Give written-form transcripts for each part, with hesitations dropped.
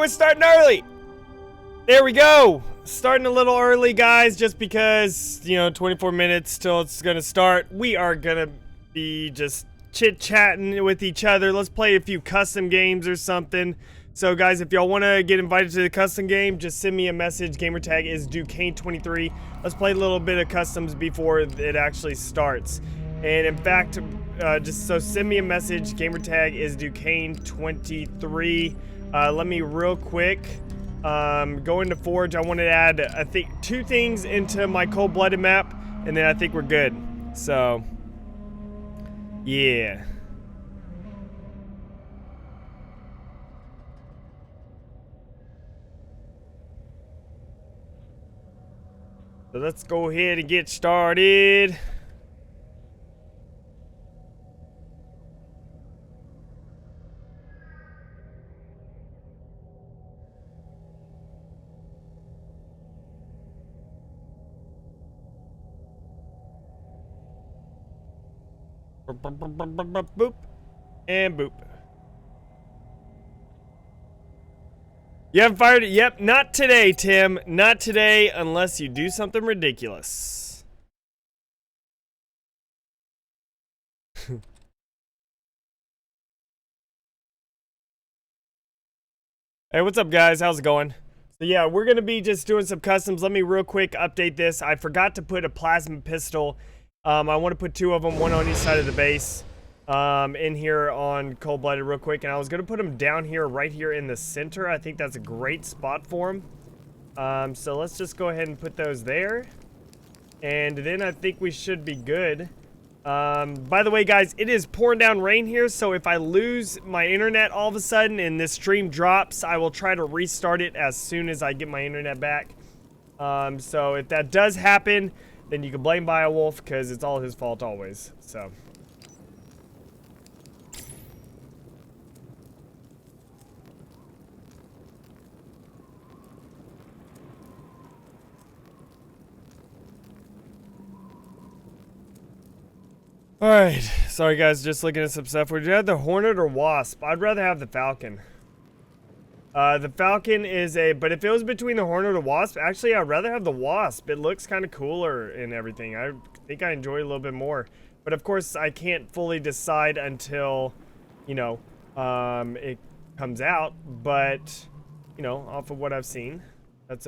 we're starting early. There we go. Starting a little early, guys, just because, 24 minutes till it's going to start. We are going to be just chit-chatting with each other. Let's play a few custom games or something. So, guys, if y'all want to get invited to the custom game, just send me a message. Gamertag is Duquesne23. Let's play a little bit of customs before it actually starts. And, in fact, just so send me a message. Gamertag is Duquesne23. Let me real quick go into Forge. I want to add, I think, 2 things into my cold-blooded map, and then I think we're good. So, yeah. So let's go ahead and get started. Boop and boop. You haven't fired it? Yep, not today, Tim. Not today, unless you do something ridiculous. Hey, what's up, guys? How's it going? So yeah, we're gonna be just doing some customs. Let me real quick update this. I forgot to put a plasma pistol. I want to put 2 of them, one on each side of the base, in here on cold-blooded real quick. And I was gonna put them down here, right here in the center. I think that's a great spot for them. So let's just go ahead and put those there, and then I think we should be good. By the way, guys, it is pouring down rain here, so if I lose my internet all of a sudden and this stream drops, I will try to restart it as soon as I get my internet back. So if that does happen, then you can blame Beowulf, because it's all his fault always. So. Alright, sorry guys, just looking at some stuff. Would you have the Hornet or Wasp? I'd rather have the Falcon. The Falcon is but if it was between the Hornet or Wasp, actually I'd rather have the Wasp. It looks kind of cooler and everything. I think I enjoy it a little bit more. But of course, I can't fully decide until, it comes out. But, off of what I've seen, that's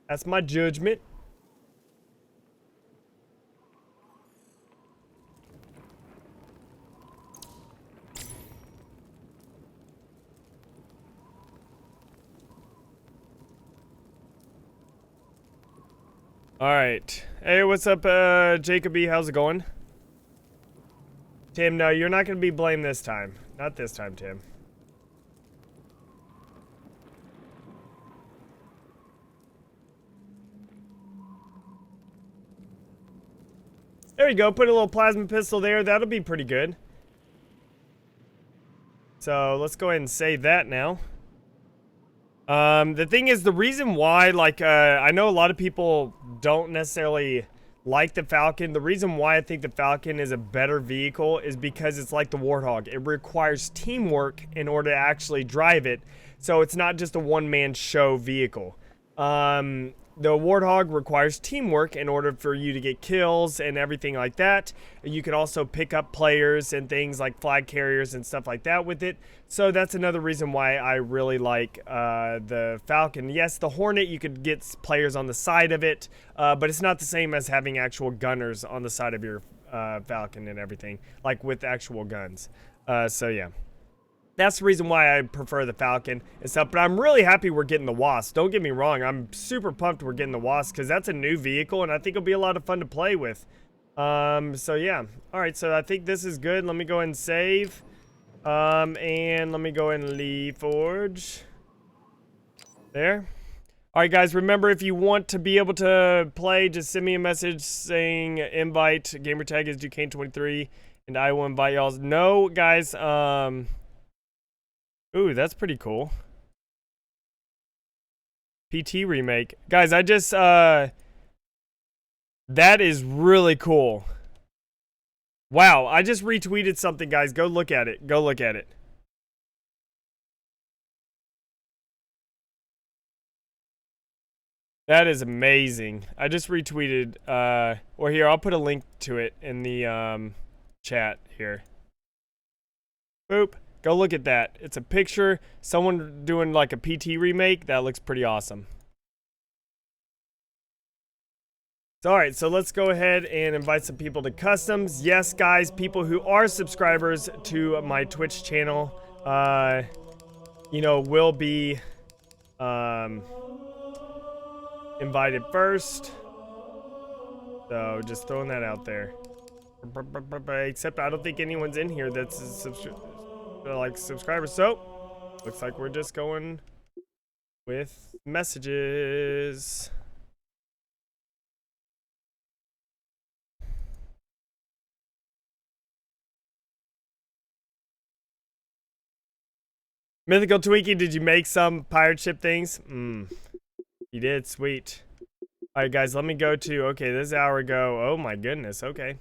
that's my judgment. Alright. Hey, what's up, Jacob E? How's it going? Tim, no, you're not going to be blamed this time. Not this time, Tim. There you go. Put a little plasma pistol there. That'll be pretty good. So, let's go ahead and save that now. The thing is, the reason why, I know a lot of people don't necessarily like the Falcon. The reason why I think the Falcon is a better vehicle is because it's like the Warthog. It requires teamwork in order to actually drive it. So it's not just a one-man show vehicle. The Warthog requires teamwork in order for you to get kills and everything like that. You can also pick up players and things like flag carriers and stuff like that with it. So that's another reason why I really like the Falcon. Yes, the Hornet, you could get players on the side of it, but it's not the same as having actual gunners on the side of your Falcon and everything, like with actual guns. So yeah. That's the reason why I prefer the Falcon and stuff, but I'm really happy we're getting the Wasp. Don't get me wrong, I'm super pumped we're getting the Wasp, because that's a new vehicle, and I think it'll be a lot of fun to play with. So yeah. Alright, so I think this is good. Let me go ahead and save. And let me go ahead and leave Forge. There. Alright guys, remember, if you want to be able to play, just send me a message saying invite. Gamertag is Duquesne23, and I will invite y'all. No, guys, ooh, that's pretty cool. PT remake. Guys, I just, that is really cool. Wow, I just retweeted something, guys. Go look at it. Go look at it. That is amazing. I just retweeted, or here, I'll put a link to it in the chat here. Boop. Go look at that. It's a picture, someone doing like a PT remake. That looks pretty awesome. So, alright, so let's go ahead and invite some people to customs. Yes, guys, people who are subscribers to my Twitch channel, you know, will be invited first. So, just throwing that out there. Except I don't think anyone's in here that's like subscribers. So, looks like we're just going with messages. Mythical Twinkie, did you make some pirate ship things? You did, sweet. Alright guys, let me go to, okay, this hour ago. Oh my goodness, okay.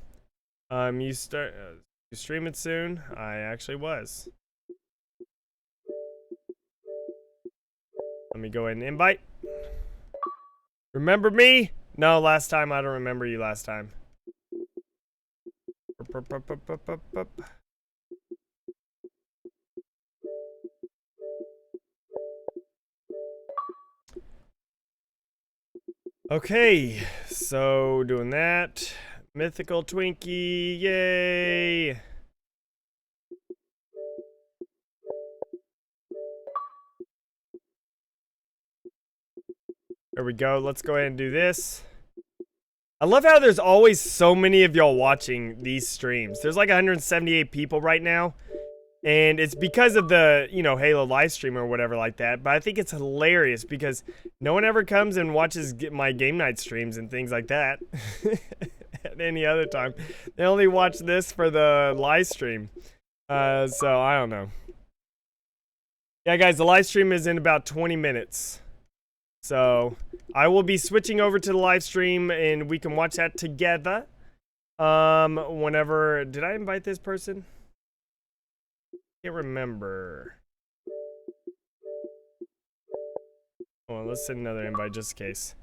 You streaming soon? I actually was. Let me go ahead and invite. Remember me? No, last time, I don't remember you last time. Okay, so doing that. Mythical Twinkie, yay! There we go, let's go ahead and do this. I love how there's always so many of y'all watching these streams. There's like 178 people right now. And it's because of the, you know, Halo live stream or whatever like that. But I think it's hilarious because no one ever comes and watches my game night streams and things like that at any other time. They only watch this for the live stream. So I don't know. Yeah, guys, the live stream is in about 20 minutes. So I will be switching over to the live stream and we can watch that together. Whenever, did I invite this person? Can't remember. Well, let's send another invite just in case.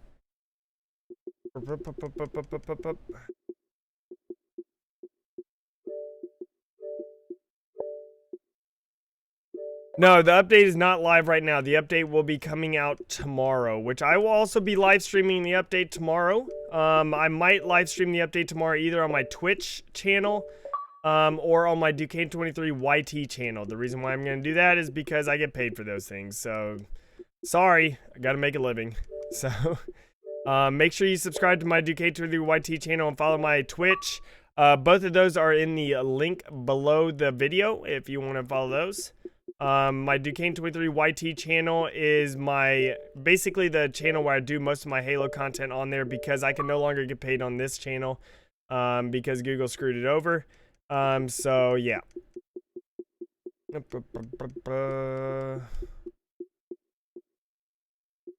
No, the update is not live right now. The update will be coming out tomorrow, which I will also be live streaming the update tomorrow. I might live stream the update tomorrow either on my Twitch channel or on my Duquesne23 YT channel. The reason why I'm going to do that is because I get paid for those things. So, sorry, I got to make a living. So, make sure you subscribe to my Duquesne23 YT channel and follow my Twitch. Both of those are in the link below the video if you want to follow those. My Duquesne23 YT channel is basically the channel where I do most of my Halo content on there because I can no longer get paid on this channel because Google screwed it over. So yeah.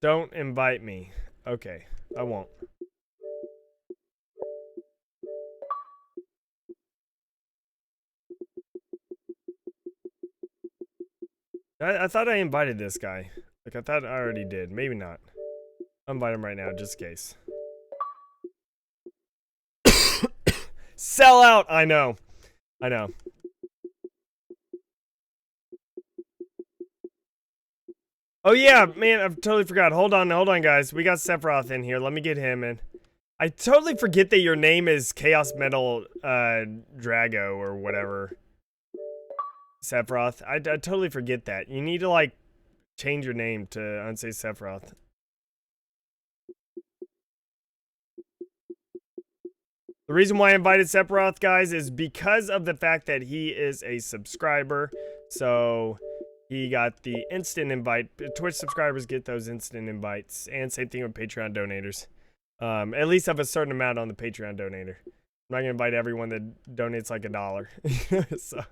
Don't invite me. Okay, I won't. I thought I invited this guy. Like, I thought I already did. Maybe not. I'll invite him right now, just in case. Sell out! I know. I know. Oh, yeah, man, I've totally forgot. Hold on, guys. We got Sephiroth in here. Let me get him in. I totally forget that your name is Chaos Metal Drago or whatever. Sephiroth. I totally forget that. You need to, like, change your name to unsay Sephiroth. The reason why I invited Sephiroth, guys, is because of the fact that he is a subscriber. So, he got the instant invite. Twitch subscribers get those instant invites. And same thing with Patreon donators. At least of a certain amount on the Patreon donator. I'm not going to invite everyone that donates like $1. So,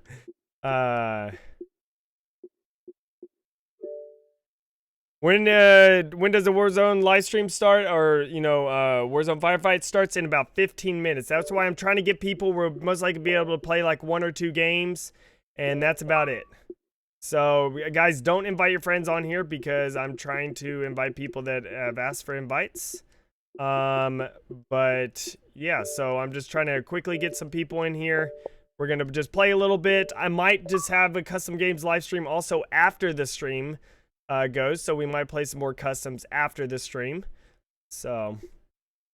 when does the Warzone live stream start? Or, you know, Warzone Firefight starts in about 15 minutes. That's why I'm trying to get people. We'll most likely be able to play like 1 or 2 games. And that's about it. So, guys, don't invite your friends on here because I'm trying to invite people that have asked for invites. But yeah, so I'm just trying to quickly get some people in here. We're gonna just play a little bit. I might just have a custom games live stream also after the stream goes. So we might play some more customs after the stream. So,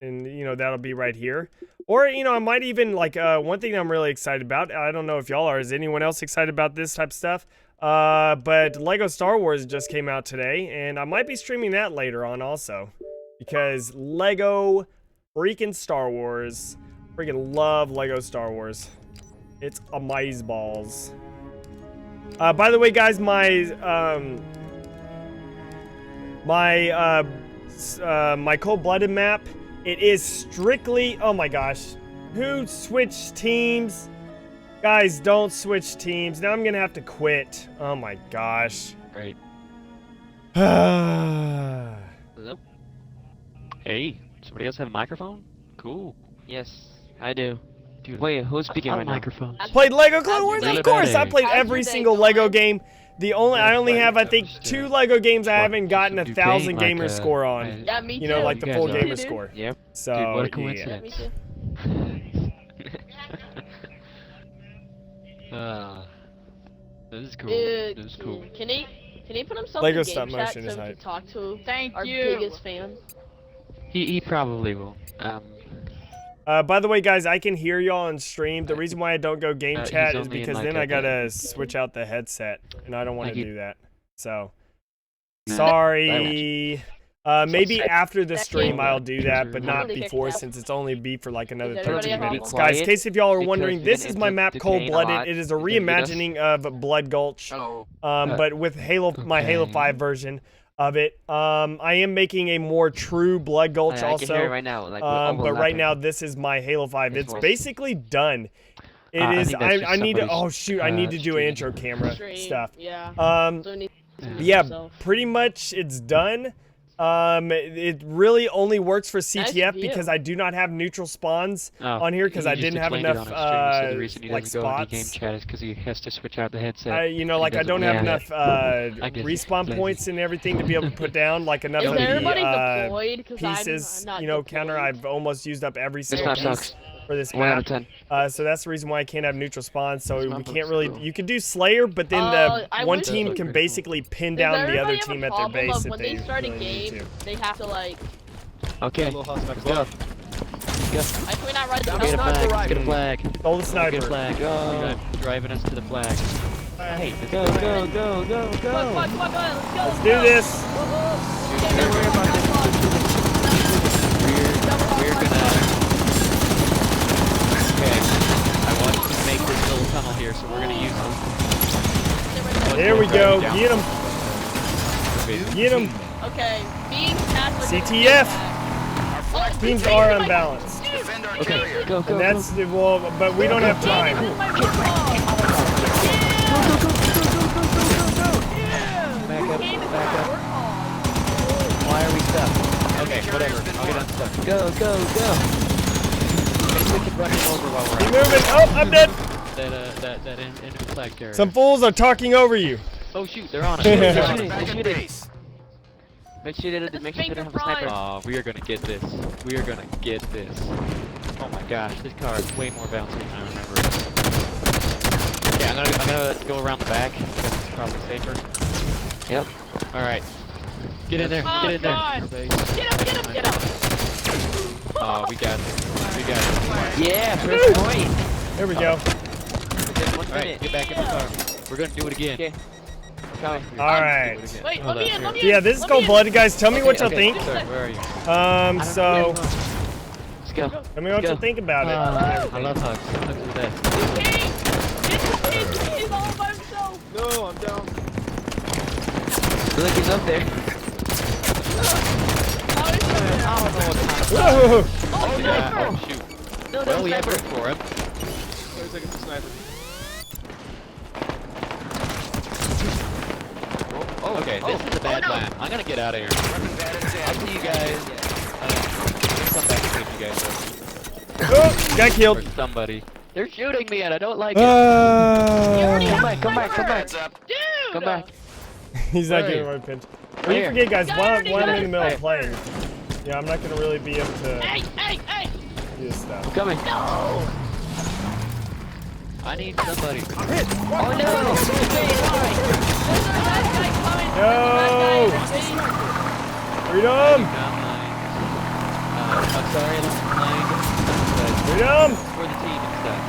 and you know, that'll be right here. Or, you know, I might even like, one thing I'm really excited about. I don't know if y'all are. Is anyone else excited about this type of stuff? But Lego Star Wars just came out today, and I might be streaming that later on also. Because Lego freaking Star Wars. Freaking love Lego Star Wars. It's amazeballs. By the way, guys, my cold-blooded map, it is strictly, oh my gosh. Who switched teams? Guys, don't switch teams. Now I'm gonna have to quit. Oh my gosh. Right. Hello? Hey, somebody else have a microphone? Cool. Yes, I do. Dude, Wait, who's speaking right now? microphone. Played Lego Clone Wars? How's Of your course, day? I played How's every your day single going? Lego game. I only have, I think, Right. 2 Lego games I What? haven't gotten a Some 1,000 Duquesne, gamer like, score on. Yeah, me too. You know, like the You full guys are. gamer score. Yep. So, Dude, what a yeah. coincidence. Me too. This is cool. Dude, This is cool. Can he put himself Lego in stop game chat motion so is we can hype. talk to Thank our you. biggest fans? He probably will. By the way, guys, I can hear y'all on stream. The reason why I don't go game He's chat is only in, because like, then a- I gotta switch out the headset, and I don't want Like to you- do that. So, Nah, sorry. Maybe after the stream game. I'll do that, but not Totally before kicked out. since it's only be for like another Is 13 everybody at minutes. home? Guys, in case if y'all are Because wondering, you're this gonna is my map entertain a Cold-Blooded. lot. It is a You're gonna get us- reimagining of Blood Gulch, Oh. but with my Halo Okay. 5 version of it. I am making a more true Blood Gulch I can also. hear it right now. Like, But right now, this is my Halo 5. His It's voice. basically done. It I is. think that's just I need to. somebody's, Oh shoot! I need to do streaming. intro camera Stream, stuff. Yeah. So he needs to mute Yeah. himself. Pretty much, it's done. It really only works for CTF view. because I do not have neutral spawns Oh, on here because he I just didn't have explained it enough on his stream. He said the reason he like doesn't go into game spots. chat is because he has to switch out the headset. You know, like I don't doesn't have want enough I guess he's respawn lazy. points and everything to be able to put down like enough Is of the everybody deployed? Because pieces. I'm not You know, deployed. counter. I've almost used up every This single map piece sucks. for this 1 out map. of 10. So that's the reason why I can't have neutral spawns. So This we map can't looks really. cool. You can do Slayer, but then I one wish- team Does can look pretty cool. basically pin Does down the everybody other have a team at their problem base of if when they they start a really need game, to. they have to like. Okay, let's go. Like, can we not ride the Get a hell? flag. Get a flag. Stole the Get a sniper. flag. Driving us to the flag. Hey, let's Go, go, go, go, Come on, go. come on, come on, let's go. Let's do this. Don't worry about this. We're gonna. Okay, I want to make this little tunnel here, so we're gonna use them. There we go. Get him. Get him. Okay, being Catholic. CTF. Teams are unbalanced. Okay, go, go, And that's go. well, but we don't have time. Back up, back up. Why are we stuck? Okay, whatever. I'll get unstuck. Go, go, go. Maybe we can run him over while we're Keep moving. Oh, I'm dead. that enemy flag carrier. Some fools are talking over you. Oh shoot, they're on us. They're They're on shooting, us. they're shooting. Make sure they don't have a sniper. Aw, we are gonna get this. We are gonna get this. Oh my gosh, this car is way more bouncy than I remember. Yeah, I'm gonna go around the back because it's probably safer. Yep. All right, get in there. Oh, Get in there. God. Everybody. Get him, get him, get him. Oh, we got it. We got it. Yeah, first point. There we go. Within 1 All right, minute. get back in the car. We're gonna do it again. Okay. Coming. All right. Wait, Hold let me on, in, let me here. in. Yeah, this is let me Cold in. Blooded, guys. Tell me what y'all Okay, think. Sorry, where are you? So, Let's go. tell me what Go. you think about it. I love hugs. Hugs are the best. King! Get the king! He's all by himself! Look, he's up there. How is he? Whoa. Oh, Yeah, sniper! oh shoot. No, no, Well, we have sniper. room for him. Okay, this is a bad plan. I'm gonna get out of here. I'll see you guys. I'll come back and pick you guys up. Oh, got killed. Or somebody. They're shooting me and I don't like it. You already Come have back, come back, come back. Dude! Come back. He's not Hey. getting my pinch. Well, you Here. forget, guys, Guy while already I'm got in the middle it. of playing, yeah, I'm not gonna really be able to Hey, hey, hey! do this stuff. Coming. No! I need somebody. Oh no! There's a bad guy coming! No! There's a bad guy. Freedom! Not mine. I'm sorry, I'm playing. But Freedom! for the team and stuff.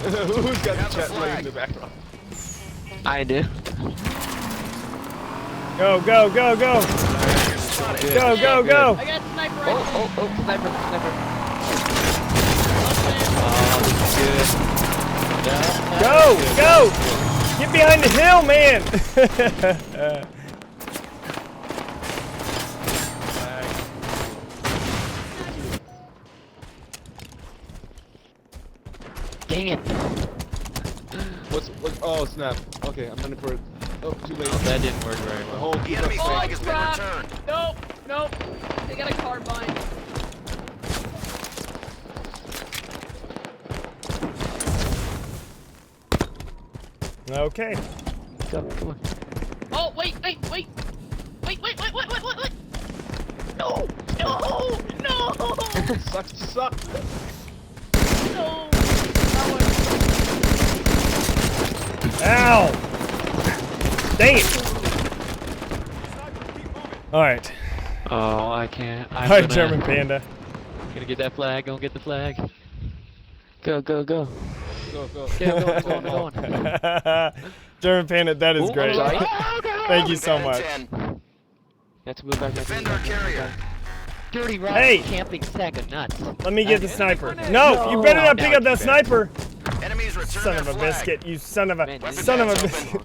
Who's got the chat playing in the background? I do. Go, go, go, go! Go, go, go! I got a sniper Oh, rifle. oh, oh, sniper, sniper. Oh, good. Go, go! Get behind the hill, man! Dang it. What? Oh snap. Okay, I'm running for it. Oh, too late. Oh, that didn't work very The well. whole The enemy Oh flag has been crap! returned. Nope, nope. They got a carbine. Okay. Come on. Oh wait, wait, wait! Wait, wait, wait, wait, wait, wait, wait! No! No! No! sucks to suck. No! Ow! Dang it! Alright. Oh, I can't. I'm Alright, gonna, German Panda. Gonna get that flag. Gonna get the flag. Go, go, go. Go, go. Yeah, going, going, going. German Panda, that is Ooh, great. I'm sorry. Thank you so Bad much. 10. Have to move back. Defend our carrier. Dirty rock Hey! camping sack of nuts. Let me get the sniper. No, you better not pick up that sniper! Enemies return Son their of a flag. biscuit, you son of a... Man, Son of a Weapon biscuit.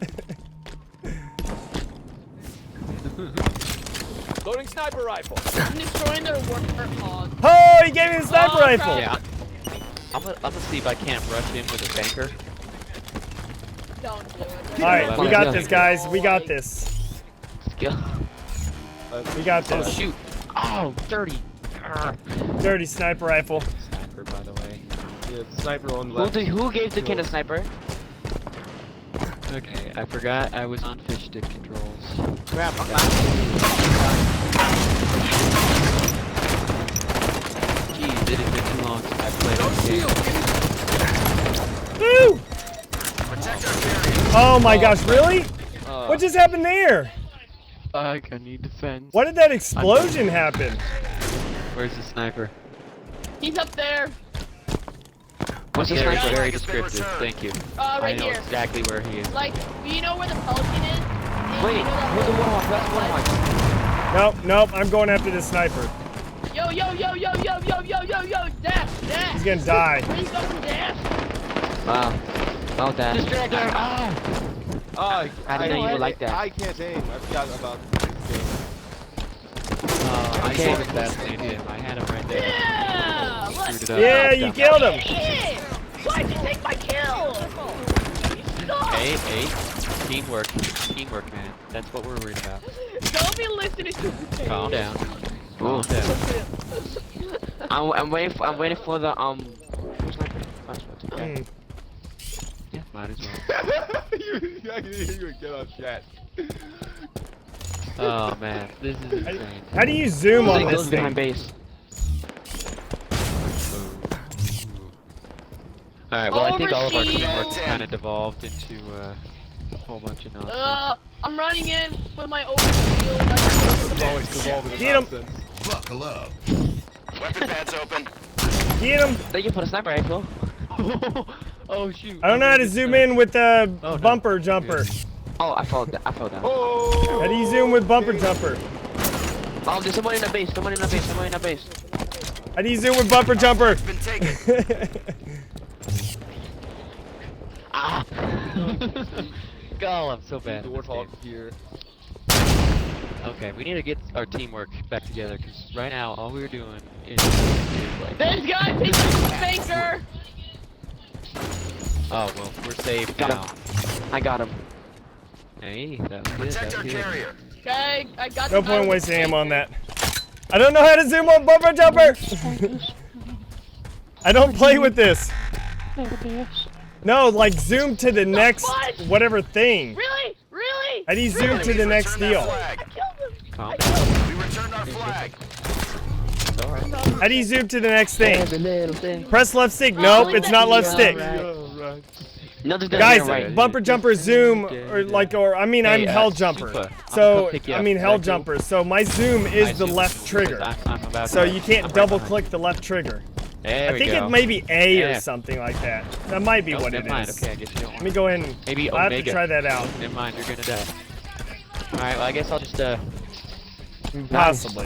Loading sniper rifle. I'm destroying their worker hog. Oh, he gave me the sniper Oh, rifle! Yeah. I'm gonna see if I can't rush in with a tanker. Don't do it. Alright, we got this, guys. We got this. Skill. We got Oh, this. shoot. Oh, dirty. Dirty sniper rifle. Sniper, by the way. Yeah, sniper on left. Who gave the kid a sniper? Okay, I forgot I was on fish stick controls. Crap, Jeez, it has been too long since I played this game. Woo! Protect our carrier. Oh my gosh, really? Uh, What just happened there? I need defense. Why did that explosion happen? Where's the sniper? He's up there. What's the Okay, sniper? flag Very has been descriptive. returned. Thank you. Right I know here. exactly where he is. Like, do you know where the Pelican is? And Wait, you know that where's the little warhawk? That's the red warhawk. Nope, nope, I'm going after the sniper. flag? Yo, yo, yo, yo, yo, yo, yo, yo, yo, dash, dash. He's gonna die. Please don't dash. Wow. Well done. Distractor! Ah! Oh, I didn't know you would like that. I can't aim. I forgot about this game. I Okay. can't assassinate him. I had him right there. Yeah, let's Screwed it up. Yeah, you killed him. Yeah. Why'd you take my kill? You suck. Hey, hey. Teamwork. Teamwork, man. That's what we're worried about. Don't be listening to me. Calm down. Calm down. I'm waiting for the who's my Hmm. Yeah, might as well. I can hear you get on chat. Oh, man. This is insane. How do you zoom on goes this behind thing? base. Alright, well, I think all of our Overshield. teamwork kind of devolved into a whole bunch of nonsense. I'm running in with my overshield. It's always devolving Get him. nonsense. Buckle up. Weapon pads open. Get him! Thank you for the sniper rifle. Oh, shoot. I don't know how to zoom in with the Oh, no. bumper jumper. Oh, I fell down. Oh! How do you zoom with bumper jumper? Oh, there's someone in the base. Someone in the base. How do you zoom with bumper jumper? Been taken. Ah. God, I'm so bad. The at this warthog game. here. Okay, we need to get our teamwork back together, because right now, all we're doing is like... This guy picked up the banker. Oh, well, we're safe Got now. him. I got him. Hey, that was good, Protect that our was good. carrier. Okay, I got No the point metal wasting ammo on detector. that. I don't know how to zoom on bumper jumper. I don't play with this. No, like zoom to the next fudge? whatever thing. Really? Really? How do you zoom to the next Return that deal? flag. Killed him. Calm down. We returned our flag. It's alright. How do you zoom to the next thing? Every little thing. Press left stick. Nope, it's not left stick. No, there's Guys, nothing right. bumper jumper zoom, or I mean, I'm Hey, hell jumper. Super, I'm So, gonna pick you I up. mean, Is hell that cool? jumper. So my zoom is I the zoom left trigger. because I'm about So to- you can't I'm right double behind click the left trigger. There I we think go. it may be A or Yeah. something like that. That might be Nope, what it never mind. is. Okay, I guess you don't Let want me go ahead and. Maybe I'll have to Omega. try that out. Never mind, you're gonna die. Alright, well I guess I'll just Possibly. Possibly.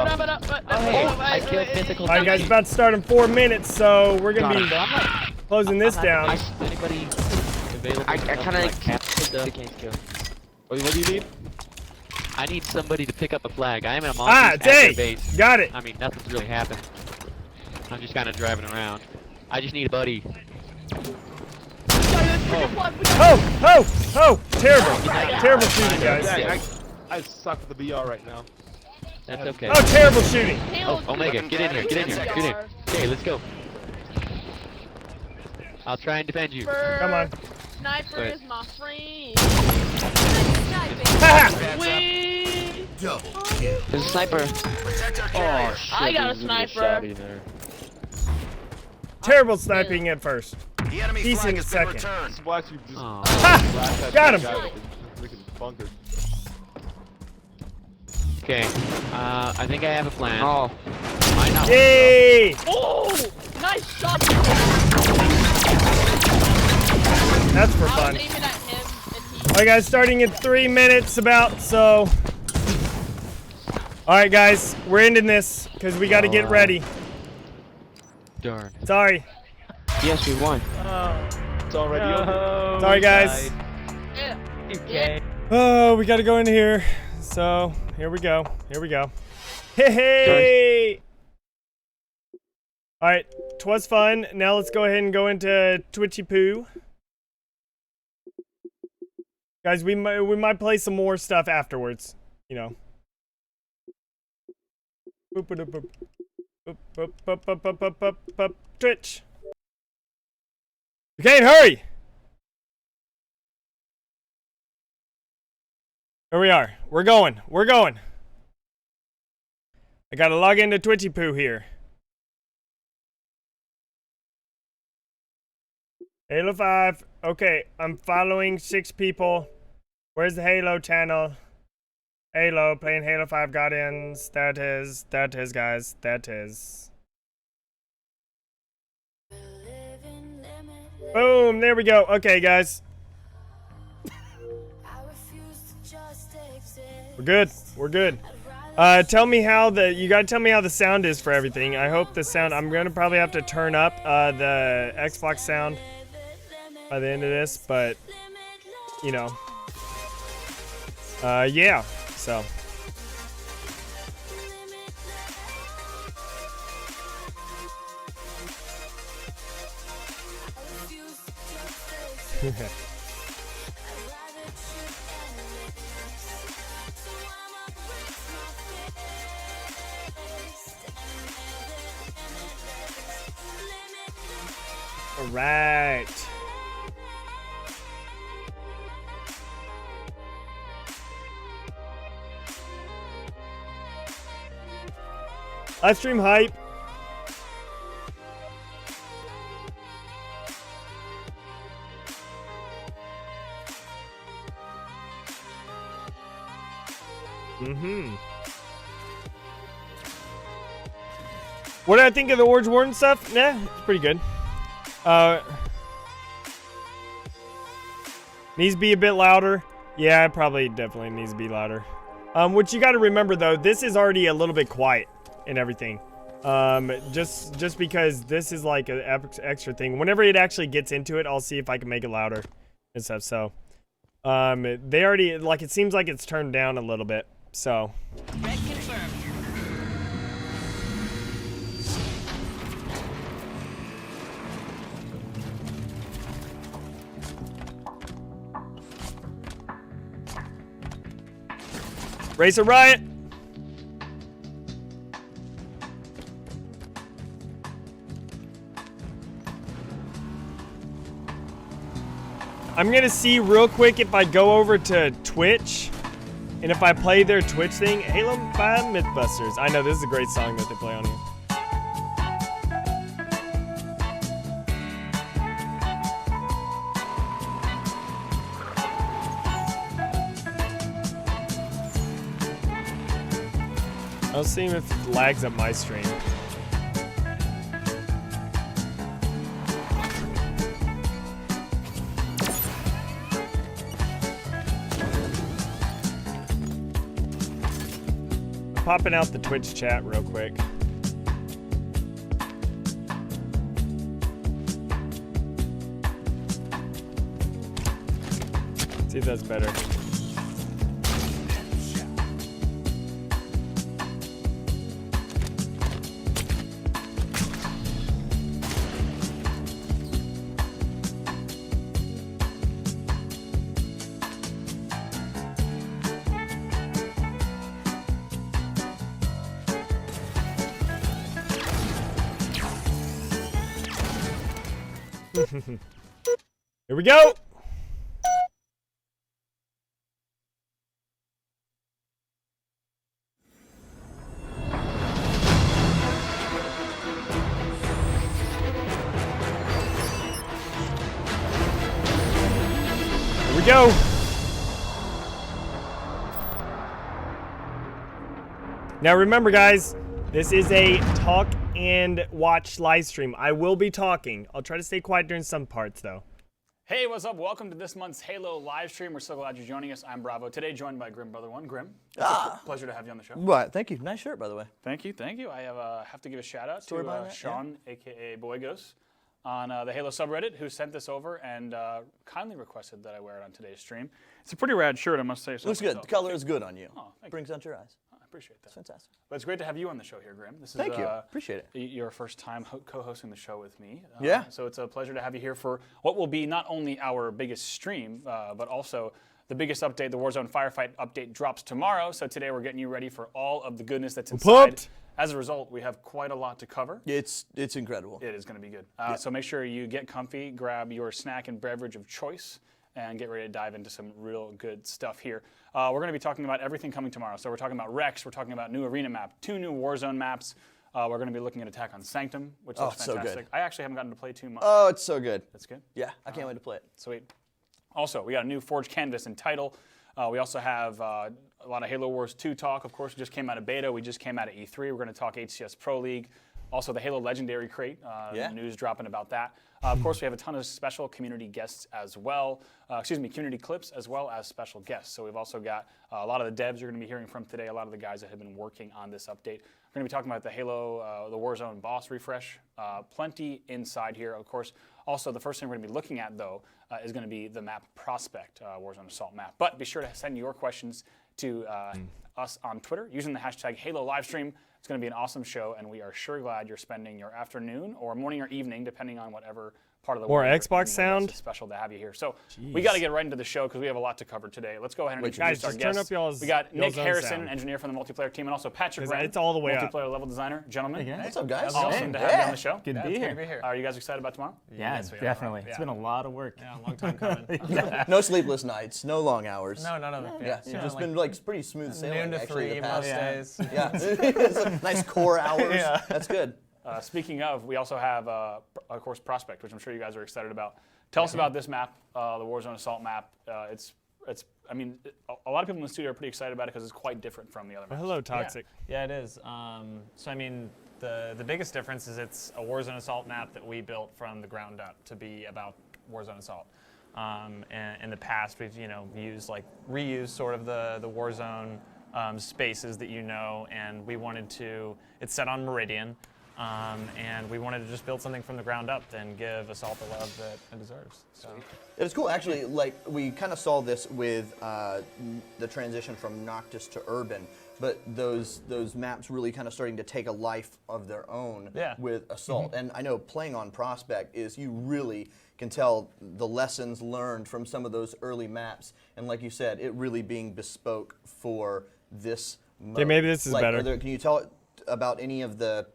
I killed mythical. All right, guys, about to start in 4 minutes, so we're gonna be I'm not. closing this down. Anybody available? I to kinda like capture the can't kill. What do you need? I need somebody to pick up a flag. I am in a Ah, monster's it's A. base. Got it. I mean, nothing's really happened. I'm just kind of driving around. I just need a buddy. Oh! Terrible. Terrible shooting, guys. I suck with the BR right now. That's okay. Oh, terrible shooting. Oh, Omega, get in here, get in here, get in here. Okay, let's go. I'll try and defend you. Come on. Sniper Wait. is my friend. Haha! Wee! Double kill. There's a sniper. Protect our carrier. I got a sniper. Terrible sniping at first. The enemy Decent flag has been second. returned. Watch you just Oh. Ha! blast that Got him. guy with his freaking bunker. Okay, I think I have a plan. Oh, Might not. Yay! Oh! Nice shot! That's for I fun. was aiming at him and he... Alright, guys, starting in 3 minutes about, so. Alright, guys, we're ending this because we got to get ready. Darn. Sorry. yes, we won. It's already over. Sorry, guys. Yeah. Okay. Oh, we got to go in here. So, here we go. Here we go. Hey, hey! Alright, 'twas fun. Now let's go ahead and go into Twitchy Poo. Guys, we might play some more stuff afterwards. You know. Boop, boop, boop. Boop, boop, boop, boop, boop, boop, boop, boop. Twitch. You can't hurry! Here we are. We're going. We're going. I gotta log into Twitchy Poo here. Halo 5. Okay, I'm following 6 people. Where's the Halo channel? Halo, playing Halo 5 Guardians. That is, guys. That is. Boom, there we go. Okay, guys. We're good. We're good. Tell me how you gotta tell me how the sound is for everything. I hope the sound, I'm gonna probably have to turn up the Xbox sound by the end of this, but you know, yeah, so. All right. Livestream hype. What did I think of the Orange Warden stuff? Nah, it's pretty good. Needs to be a bit louder. Yeah, it probably definitely needs to be louder. What you got to remember though, this is already a little bit quiet and everything. Just because this is like an extra thing. Whenever it actually gets into it, I'll see if I can make it louder and stuff. So, they already, like, it seems like it's turned down a little bit. So. Red confirmed. Racer Riot. I'm gonna see real quick if I go over to Twitch and if I play their Twitch thing. Halo 5 Mythbusters. I know this is a great song that they play on here. I'll see if it lags up my stream. Popping out the Twitch chat real quick. See if that's better. Here we go. Here we go. Now remember, guys, this is a talk and watch live stream. I will be talking. I'll try to stay quiet during some parts, though. Hey, what's up? Welcome to this month's Halo live stream. We're so glad you're joining us. I'm Bravo. Today, joined by Grim Brother One. Grim, it's a pleasure to have you on the show. Right, thank you. Nice shirt, by the way. Thank you, thank you. I have to give a shout out to Sean, aka Boygos, on the Halo subreddit, who sent this over and kindly requested that I wear it on today's stream. It's a pretty rad shirt, I must say. So Looks good. The color is good on you. Oh, thank Brings out your eyes. I appreciate that. It's fantastic. But it's great to have you on the show here, Grim. This is, Thank you. Appreciate it. Your first time co-hosting the show with me. Yeah. So it's a pleasure to have you here for what will be not only our biggest stream, but also the biggest update. The Warzone Firefight update drops tomorrow. So today we're getting you ready for all of the goodness that's inside. Pumped. As a result, we have quite a lot to cover. It's incredible. It is going to be good. So make sure you get comfy, grab your snack and beverage of choice, and get ready to dive into some real good stuff here. We're going to be talking about everything coming tomorrow. So we're talking about Rex, we're talking about new arena map, 2 new Warzone maps. We're going to be looking at Attack on Sanctum, which looks fantastic. So good. I actually haven't gotten to play too much. Oh, it's so good. That's good? Yeah, I can't wait to play it. Sweet. Also, we got a new Forge Canvas and title. We also have a lot of Halo Wars 2 talk. Of course, we just came out of beta. We just came out of E3. We're going to talk HCS Pro League. Also, the Halo Legendary Crate. News dropping about that. Of course, we have a ton of special community guests as well. Community clips as well as special guests. So we've also got a lot of the devs you're going to be hearing from today, a lot of the guys that have been working on this update. We're going to be talking about the Halo, the Warzone boss refresh. Plenty inside here, of course. Also, the first thing we're going to be looking at, though, is going to be the map Prospect, Warzone Assault map. But be sure to send your questions to us on Twitter using the hashtag Halo Livestream. It's going to be an awesome show, and we are sure glad you're spending your afternoon or morning or evening, depending on whatever part of the world. Or Xbox sound. It's special to have you here. So we got to get right into the show because we have a lot to cover today. Let's go ahead and introduce our guests. Turn up y'all's, we got Nick Harrison, sound. engineer from the multiplayer team, and also Patrick Wren, it's all the way multiplayer level designer. Gentlemen, What's up, guys? awesome to have you on the show. Good to be here. Are you guys excited about tomorrow? Yeah, definitely. It's been a lot of work. Yeah, a long time coming. No sleepless nights, no long hours. No, none of it. Yeah, it's just been like pretty smooth sailing. Noon to actually, 3 the past, most days. Yeah, it's like nice core hours. Yeah. That's good. Speaking of, we also have, of course, Prospect, which I'm sure you guys are excited about. Tell us about this map, the Warzone Assault map. I mean, a lot of people in the studio are pretty excited about it because it's quite different from the other maps. Hello, Toxic. Yeah, it is. So, I mean, the biggest difference is it's a Warzone Assault map that we built from the ground up to be about Warzone Assault. And in the past, we've reused sort of the Warzone spaces that and we wanted to. It's set on Meridian. And we wanted to just build something from the ground up and give Assault the love that it deserves. So. It's cool, actually. Like we kind of saw this with the transition from Noctis to Urban, but those maps really kind of starting to take a life of their own with Assault. And I know playing on Prospect is you really can tell the lessons learned from some of those early maps, and like you said, it really being bespoke for this mode. Okay, maybe this is like, better. Can you tell about any of the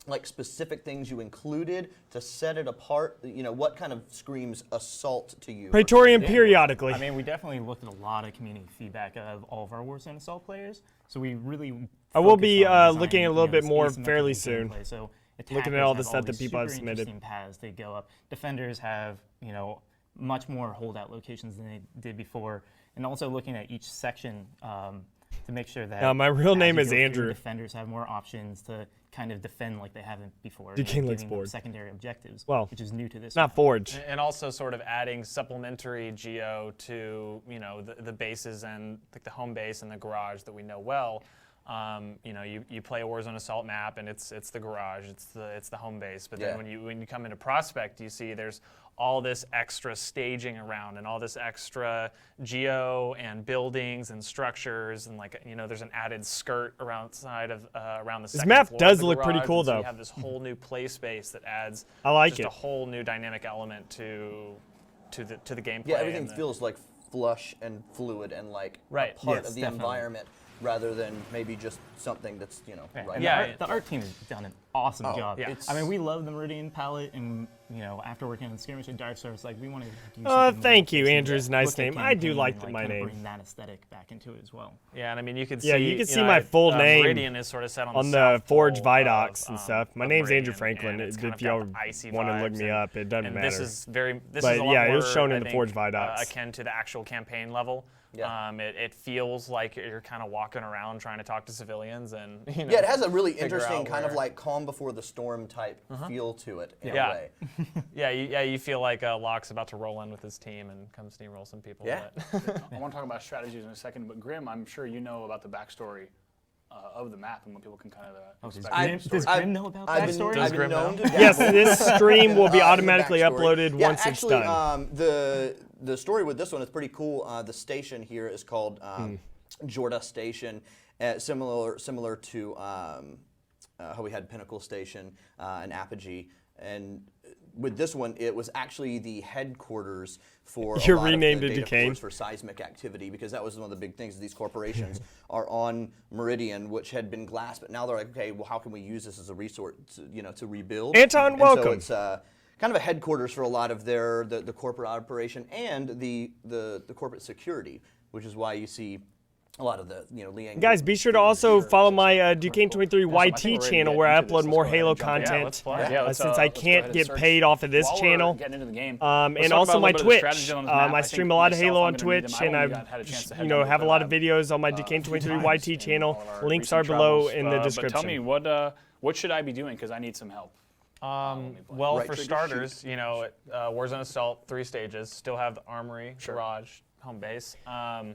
like specific things you included to set it apart? You know, what kind of screams assault to you? Praetorian periodically. I mean, we definitely looked at a lot of community feedback of all of our Warzone Assault players, so we really. I will be focused on looking at a designing, little bit this more asymmetrical fairly soon. gameplay. So Looking at all the attackers stuff have that all people have these super submitted. interesting paths they go up. Defenders have, you know, much more holdout locations than they did before, and also looking at each section to make sure that. My real as name you is go through, Andrew. Defenders have more options to kind of defend like they haven't before. You can't know, look giving them bored. secondary objectives, Well, which is new to this. Not map. Forge. And also sort of adding supplementary geo to, you know, the bases and like the home base and the garage that we know well. You know, you play a Warzone Assault map and it's the garage, it's the home base. But then when you come into Prospect, you see there's all this extra staging around and all this extra geo and buildings and structures and, like, you know, there's an added skirt around the second map floor does of the look pretty garage, cool, and so though. you have this whole new play space that adds I like just it. a whole new dynamic element to the gameplay. Yeah, everything and the- feels like flush and fluid and like Right. a part Yes, of the definitely. environment rather than maybe just something that's, you know, right. And Yeah, the art team has done an awesome job. yeah. I mean, we love the Meridian palette, and you know, after working on the skirmish and dive service, like we want to do something. Thank you, more Andrew's interesting, nice look at name. I do campaign like and, my kind of name. Bring that aesthetic back into it as well. Yeah, and I mean, you could see. Yeah, you can see know, my full name Meridian is sort of set on the south Forge pole Vidocs of, and stuff. My of name's Meridian, Andrew Franklin. and it's If kind of y'all got the icy want to look vibes me up, it doesn't and matter. This is very. This But is a lot yeah, it more, was shown in I the think, Forge Vidocs. akin to the actual campaign level. Yeah. It feels like you're kind of walking around trying to talk to civilians, and you know, Yeah, it has a really figure interesting out kind of where- like calm before the storm type feel to it in Yeah. a way. you feel like Locke's about to roll in with his team and come steamroll some people. Yeah. But I want to talk about strategies in a second, but Grim, I'm sure you know about the backstory of the map and what people can kind of expect. Does Grim know about I've backstory? been, I've been known to Yes, dabble. this stream will be in automatically backstory. uploaded Yeah, once actually, it's done. The story with this one is pretty cool. The station here is called Jorda Station, similar to how we had Pinnacle Station and Apogee. And with this one, it was actually the headquarters for You a lot renamed of it the data Duquesne? cores for seismic activity, because that was one of the big things. These corporations are on Meridian, which had been glassed, but now they're like, okay, well, how can we use this as a resource, to rebuild? Anton, And welcome. So it's kind of a headquarters for a lot of the corporate operation and the corporate security, which is why you see a lot of the Liang. Guys, be sure to also follow my Duquesne23 YT channel where I upload more Halo content. Since I can't get paid off of this channel. And also my Twitch. I stream a lot of Halo on Twitch, and I have a lot of videos on my Duquesne23 YT channel. Links are below in the description. But tell me, what should I be doing? Because I need some help. Well, Right for trigger, starters, Warzone Assault, 3 stages, still have the armory, garage, home base.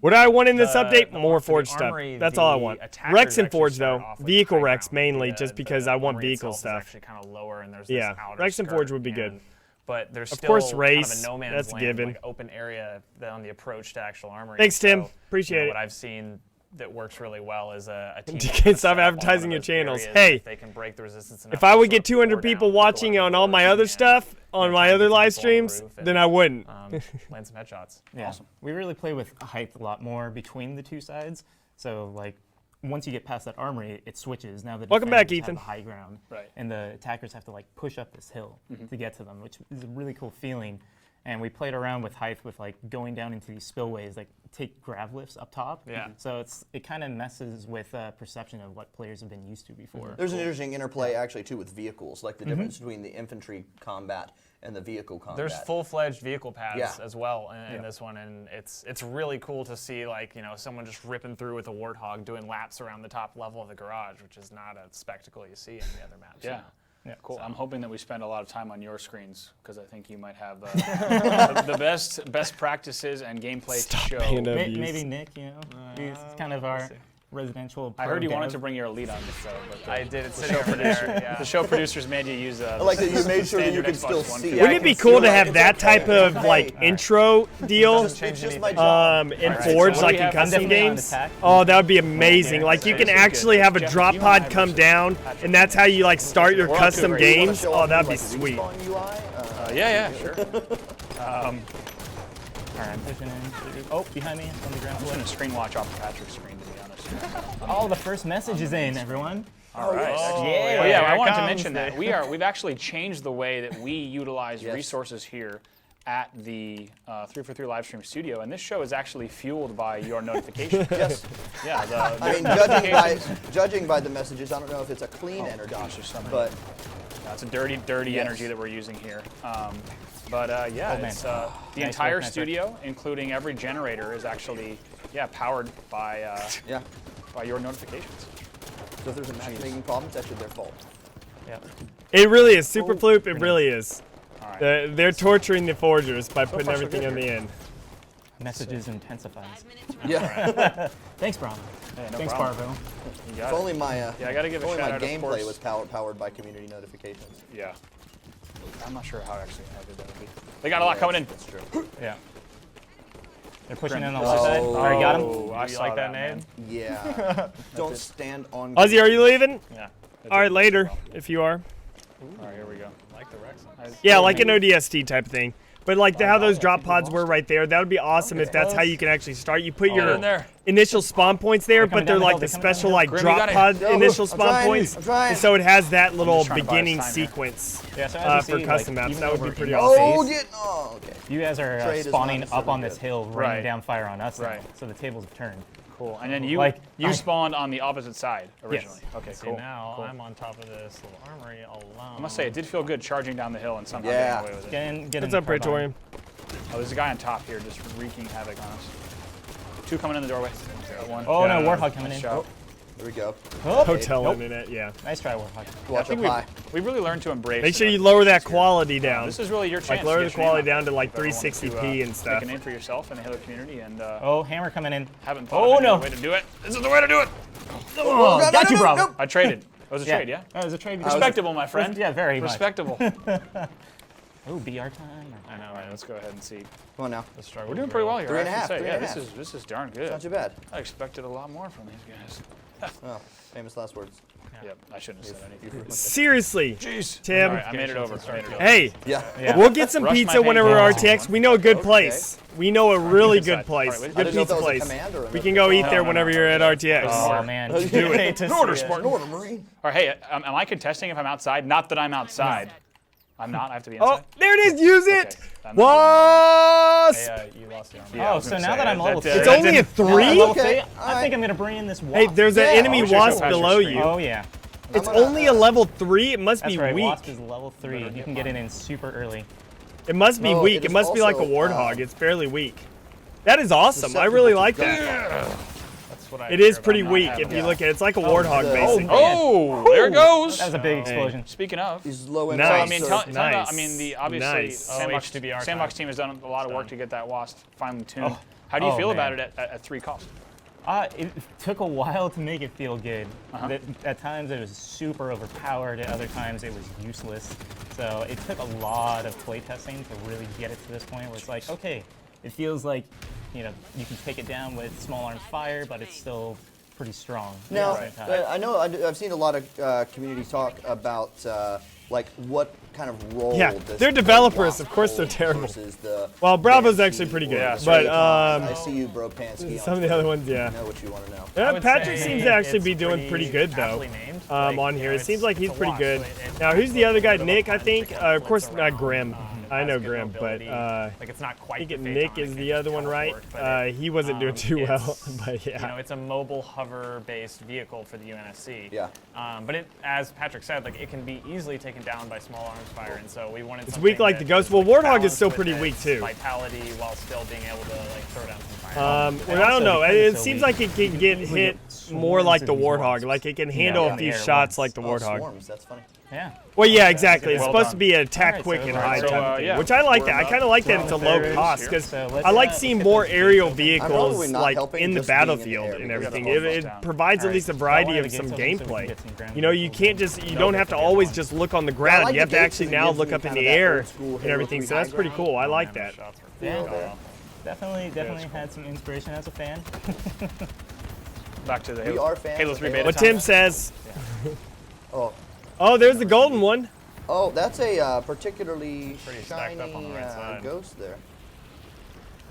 What do I want in this update? for More the Forge stuff. armory, That's all I the want. attackers Rex and actually Forge, start though. off with Vehicle high Rex ground. mainly, The- just the because I want armory vehicle itself is stuff. actually kind of lower, and there's Yeah, this outer Rex and skirt, Forge would be good. But there's Of still course, kind race, of a no man's that's land, given. like open area on the approach to actual armory. Thanks, Tim. So, Appreciate it. What I've seen that works really well is a team. You that's can't gonna stop set up on advertising one your of those channels. areas, Hey, if they can break the resistance enough If I to would sort get of 200 pour people down watching people on all my other stuff, on my other live streams, then I wouldn't. land some headshots. Yeah. Awesome. We really play with height a lot more between the two sides. So like once you get past that armory, it switches. Now the Welcome back, defenders have Ethan. the high ground, Right. and the attackers have to like push up this hill to get to them, which is a really cool feeling. And we played around with height with like going down into these spillways, like take grav lifts up top. Yeah. So it kind of messes with perception of what players have been used to before. There's an interesting interplay actually too with vehicles, like the difference between the infantry combat and the vehicle combat. There's full-fledged vehicle paths Yeah. as well in this one, and it's really cool to see someone just ripping through with a Warthog doing laps around the top level of the garage, which is not a spectacle you see in the other maps. Yeah. Yeah. Cool. I'm hoping that we spend a lot of time on your screens because I think you might have the best practices and gameplay to show. Maybe Nick, he's kind of our residential. I heard you wanted dev. to bring your elite on this show, but I did. It's sitting over there. Yeah. the show producers made you use. I like that you made sure that you standard could Xbox still One see. feed. Wouldn't it be cool to have that type of intro deal It's just my job. in Alright, Forge, so what like do you in have? custom I'm definitely on games? attack. Oh, that would be amazing. Like you so can this is actually good. have a Jeff, drop you pod have come some- down, and that's how you like start your We're on custom Cooper. You wanna games. Show Oh, off that'd be like, sweet. Respawn UI? Yeah, sure. Alright, I'm pushing in. Oh, behind me on the ground I'm floor. gonna screen watch off of Patrick's screen, to be honest. Oh, the first message is in, everyone. All right. Oh, Oh yeah, I wanted to comes mention the- that we've actually changed the way that we utilize resources here at the 343 Livestream studio, and this show is actually fueled by your notifications. Yes. Yeah. I mean, judging by the messages, I don't know if it's a clean energy, gosh, there's so many. but It's a dirty energy that we're using here. Yeah, man. it's the Nice entire work, nice work. studio, including every generator, is actually powered by by your notifications. so if there's a matchmaking problem, it's actually their fault. Yeah. It really is. Super Floop, it really is. All right. They're torturing the forgers by putting far, so everything good on the here. end. Messages intensifies. Yeah. Thanks, Bravo. Hey, no Thanks, problem. Barvo. You If got it. only my Yeah, I gotta give a only shout my out, of gameplay course. was powered by community notifications. Yeah. I'm not sure how actually good that would be. They got a lot coming in. That's true. Yeah. They're pushing in on the Oh. left side. Alright, got him. Oh, I You saw like that man. name? Yeah. Don't stand on. Ozzy, are you leaving? Yeah. All right, later, if you are. All right, here we go. I like the Rex. Yeah, like an ODST type thing. But like how those drop pods were right there, that would be awesome if that's how you can actually start. You put in your there. initial spawn points there, coming but they're down the like hill, the they're coming down the special hill. like Grim, you drop got it. pod Yo, initial I'm spawn trying, points. I'm trying. And so it has that little trying to buy us beginning time here. sequence Yeah, so as for you see, custom like, maps. even That would though be we're pretty in awesome. space, Okay. You guys are Trade is not spawning up necessarily on this good. hill, raining Right. down fire on us. Right. Now, so the tables have turned. Cool. And then you Like, you I- spawned on the opposite side originally. Yes. Okay, See, cool. now cool. I'm on top of this little armory alone. I must say, it did feel good charging down the hill and somehow Yeah. getting away with it. Get in, get What's in up, the carbine. Praetorian? Oh, there's a guy on top here just wreaking havoc on us. Two coming in the doorway. Got one. Oh no, Yeah. Warthog coming Nice in. shot. There we go. Oh, Hotel nope. internet, yeah. Nice try, Warthog. I Watch think up high. we've really learned to embrace. Make sure the you lower that notifications here. quality down. This is really your chance. Like to lower get the your name quality out down to like if you ever wanted 360p and Make stuff. a name for yourself in the Halo community, and Oh, hammer coming in. haven't thought Oh, of any no. other way to do it. This is the way to do it. Oh, no, got no, you, no, Bravo. no. I traded. It was a trade, yeah? That was a trade. Respectable, my friend. Yeah, very much. Respectable. Oh, BR time. I know. All right, let's go ahead and see. Come on now. The struggle. We're doing pretty well here. Three and I a have half, to say. three Yeah, and a this is darn good. Not too bad. I expected a lot more from these guys. Oh, famous last words. Yep, I shouldn't have said anything. Seriously, Jeez. Tim. All right, I made it over. I made it over. Hey, Yeah. we'll get some Rush my pizza whenever pancakes. RTX. We know a good place. We know a really good inside. place. All right, wait. Good I didn't know if pizza that was a place. command or We can go eat No, there no, whenever no. you're at RTX. Oh man, Do it. In order, Spartan. Order, Marine. All right, hey, am I contesting if I'm outside? Not that I'm outside. I'm not. I have to be Oh, inside. there it is. Use it. Okay, I'm not- Wasp. Hey, you lost the armor. Yeah, I Oh, was so gonna now say, that I'm level that- 3. It's only a Oh, 3? okay. I think I'm gonna bring in this wasp. Hey, there's an Yeah, enemy I wish I wasp could patch your below screen. you. Oh yeah. It's I'm gonna- only a level 3. It must That's be right. weak. Wasp is level 3. You can get it in super early. It must be No, weak. it It is must be like a also, warthog. It's fairly weak. That is awesome. I really like that. That's what I It is hear pretty about not week having if you it. look at it. It's like a warthog, the- basically. man. Oh, there it goes. That was a big explosion. Speaking of, He's low in Nice. so, I ice, mean, sir. tell me about, I Nice. mean, the obviously Nice. Sandbox, H2BR Sandbox time. team has done a lot of work done. to get that wasp finally tuned. How do you Oh, feel man. about it at 3 cost? It took a while to make it feel good. Uh-huh. At times it was super overpowered, at other times it was useless. So it took a lot of playtesting to really get it to this point where it's like, okay, it feels like, you know, you can take it down with small arms fire, but it's still pretty strong. Now, at the same time. I know I've seen a lot of community talk about like what kind of role. Yeah, this they're developers, wasp of course they're holds terrible. versus the Well, Bravo's Banshee actually pretty good, or Yeah, but I see you, bro, Pansky. some of the other ones, yeah. I know what you want to know. Yeah, would Patrick say seems to actually it's be doing pretty good though. aptly named. Like, On you here, know, it seems it's- like he's it's a pretty wasp, good. so it Now, who's the other guy? Nick, I think. Of course, floats not around, Grim. I know has good Grim, but mobility. Like it's not I quite. think the Nick Phaeton, is it the can other one, right? teleport, but He wasn't doing too well, it's- but You know, yeah. it's a mobile hover-based vehicle for the UNSC. Yeah. But it, as Patrick said, like it can be easily taken down by small arms fire, and so we wanted. It's something weak like that the Ghost. was, Well, like, Warthog is balanced still with pretty its weak too. Vitality while still being able to like throw down some fire. Well, I don't know. also, It because seems it's like it can get easily hit get more like the swarms of these Warthog. wasps. Like it can handle in a the few air shots once. like the Oh, Warthog. swarms. That's funny. Yeah. Well, yeah, exactly. It's Well supposed done. to be an attack Alright, quick so and we're- high so, type of thing, yeah, which I like we're that. I about kind of like that it's a low there cost here. because So let's, I like let's seeing get more this aerial gates open. vehicles probably not like helping in the just being in the battlefield air and because everything. we got It, the it walls down. provides at least a Alright, variety one of of the some gates open so we can gameplay. get some ground You know, you vehicles can't in. just you don't have to always just look on the ground. like You have the to gates actually 'cause it now gives look me up in kind of the that air old school and Halo everything. 3 So that's high pretty ground. cool. I like that. Shots were Yeah. going off. Definitely had some inspiration as a fan. Back to the We Halo, are fans Halo of 3 Halo. beta What time. Tim says. Oh, Oh, there's the golden one. oh, that's a particularly Pretty stacked shiny up on the right side. ghost there.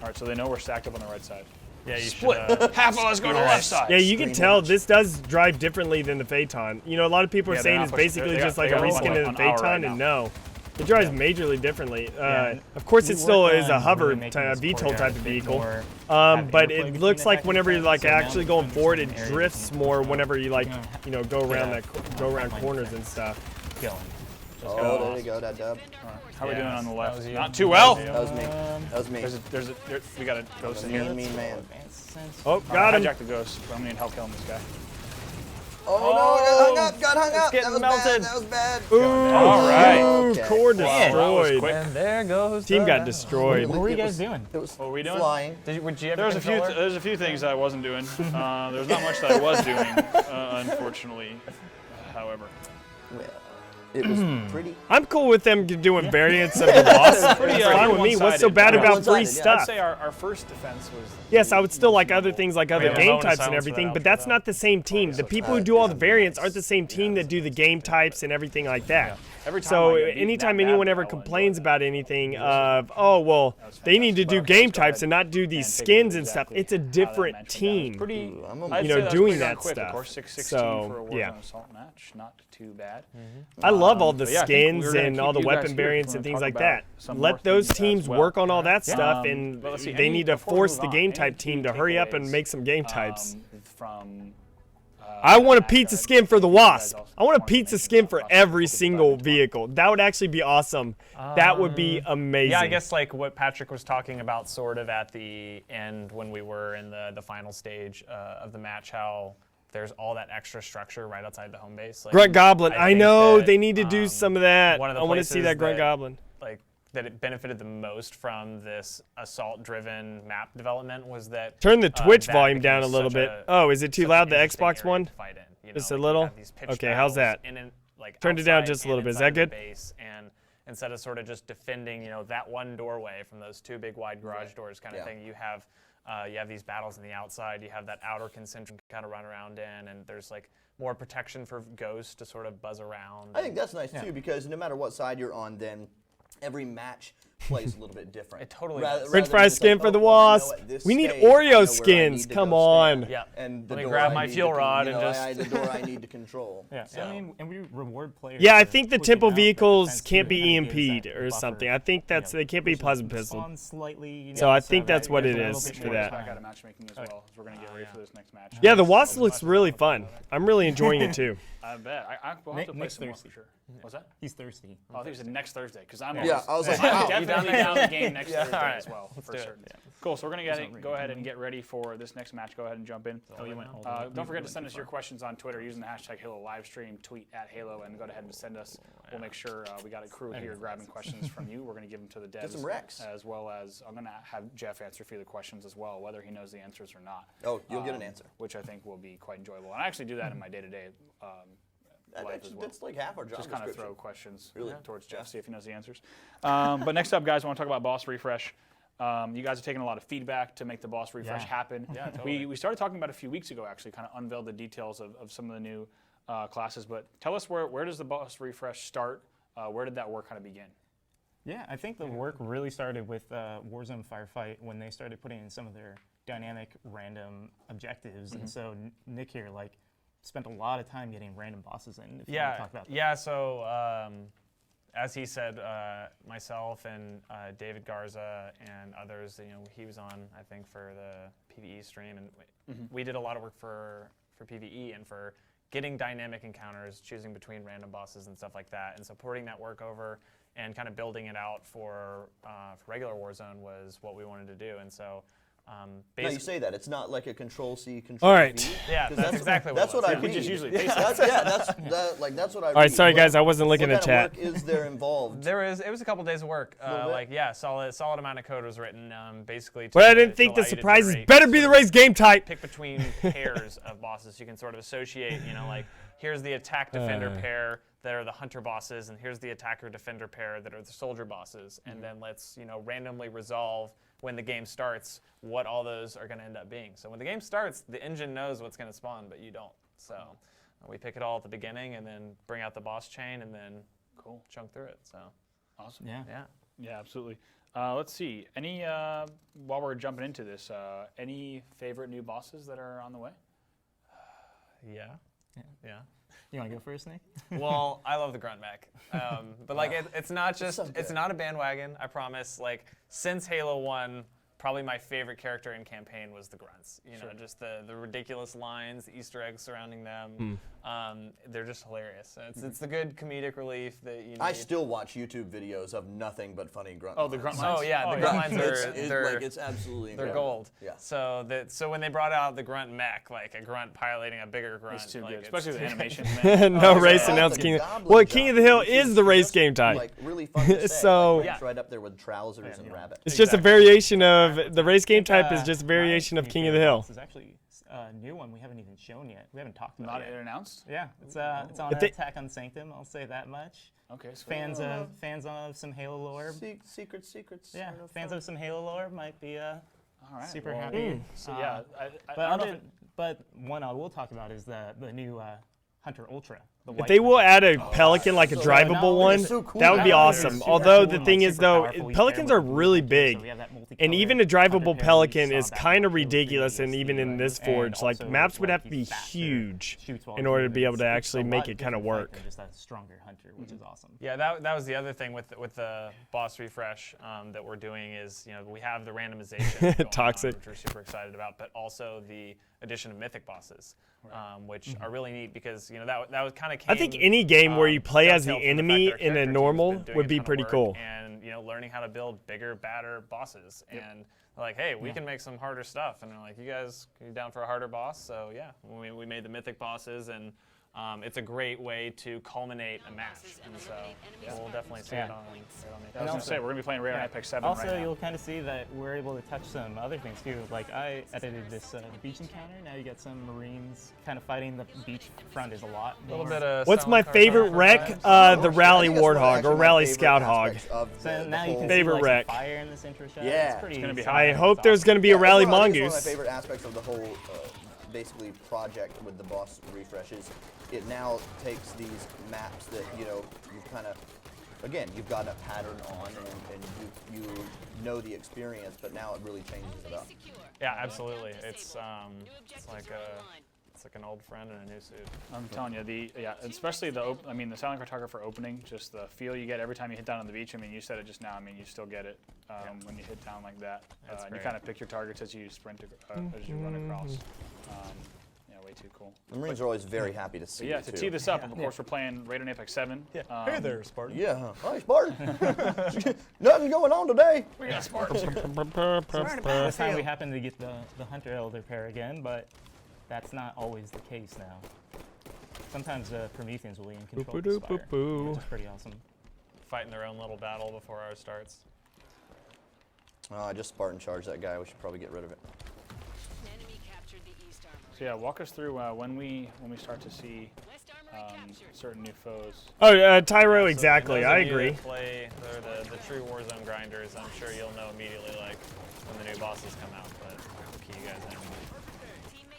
All right, so they know we're stacked up on the right side. Yeah, you Split. should. Half of us go to the left side. Yeah, you can tell this does drive differently than the Phaeton. You know, a lot of people are Yeah, they're saying not it's pushing- basically they just got- like they a got one reskin of the on our Phaeton, right and now. no. It drives majorly differently. Yeah, Of course, we it still worked is a on hover really making this VTOL port type a of bit vehicle. more But have it interplay between looks the like tech and whenever you're tech, like so now actually we going can forward, certain it areas drifts and, more you know, whenever you like, you go around yeah, go around like corners that. and stuff. Going. Oh, there you go, that dub. How are we doing on the left? was you. Not too well. That was me. That was me. We got a ghost in here. Mean man. Oh, got him. Hijack the ghost. I'm gonna need help killing this guy. Oh, no, got hung up. getting That was melted. bad. That was bad. Ooh, All right. ooh, core That was destroyed. quick. And there goes. Team the- got destroyed. What were you guys doing? It was What were we doing? flying. Would you ever There's a few things that I wasn't doing. There's not much that I was doing, unfortunately. However, Well, it was pretty. I'm cool with them doing variants of the boss. It's pretty, fine with me. What's so one-sided. bad about free One-sided, yeah. I'd stuff? say our first defense was. Yes, I would still like other things like other have a game bonus types and silence for everything, that but outfit, that's though. not the same team. The people who do all the variants aren't the same team that do the game types and everything like that. Every time So I get beat anytime that bad, anyone I ever will enjoy complains that. about anything of, oh, well, they need to do game types and not do these skins and stuff, it's a different team. Pretty, I'm a- I'd you say know, that's doing pretty darn that quick. stuff. Of course, 6:16 So, for a Warzone yeah. assault match, not too bad. I love all the But yeah, I think skins we're gonna and keep all the you guys weapon here. variants We're and gonna things talk like about that. some more Let those things as teams well. work on all that stuff, and but let's see, they need to before we force move the on, game any type key team to hurry up and takeaways, make some game types. From I want a pizza skin for the you guys Wasp. also I want a wanted to pizza mention skin about for possibly every talking about single it. vehicle. That would actually be awesome. That would be amazing. Yeah, I guess like what Patrick was talking about sort of at the end when we were in the final stage of the match, how there's all that extra structure right outside the home base. Like, Grunt Goblin. I think know that, they need to do some of that. one of the I want to see places that Grunt Goblin. Like that it benefited the most from this assault-driven map development was that Turn the Twitch that volume down a becomes little such bit. a- Oh, is it too such loud? an The interesting Xbox area one? to fight in, you Just know, a like, you little? have these pitched Okay, how's battles that? like Turned it down outside just a little and bit. Is inside that the good? base, and instead of sort of just defending, you know, that one doorway from those two big wide garage doors kind of thing, you have these battles on the outside. You have that outer concentric kind of run around in, and there's like more protection for ghosts to sort of buzz around. I think that's nice too, because no matter what side you're on, then every match plays a little bit different. It totally Rather- does. rather French than fry just skin like, for the oh, well, I know Wasp. at this We need stage, I know Oreo where I skins. need to Come go on. stand, Yeah. And the Let me door grab I my need fuel to, rod you and know, just- the door I need to control. Yeah, So. I mean, and we reward players. Yeah, I for think the pushing temple out the vehicles defense can't too, be and kinda gives EMP'd that or buffer, something. I think that's you know, they can't be pushes plasma the pistol. spawn slightly, you So know, I think that that's what gives it a little is bit for more that. Back time. out of matchmaking as well, as we're gonna get ready for this next match. Yeah, the Wasp looks really fun. I'm really enjoying it too. I bet. We'll have to play Nick's some more thirsty. for sure. What's that? He's thirsty. Oh, I think it was next Thursday, because I'm Yeah, I was like, I'm wow. definitely down the game next Thursday all right. as well, for do it. certain. Cool, so we're going to go ahead and get ready for this next match. Go ahead and jump in. Don't forget to send us your questions on Twitter using the hashtag Halo Livestream, tweet at Halo, and go ahead and send us. We'll make sure we got a crew here grabbing questions from you. We're going to give them to the devs. Get some recs. As well as I'm going to have Jeff answer a few of the questions as well, whether he knows the answers or not. Oh, you'll get an answer. Which I think will be quite enjoyable. And I actually do that in my day-to-day life as well. That's like half our job Just kind of description. throw questions Really? towards Jeff, see if he knows the answers. But next up, guys, I want to talk about boss refresh. You guys are taking a lot of feedback to make the boss refresh happen. Yeah, totally. We started talking about it a few weeks ago, actually, kind of unveiled the details of some of the new classes. But tell us where does the boss refresh start? Where did that work kind of begin? Yeah, I think the work really started with Warzone Firefight when they started putting in some of their dynamic random objectives. And so Nick here spent a lot of time getting random bosses in. If you want to talk about that. Yeah, so as he said, myself and David Garza and others, you know, he was on, I think, for the PvE stream, and we did a lot of work for PvE and for getting dynamic encounters, choosing between random bosses and stuff like that, and supporting that work over and kind of building it out for regular Warzone was what we wanted to do. And so No, you say that. It's not like a Control-C, Control-V. All right. Yeah, 'Cause that's exactly what that's it was. what I Yeah, we read. just usually yeah, paste that's what I read. All right, sorry guys, I wasn't What looking at kind of chat. work is there involved? It was a couple days of work. Little bit? Solid amount of code was written, basically. But I didn't think the surprises better be the race game type. Pick between pairs of bosses. You can sort of associate, you know, like here's the attack defender pair that are the hunter bosses, and here's the attacker defender pair that are the soldier bosses, and then let's, you know, randomly resolve when the game starts what all those are going to end up being. So when the game starts, the engine knows what's going to spawn, but you don't. So we pick it all at the beginning and then bring out the boss chain and then chunk through it. So Awesome. Yeah. yeah. Yeah, absolutely. Let's see. Any while we're jumping into this, any favorite new bosses that are on the way? Yeah. You want to go first, Nick? Well, I love the grunt mech, but like it's not just it's not a bandwagon. I promise. Like since Halo 1, probably my favorite character in campaign was the grunts. You know, just the ridiculous lines, the Easter eggs surrounding them. They're just hilarious. It's the good comedic relief that you need. I still watch YouTube videos of nothing but funny grunt. Oh, the grunt lines. Oh yeah, the grunt lines it's absolutely they're incredible. gold. Yeah. So when they brought out the grunt mech, like a grunt piloting a bigger grunt, It's too like, good, especially the animation. No race announced King. Well, King of the Hill is the race game type. Like really fun to say. So- It's right up there with trousers and rabbit. It's just a variation of the race game type is just a variation of King of the Hill. This is actually a new one we haven't even shown yet. We haven't talked about Not it yet yet. announced? Yeah, it's on But they- Attack on Sanctum. I'll say that much. Okay. So Fans of some Halo lore. Secrets. Yeah, fans of some Halo lore might be all right. super well, happy. So yeah, I But don't know if but one I will talk about is the new Hunter Ultra. The If white they will Hunter. add a Pelican like a drivable one, so cool. that would be That would be awesome. super Although cool the and, thing like, is super though, powerful. You Pelicans pair are with the really Hunter, big. so we have that And multicolored even a drivable Hunter pair we Pelican saw is back kind in of Halo ridiculous, and 3 even in this and forge, like also, maps would like, have to be he's faster, huge shoots while in order to be able moving. to It's actually a make lot it kind of different fight work. than just a stronger Hunter, which is awesome. Yeah, that was the other thing with the boss refresh that we're doing is we have the randomization going Toxic. on, which we're super excited about, but also the addition of mythic bosses, which are really neat because that was kind of I think any game where you play as the dovetailed from the fact enemy that our in a character team's normal been doing would a be ton of pretty work cool. and learning how to build bigger, badder bosses and like, hey, we can make some harder stuff, and they're like, you guys, are you down for a harder boss? So yeah, we made the mythic bosses, and it's a great way to culminate a match, and so we'll definitely see it on. I was going to say, we're going to be playing Raid on Apex 7 Also, right now. you'll kind of see that we're able to touch some other things too. Like I edited this beach encounter. Now you get some Marines kind of fighting. The beach front is a lot. A little more. bit of What's my Silent favorite Carter wreck? vibes. The Rally I think that's Warthog actually or my Rally favorite Scout Hog. aspects of So the now you whole- can Favorite see like, wreck. some fire in this intro shot. Yeah. It's pretty. It's gonna be exciting. I hope there's going to be a Rally It's one of my Mongoose. favorite aspects of the whole basically project with the boss refreshes. It now takes these maps that you've kind of, again, you've got a pattern on and you know the experience, but now it really changes it up. Yeah, absolutely. It's like an old friend in a new suit. I'm telling you, especially the Silent Cartographer opening, just the feel you get every time you hit down on the beach. I mean, you said it just now. I mean, you still get it when you hit down like that. And you great. kind of pick your targets as you sprint, as you run across. Way too cool. The Marines are always very happy to see But yeah, it to too. tee this up, of course, we're playing Raid on Apex 7. Hey there, Spartan. Yeah. Hi, Spartan. Nothing going on today. We got Spartans. This time we happen to get the Hunter Elder pair again, but that's not always the case now. Sometimes the Prometheans will be in control of the Spire, which is pretty awesome. Fighting their own little battle before ours starts. I just Spartan charged that guy. We should probably get rid of it. So yeah, walk us through when we start to see certain new foes. Oh, Tyro, So exactly. those I of you agree. that play the true Warzone grinders, I'm sure you'll know immediately like when the new bosses come out, but I'll key you guys in.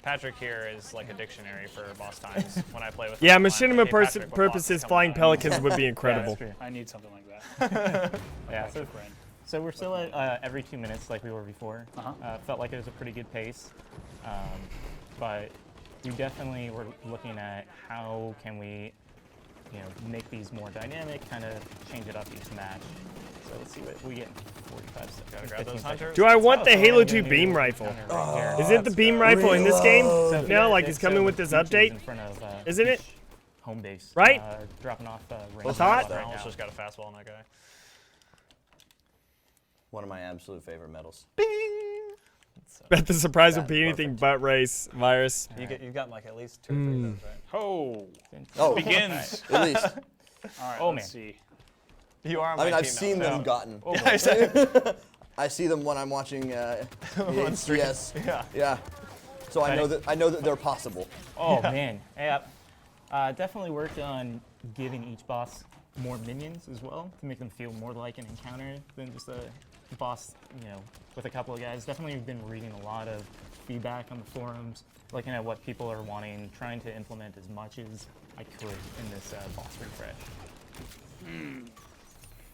Patrick here is like a dictionary for boss times when I play with Yeah, him. I'm machinima like, hey, Patrick, what boss is purposes, coming flying out? pelicans would be incredible. true. I need something like that. Yeah, so, Friend. so we're still at every 2 minutes like we were before. Uh-huh. Felt like it was a pretty good pace, but we definitely were looking at how can we, make these more dynamic, kind of change it up each match. So let's see what we get in 45 seconds. Gotta grab those hunters. Do I want the Oh, Halo we 2 got a beam new rifle? counter right here. Is it the beam rifle in this game? So No, like it's, it's coming with this beaches update? in front of, Isn't it? home base, Right? dropping off I range thought- right Ronald's now. just got a fastball on that guy. One of my absolute favorite medals. Bet the surprise would That's be anything perfect. but race virus. You've gotten like at least 2 or 3 of those, right? Oh, Oh, begins. at least. All right, Oh, let's man. see. You are on my I mean, I've team now, seen them so- gotten. Oh, boy. I see them when I'm watching the HCS. Yeah. Yeah. So I know that they're possible. Oh man, yeah. Definitely worked on giving each boss more minions as well to make them feel more like an encounter than just a boss, with a couple of guys. Definitely been reading a lot of feedback on the forums, looking at what people are wanting, trying to implement as much as I could in this boss refresh.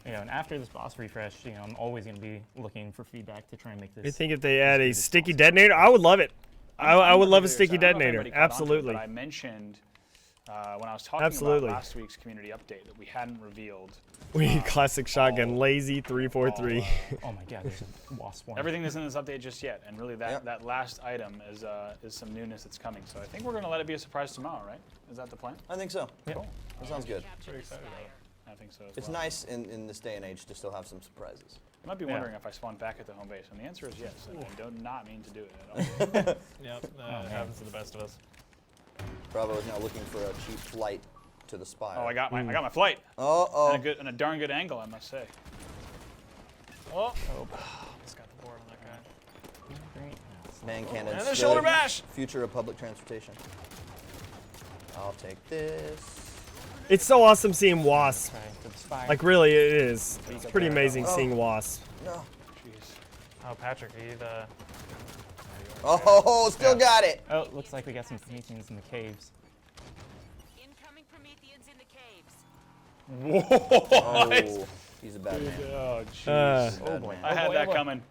and after this boss refresh, I'm always going to be looking for feedback to try and make this. I think if they add a sticky detonator, I would love it. I would love a sticky detonator. Absolutely. But I mentioned when I was talking Absolutely. about last week's community update that we hadn't revealed. We need classic shotgun, lazy 343. Oh my God, there's a wasp one. Everything that's in this update just yet, and really that last item is some newness that's coming. So I think we're going to let it be a surprise tomorrow, right? Is that the plan? I think so. Cool. That sounds good. Pretty excited about it. I think so. It's nice in this day and age to still have some surprises. You might be wondering if I spawn back at the home base, and the answer is yes. And I do not mean to do it at all. Yep, it happens to the best of us. Bravo is now looking for a cheap flight to the spire. Oh, I got my flight. Oh. And a darn good angle, I must say. Oh. Just got the board on that guy. Man cannons. And the shoulder bash. Future of public transportation. I'll take this. It's so awesome seeing wasp. To the spire. Like really, it is. It's pretty amazing seeing wasp. No. Jeez. Oh, Patrick, are you the? Oh, still got it. Oh, looks like we got some Prometheans in the caves. Incoming Prometheans in the caves. Oh, he's a bad man. Oh, jeez. Oh boy. I had that coming.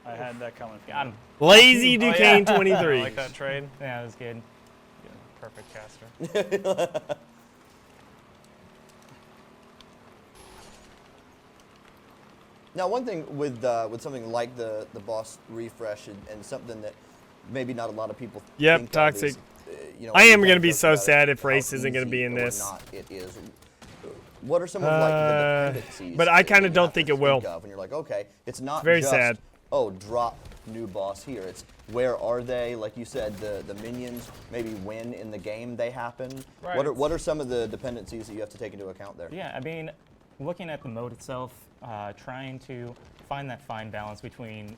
I had that coming. Got him. Lazy Duquesne I 23. like that trade. Yeah, that was good. Perfect caster. Now, one thing with something like the boss refresh and something that maybe not a lot of people Yep, think of toxic. is, I am we going to be joke so about sad if how race isn't going to be easy in or this. not it is. What are some of like the dependencies? But I that kinda you don't have to think it will. of when you're like, okay, it's not very just, sad. oh, drop new boss here. It's where are they? Like you said, the minions, maybe when in the game they happen. Right. What are some of the dependencies that you have to take into account there? Yeah, I mean, looking at the mode itself, trying to find that fine balance between,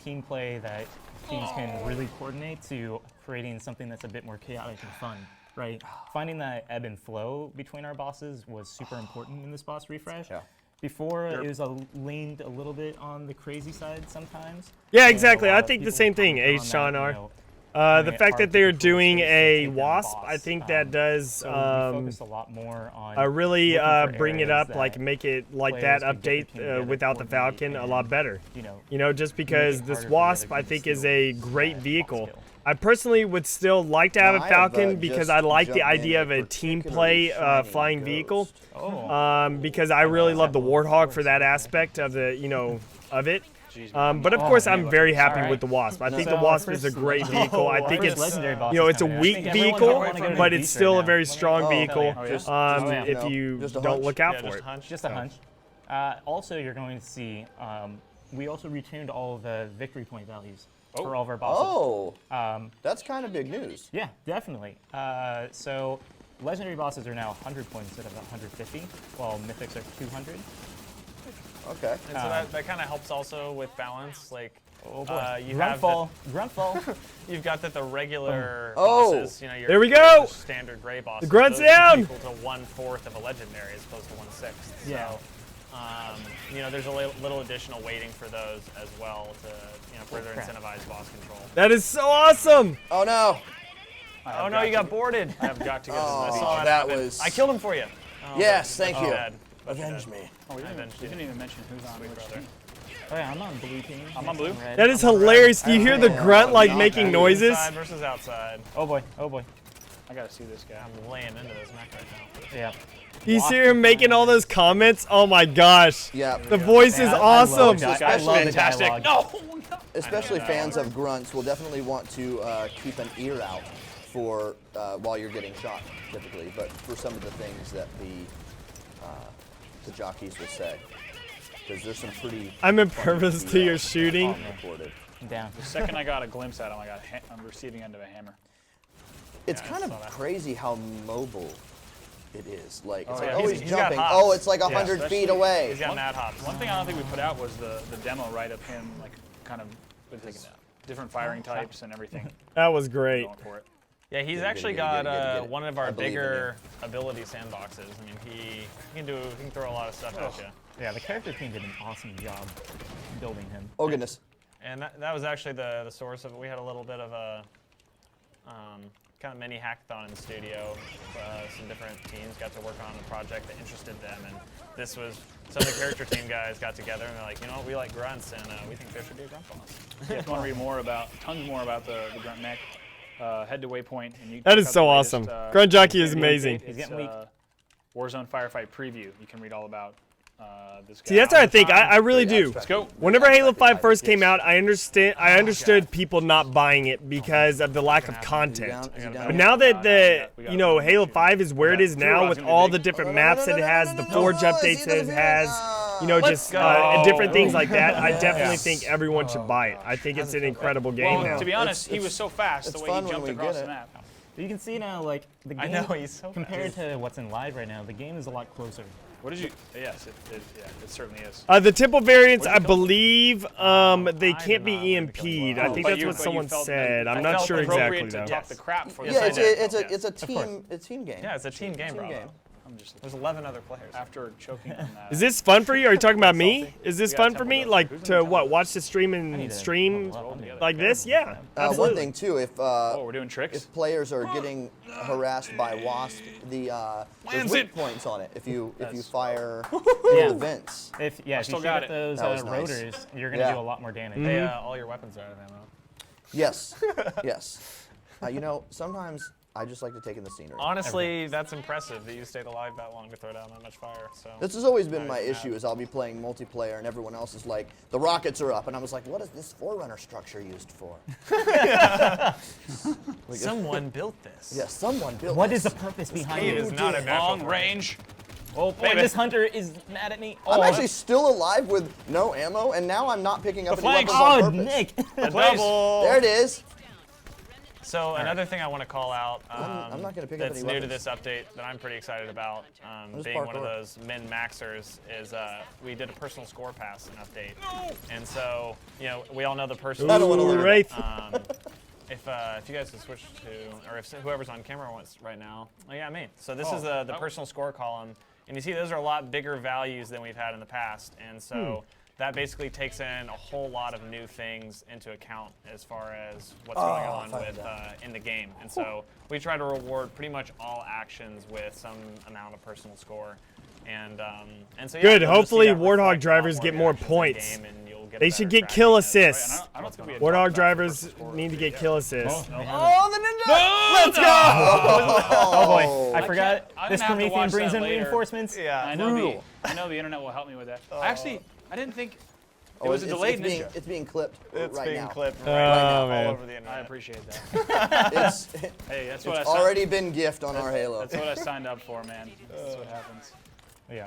team play that teams can really coordinate to creating something that's a bit more chaotic and fun, right? Finding that ebb and flow between our bosses was super important in this boss refresh. Yeah. Before, it was leaned a little bit on the crazy side sometimes. Yeah, And exactly. a lot I of think the people same thing, commented Ace on that, Shanar. The it fact hard that to they're control doing space to a take down wasp, boss. I think that does So we focused a lot more on really looking for bring it areas up, like that make it like that players could get their update team together, without the coordinate, Falcon a and, lot better. Just make because it this harder for the wasp, other I team to think, is steal a that great boss vehicle. kill. I personally would still like to have a I have, Falcon because I just like the jumped in idea a of a team particularly play shiny flying vehicle. ghost. Because I really love the Warthog for that aspect of the of it. Jeez, But of course, I'm very happy Alright. with the Wasp. I think So the our Wasp is a first- great vehicle. I our think first it's legendary boss it's is a coming. I weak think everyone vehicle, wanna go to but the it's beach still right a very now. strong Oh, vehicle. yeah. Just- If you just a don't hunch. look out Yeah, for just it. hunch. Just a hunch. Also, you're going to see we also retuned all of the victory point values for all of our bosses. Oh, that's kind of big news. Yeah, definitely. So legendary bosses are now 100 points instead of 150, while mythics are 200. Okay. And so that kind of helps also with balance. Like, Oh boy. you have Gruntfall. Gruntfall. you've got that the regular Oh. bosses, your There we go! the standard gray bosses. The grunt's those are down! Equal to 1/4 of a legendary as opposed to 1/6. Yeah. So, there's a little additional weighting for those as well to further incentivize boss control. That is so awesome! Oh no. Oh no, you got boarded. I have got to get Oh, to this. saw that happen. was. I killed him for you. Oh, Yes, thank you. bad. Avenge me. Oh, we didn't even mention who's on which brother. team. Oh yeah, I'm on blue team. I'm on blue. Red. That is I'm on red. hilarious. Do you hear the grunt like not making bad. noises? Inside versus outside. Oh boy. Oh boy. I gotta see this guy. I'm laying into this mech right now. Yeah. You see him making all those comments? Oh my gosh. Yeah. The voice is Man, I awesome. love This I guy's love the fantastic. dialogue. No! Especially fans of grunts will definitely want to keep an ear out for while you're getting shot, typically. But for some of the things that the jockeys will say, because there's some pretty. I'm impervious to your shooting. Recorded. I'm down. The second I got a glimpse at him, I got on the receiving end of a hammer. It's Yeah, I kind of saw that. crazy how mobile it is. Like it's Oh, like, yeah. oh, He's he's got jumping. hops. Oh, it's like Yeah. 100 feet Especially- away. He's got mad hops. One thing I don't think we put out was the demo right of him, like kind of with his different firing types and everything. That was great. Going for it. Yeah, he's Get it, actually get it, get it, got get it, get it. one of I our believe in bigger ability sandboxes. I mean, he can throw a lot of stuff at you. Yeah, the character team did an awesome job building him. Oh goodness. And that was actually the source of it. We had a little bit of a kind of mini hackathon in the studio. Some different teams got to work on a project that interested them, and this was some of the character team guys got together and they're like, you know, we like grunts, and we think there should be a grunt boss. If you want to read more about, tons more about the grunt mech, head to Waypoint. And you That check is out so the latest, awesome. Grunt Jockey is amazing. It's Warzone Firefight preview. You can read all about this guy. See, that's what I think. I really do. Let's go. Whenever Halo 5 first came out, I understood people not buying it because of the lack of content. But now that Halo 5 is where it is now with all the different maps it has, the Forge updates it has, different things like that, I definitely think everyone should buy it. I think it's an incredible game now. To be honest, he was so fast the way he jumped across the map. You can see now, like, the game, I know, he's so compared to what's in live right now, the game is a lot closer. What did you? Yes, it certainly is. The temple variants, I believe, they can't be EMP'd. I think that's what someone said. I'm not sure exactly though. Talk the crap for it's a team game. Yeah, it's a team game, bro. There's 11 other players. After choking on that. Is this fun for you? Are you talking about me? Is this fun for me? Like to what? Watch the stream and stream like this? Yeah. One thing too, if we're doing tricks. If players are getting harassed by wasp, there's weak points on it. If you fire the vents. If you shoot at those rotors, you're gonna do a lot more damage. All your weapons are out of ammo. Yes. Yes. Sometimes I just like to take in the scenery. Honestly, that's impressive that you stayed alive that long to throw down that much fire. So this has always been my issue, is I'll be playing multiplayer and everyone else is like, the rockets are up, and I was like, what is this Forerunner structure used for? Someone built this. Yeah, someone built this. What is the purpose behind it? It is not a long range. Oh, this hunter is mad at me. I'm actually still alive with no ammo, and now I'm not picking up any weapons on Oh, purpose. Nick. Double. There it is. So another thing I want to call out I'm not gonna pick up that's any new to weapons. this update that I'm pretty excited about, being one of those min-maxers, is we did a personal score pass and update. And so, we all know the personal I don't wanna score. learn. If you guys could switch to, or if whoever's on camera wants right now. Oh yeah, me. So this is the personal score column. And you see those are a lot bigger values than we've had in the past. And so that basically takes in a whole lot of new things into account as far as what's going on with in the game. And so we try to reward pretty much all actions with some amount of personal score. And so Good. Hopefully, Warthog drivers get more points. They should get kill assists. Warthog drivers need to get kill assists. Oh, the ninja! Let's go! Oh boy, I forgot. This Promethean brings in reinforcements. Yeah, I know the internet will help me with that. I didn't think it was a delayed ninja. It's being clipped right now. It's being clipped right now all over the internet. I appreciate that. Hey, that's what it's already been gift on our Halo. That's what I signed up for, man. That's what happens. Yeah.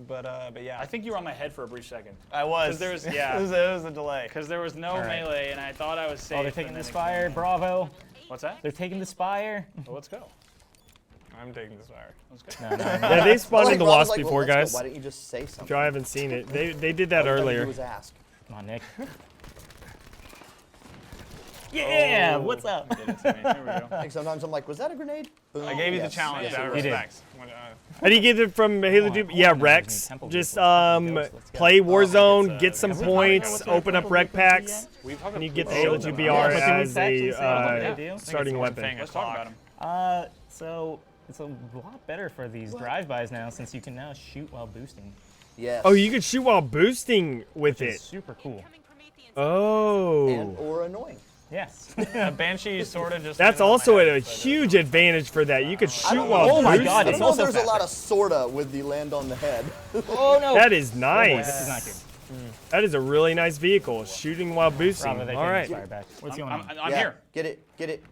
But yeah. I think you were on my head for a brief second. I was. There was, it was a delay. Because there was no melee, and I thought I was safe. Oh, they're taking the Spire. Bravo. What's that? They're taking the Spire. Well, let's go. I'm taking the Spire. Let's go. Yeah, they spawned in the Wasp before, guys. Why didn't you just say something? If you haven't seen it, they did that earlier. Ask. Come on, Nick. Yeah, what's up? Here we go. Like sometimes I'm like, was that a grenade? Boom. I gave you the challenge. Yes, Out of you did. respect. How do you get it from Halo 2? Yeah, Rex. Just play Warzone, get some points, open up rec packs, and you get the Halo 2 BR as a starting weapon. Let's talk about him. So it's a lot better for these drive-bys now, since you can now shoot while boosting. Yes. Oh, you can shoot while boosting with It's it. super cool. Oh. Or annoying. Yes. Banshee sort of just. That's also a huge advantage for that. You could shoot while boosting. Oh my god, I it's don't know if also there's a faster. lot of sorta with the land on the head. Oh no. That is nice. This is not good. That is a really nice vehicle. Shooting while boosting. Bravo, they All take right. the Spire back. What's going on? I'm Yeah, here. Get it.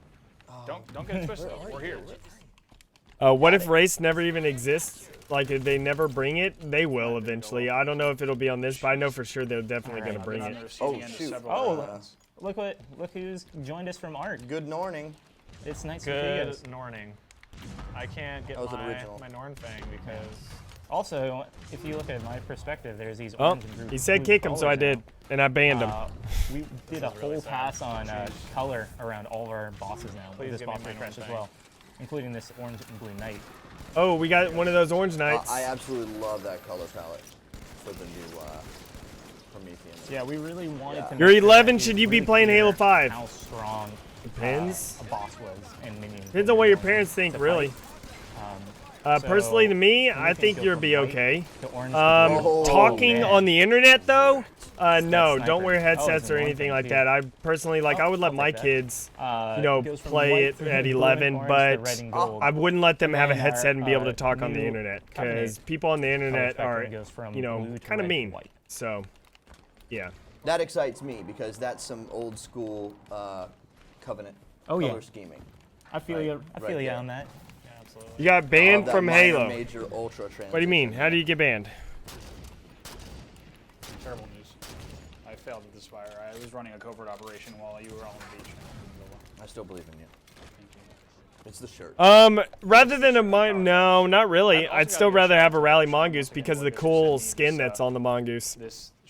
Don't get it twisted. We're here. What if race never even exists? Like, if they never bring it, they will eventually. I don't know if it'll be on this, but I know for sure they're definitely going to bring it. Oh, shoot. Look who's joined us from Art. Good morning. It's nice to see you. Good Norning. I can't get That was original. my Norn thing because. Also, if you look at my perspective, there's these Oh, orange and blue. he said blue kick him, so I colors did. now. And I banned him. We did a whole pass on color around all of our bosses now. Please This give me boss my refresh Norn as well, including this orange and blue knight. Oh, we got one of those orange knights. I absolutely love that color palette for the new Prometheans. Yeah, we really wanted to. You're make sure 11, that should it's you be really playing clear Halo 5? How strong Depends. a boss was in minions. Depends on what your parents think, really. Personally, to me, I think you'll be okay. Talking on the internet, though, no, don't wear headsets or anything like that. I personally, like, I would let my kids, you know, play it at 11, but I wouldn't let them have a headset and be able to talk on the internet, because people on the internet are, you know, kind of mean. So, yeah. That excites me because that's some old school Covenant color scheming. I feel you. I feel you on that. You got banned from Halo. Major ultra What do you mean? How do you get banned? Terrible news. I failed at this fire. I was running a covert operation while you were on the beach. I still believe in you. It's the shirt. Rather than a no, not really. I'd still rather have a rally mongoose because of the cool skin that's on the mongoose.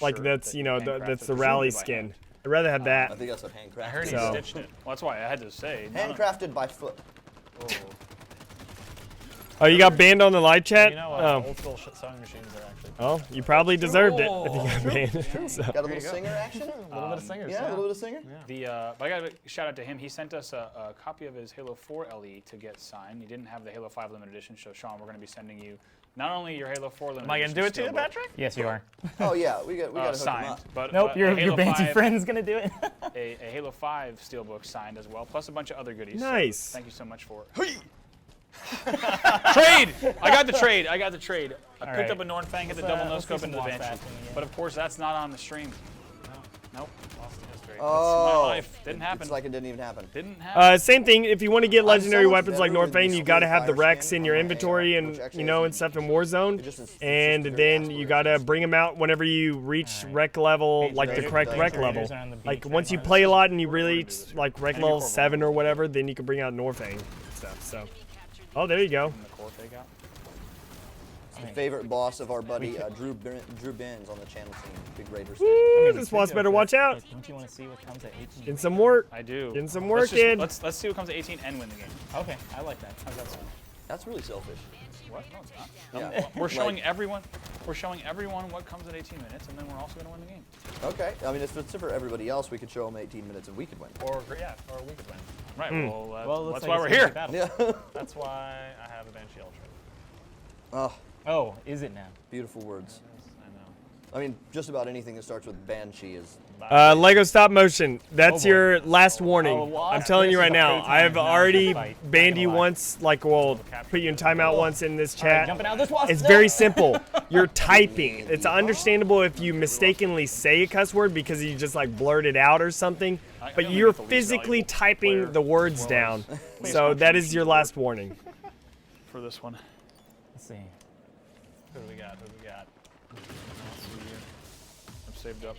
Like that's, you know, that's the rally skin. I'd rather have that. I think that's what handcrafted. I heard he stitched it. Well, that's why I had to say. Handcrafted by foot. Oh, you got banned on the live chat? You know, old school sewing machines are actually. Well, you probably deserved it if you got banned. So. Got a little singer action? A little bit of singers. Yeah, a little bit of singer. Yeah. But I got to shout out to him. He sent us a copy of his Halo 4 LE to get signed. He didn't have the Halo 5 limited edition, so Sean, we're going to be sending you not only your Halo 4 limited edition. Am I going to do it to you, Patrick? Yes, you are. Oh yeah, we got to hook signed. him up. But, Nope, your Banty friend's going to do it. a Halo 5 steelbook signed as well, plus a bunch of other goodies. Nice. So thank you so much for it. Trade! I got the trade. I picked up a Nornfang, hit the double no scope into the Banshee. But of course, that's not on the stream. Nope. Lost in history. Oh, that's my life. Didn't happen. It's like it didn't even happen. Didn't happen. Same thing. If you want to get legendary so much weapons like better with Nornfang, you the got to have the fire Rex skin in your on my inventory AR, and, which actually you know, and is- stuff in Warzone. And then you got to bring them out whenever you reach rec level, like the correct rec level. Like once you play a lot and you reach like rec level 7 or whatever, then you can bring out Nornfang and stuff. So, oh, there you go. My favorite boss of our buddy Drew Benz on the channel team, big Raiders. Woo, this boss better watch out. Don't you want to see what comes at 18? Getting some work. I do. Getting some work in. Let's see what comes at 18 and win the game. Okay, I like that. How's that sound? That's really selfish. What? No, it's not. Yeah. We're showing everyone. We're showing everyone what comes at 18 minutes, and then we're also going to win the game. Okay. I mean, if it's for everybody else, we could show them 18 minutes and we could win. Or we could win. Right. Well, that's looks why like we're it's here. gonna be Yeah. That's why I have a Banshee Ultra. Oh, Oh, is it now? beautiful words. I know. I mean, just about anything that starts with Banshee is. Lego stop motion. That's boy. your last warning. Oh, what? I'm telling you This right is a now. playtime, I have not a already fight. banned you Not gonna lie. once. Like, well, put you in timeout once in this chat. Jumping out this wasp. It's very simple. You're typing. It's understandable if you mistakenly say a cuss word because you just like blurt it out or something. But you're physically typing the words down. So that is your last warning. For this one. Let's see. Who do we got? I'm saved up.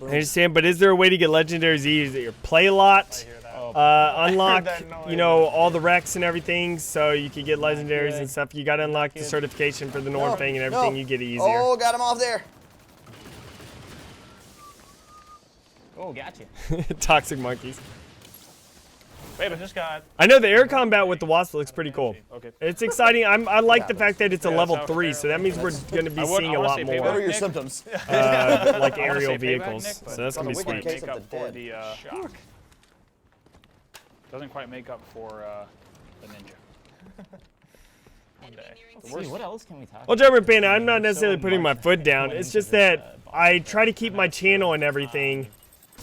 I understand, but is there a way to get legendaries easier? Play a lot. Unlock, you know, all the Rex and everything, so you can get legendaries and stuff. You gotta unlock the certification for the Nornfang and everything. You get it easier. Oh, got him off there. Oh, gotcha. Toxic monkeys. Wait, but just got. I know the air combat with the wasp looks pretty cool. Okay. It's exciting. I like the fact that it's a Yeah, level that's 3, how so that means we're going to be seeing a wanna lot say more. What are your Nick? symptoms? Like I wanna aerial say payback, vehicles. Nick, but So that's on going to the be wicked sweet. case Make of up the for dead. the shock. Doesn't quite make up for the ninja. One day. Let's see, what else can we talk Well, about? German Panda, I'm not necessarily putting my foot down. It's just that I try to keep my channel and everything.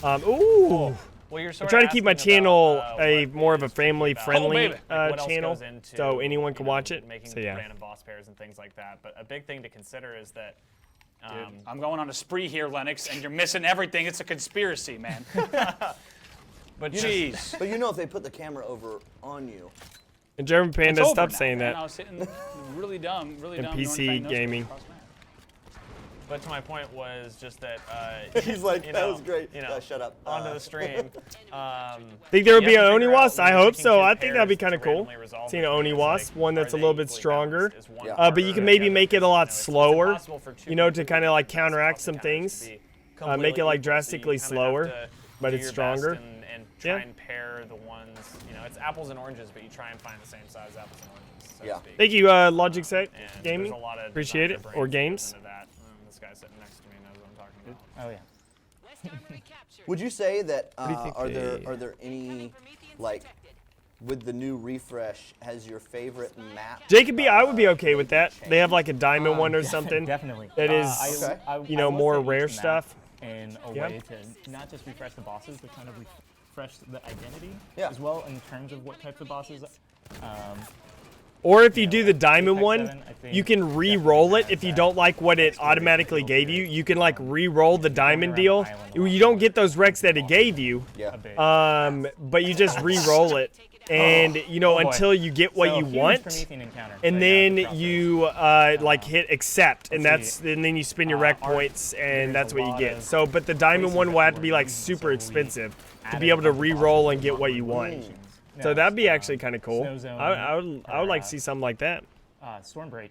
Ooh. Well, you're I sort try of to keep my asking channel about, a what more of a is tricky about- family-friendly Like, what else channel, goes into, so anyone can you know, watch it. Making So yeah. random boss pairs and things like that. But a big thing to consider is that. Dude, I'm going on a spree here, Lennox, and you're missing everything. It's a conspiracy, man. But Jeez. But you know, if they put the camera over on you. And German Panda, It's over stop now, saying man. that. I was sitting really dumb, really And dumb. PC Nornfang no-scope gaming. across the map. But to my point was just that. He's like, you that know, was great. You know, Shut up. onto the stream. Think there would be you an have to Oni figure out Wasp? I when you're hope picking so. two I think that'd be pairs kind of to cool. randomly resolve Seeing an them. Oni It's Wasp, like, one that's a are little they bit equally stronger. balanced? Is one Yeah. harder But you can than maybe the other? make it a lot It's slower, impossible for two you know, to people kind of like to counteract solve some mechanics things. to be Make completely it like equal, so you drastically kinda have slower, to but do it's your stronger. best and try Yeah. and pair the ones, you know, it's apples and oranges, but you try and find the same size apples and oranges, so Yeah. to speak. Thank you, Logic Set And Gaming. there's a lot of Appreciate designer it. brains Or that goes games. into that. This guy sitting next to me knows what I'm talking about. Oh, yeah. Would you say that do you think are they- there any like with the new refresh has your favorite map? Jacob B, I would be okay with that. They have like a diamond one or something. Definitely. That is, you know, I will more say each rare map stuff. in a Yeah. way to not just refresh the bosses, but kind of refresh the identity Yeah. as well in terms of what types of bosses. Or if you do the diamond Apex one, 7, I think, you can re-roll it. definitely If you has don't like what it exploration automatically potential gave you, to you can like re-roll the diamond around deal. the island a lot You don't more. get those wrecks that it gave you, Yeah. a bit. but you just re-roll it. And, you know, Oh boy. until you get what So, you huge want. Promethean encounter And right now then at the you like hit accept, and let's that's and then you spin your rec art, points, and there's that's a what you lot get. of So, but the diamond places one that will have to we're be like using, super so we expensive to added be able to a bunch of re-roll bosses and get what you with want. variations. So No, that'd be actually kind of cool. Snow Zone, I would like to see something like that. Stormbreak.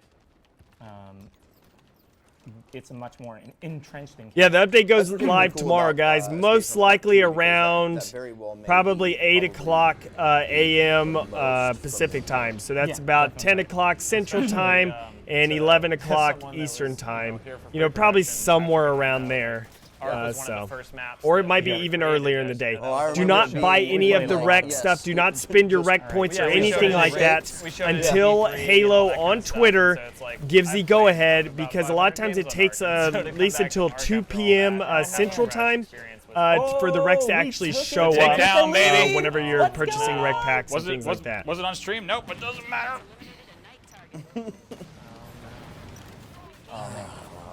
It's a much more entrenched encounter. Yeah, the update goes That's really live cool tomorrow, about, guys. Escape Most from likely Tarkov, because around that very well may probably be 8 o'clock a.m. most Pacific time. So that's Yeah, about 10 definitely. o'clock Central time and 11 o'clock Eastern time. You know, probably somewhere around there. Ours was one So. of the first maps Or it that might be we even created earlier in the as- day. Oh, I Do remember not it buy being any of really the like- rec yes, stuff. Do it not was spend your just- rec points Yeah, or we showed anything it like in that rates. We showed it in until E3 and all Halo that kind on of stuff. Twitter So it's like, gives the I've go played ahead about because a lot of 500 times it games on takes Arcade. So to at come least back until from 2 Arcade after all p.m. that, Central that time experience was for the recs to Oh, we actually took it. show Take up down, baby. whenever you're Let's purchasing go. rec packs and Was it things like that. was it on stream? Nope, it doesn't matter.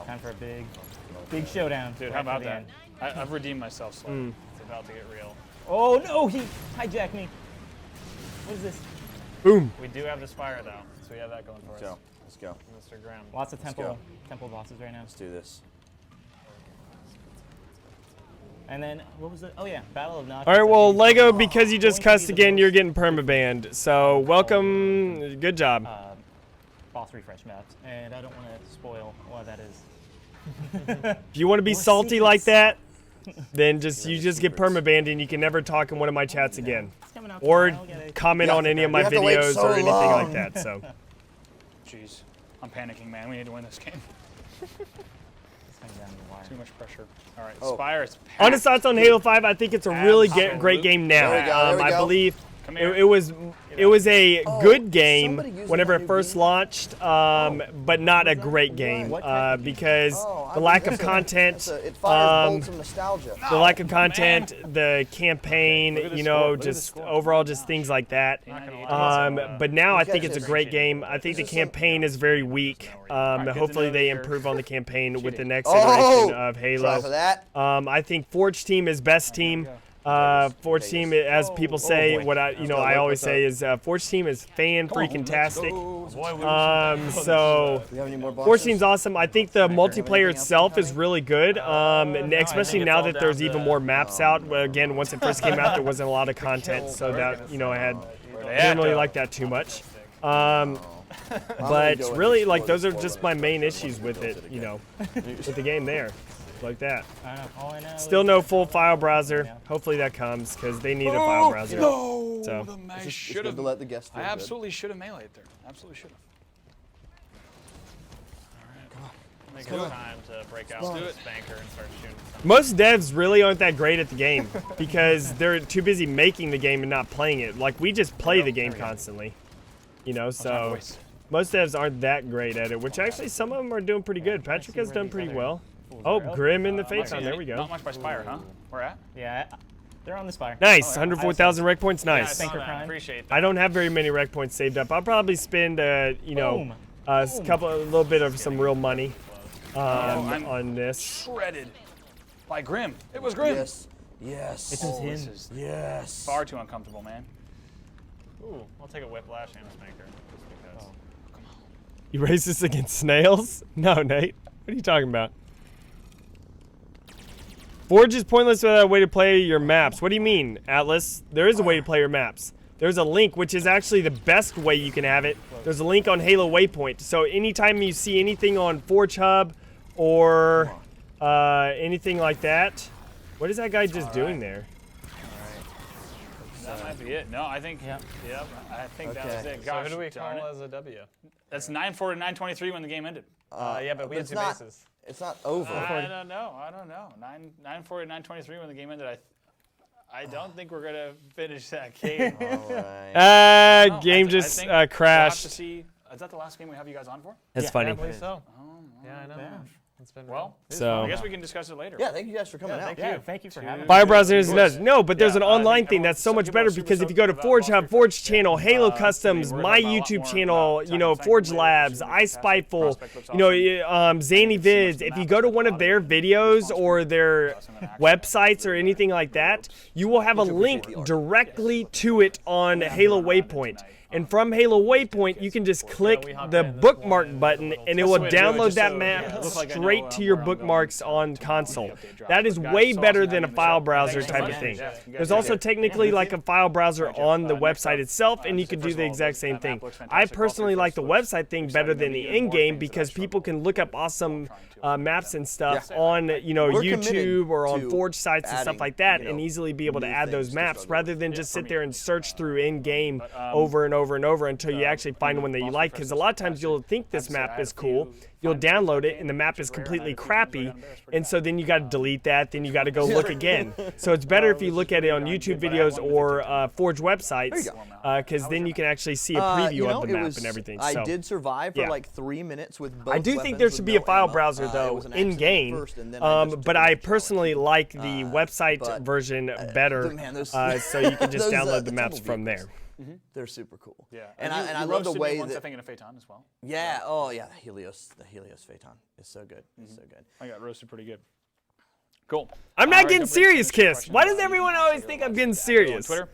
Time for a big showdown. Dude, right how for about the that? end. I've redeemed myself slightly. It's about to get real. Oh no, he hijacked me. What is this? Boom. We do have the Spire though, so we have that going for us. Let's go. Mr. Graham. Lots of go. temple bosses right now. Let's do this. And then what was it? Oh yeah, Battle of Noctis. All right, I well, think Lego, is because you just going to be cussed the again, most, you're getting permabanned. So welcome. Good job. boss refresh maps, and I don't want to spoil what that is. If you want to be More salty like secrets. that, then you just get permabanned and you can never talk in one of my chats again, It's coming out or tomorrow, get it. comment on any of my You have to wait videos so or anything long. like that. So Jeez, I'm panicking, man. We need to win this game. It's coming down the wire. Too much pressure. All right, Oh. Spire is packed. honest thoughts on Halo 5, I think it's a really great game now. There we go, there we I go. believe Come here. it was a good game somebody using whenever my it new first beat? launched, but not a great game What type of because Oh, the I'm lack of missing- content, it fires bolts of nostalgia. the lack of content, the campaign, Look at the you score, know, look at the just score. overall just things like that. Not gonna lie. But now I guys think it's a just- great game. I think the campaign is very weak. Hopefully they improve on the campaign with the next iteration of Try Halo. for that. I think Forge Team is best team. Forge Team, as people say, boy. what I always say is Forge Team is fan freaking tastic. So Do we have any more boxes? Forge Team's awesome. I think the multiplayer itself is really good, and especially now that there's even more maps out. Well, again, once it first came out, there wasn't a lot of content, so that I had didn't really like that too much. But really, like those are just my main issues with it, with the game there, like that. I don't know. All I know Still is no full file browser. Hopefully that comes because they need a file browser. No, So. the mag It's should good have. to let the guests I feel good. absolutely should have meleeed there. Absolutely should have. Make it time to break out the spanker and start shooting some. Most devs really aren't that great at the game because they're too busy making the game and not playing it. Like we just play the game constantly, so Waste. most devs aren't that great at it, which actually some of them are doing pretty good. Patrick has done pretty well. Oh, Grim in the Phaeton, there we Not go. much by Spire, huh? Where at? Yeah, they're on the Spire. Nice, 104,000 rec points, Yeah, I nice. saw Spanker that. Prime. Appreciate that. I don't have very many rec points saved up. I'll probably spend, a little bit of some real money I'm on this. Shredded by Grim. It was Grim. Yes. Yes. It was him. This is Yes. far too uncomfortable, man. Ooh, I'll take a whiplash and a spanker. Just because. You race this against snails? No, Nate. What are you talking about? Forge is pointless without a way to play your maps. What do you mean, Atlas? There is a way to play your maps. There's a link, which is actually the best way you can have it. There's a link on Halo Waypoint. So anytime you see anything on Forge Hub or anything like that, what is that guy just doing there? That might be it. No, I think. Yep. I think that was it. Gosh, so who do we darn call it. as a W? That's 9-4 to 9-23 when the game ended. Yeah, but we had it's two not- bases. It's not over. I don't know. 9-4 to 9-23 when the game ended. I don't think we're gonna finish that game. All right. Game I just think we'll have crashed. to see. Is that the last game we have you guys on for? That's funny. I believe so. Yeah, I know. It's been Well, So I guess we can discuss it later. Yeah, thank you guys for coming out. Thank you for having me. Fire browser is nuts. No, but there's an I think online thing everyone- that's so some much people are better super because if you stoked go to about Forge, Warzone have Forge channel, Halo Firefight. Customs, We're my gonna talk a lot YouTube more channel, about you know, Time Forge Tank Labs, Layer, I Spiteful, Prospect looks you know, awesome. Zany And see much Vids. the If map you is go to a one lot of their of the videos or responsibility their for us and then actually websites or anything like that, you will have a link directly to it on Halo Waypoint. And from Halo Waypoint, you can just click the bookmark button and it will download that map straight to your bookmarks on console. That is way better than a file browser type of thing. There's also technically like a file browser on the website itself, and you can do the exact same thing. I personally like the website thing better than the in-game because people can look up awesome maps and stuff on, you know, We're YouTube committed or on to Forge sites and stuff adding, like that, you know, and easily be able to new add those things to maps start rather than just sit there and search through in-game over and over and over until you actually find one that you like. Because a lot of times you'll think this map is cool, you'll download it, and the map is completely crappy, and so then you got to delete that, then you got to go look again. So it's better if you look at it on YouTube videos or Forge websites, because then you can actually see a preview of the map and everything. I So did survive for yeah. like 3 minutes with both I do think weapons there with should be no a file ammo. browser It though was an in accident game, first, and then I just took but it I to personally challenge. like the website but, version better, man, those- so you can just those, download the the maps tumble from vehicles. there. They're super cool. Yeah, and you I love the roasted me way once, I that. think in a Phaeton as well. Yeah. Oh yeah. The Helios Phaeton is so good. It's so good. I got roasted pretty good. Cool. I'm not All right, getting don't forget to serious, send us your Kiss. questions Why does about everyone Halo always Live think Stream I'm on getting Twitter. serious? Twitter.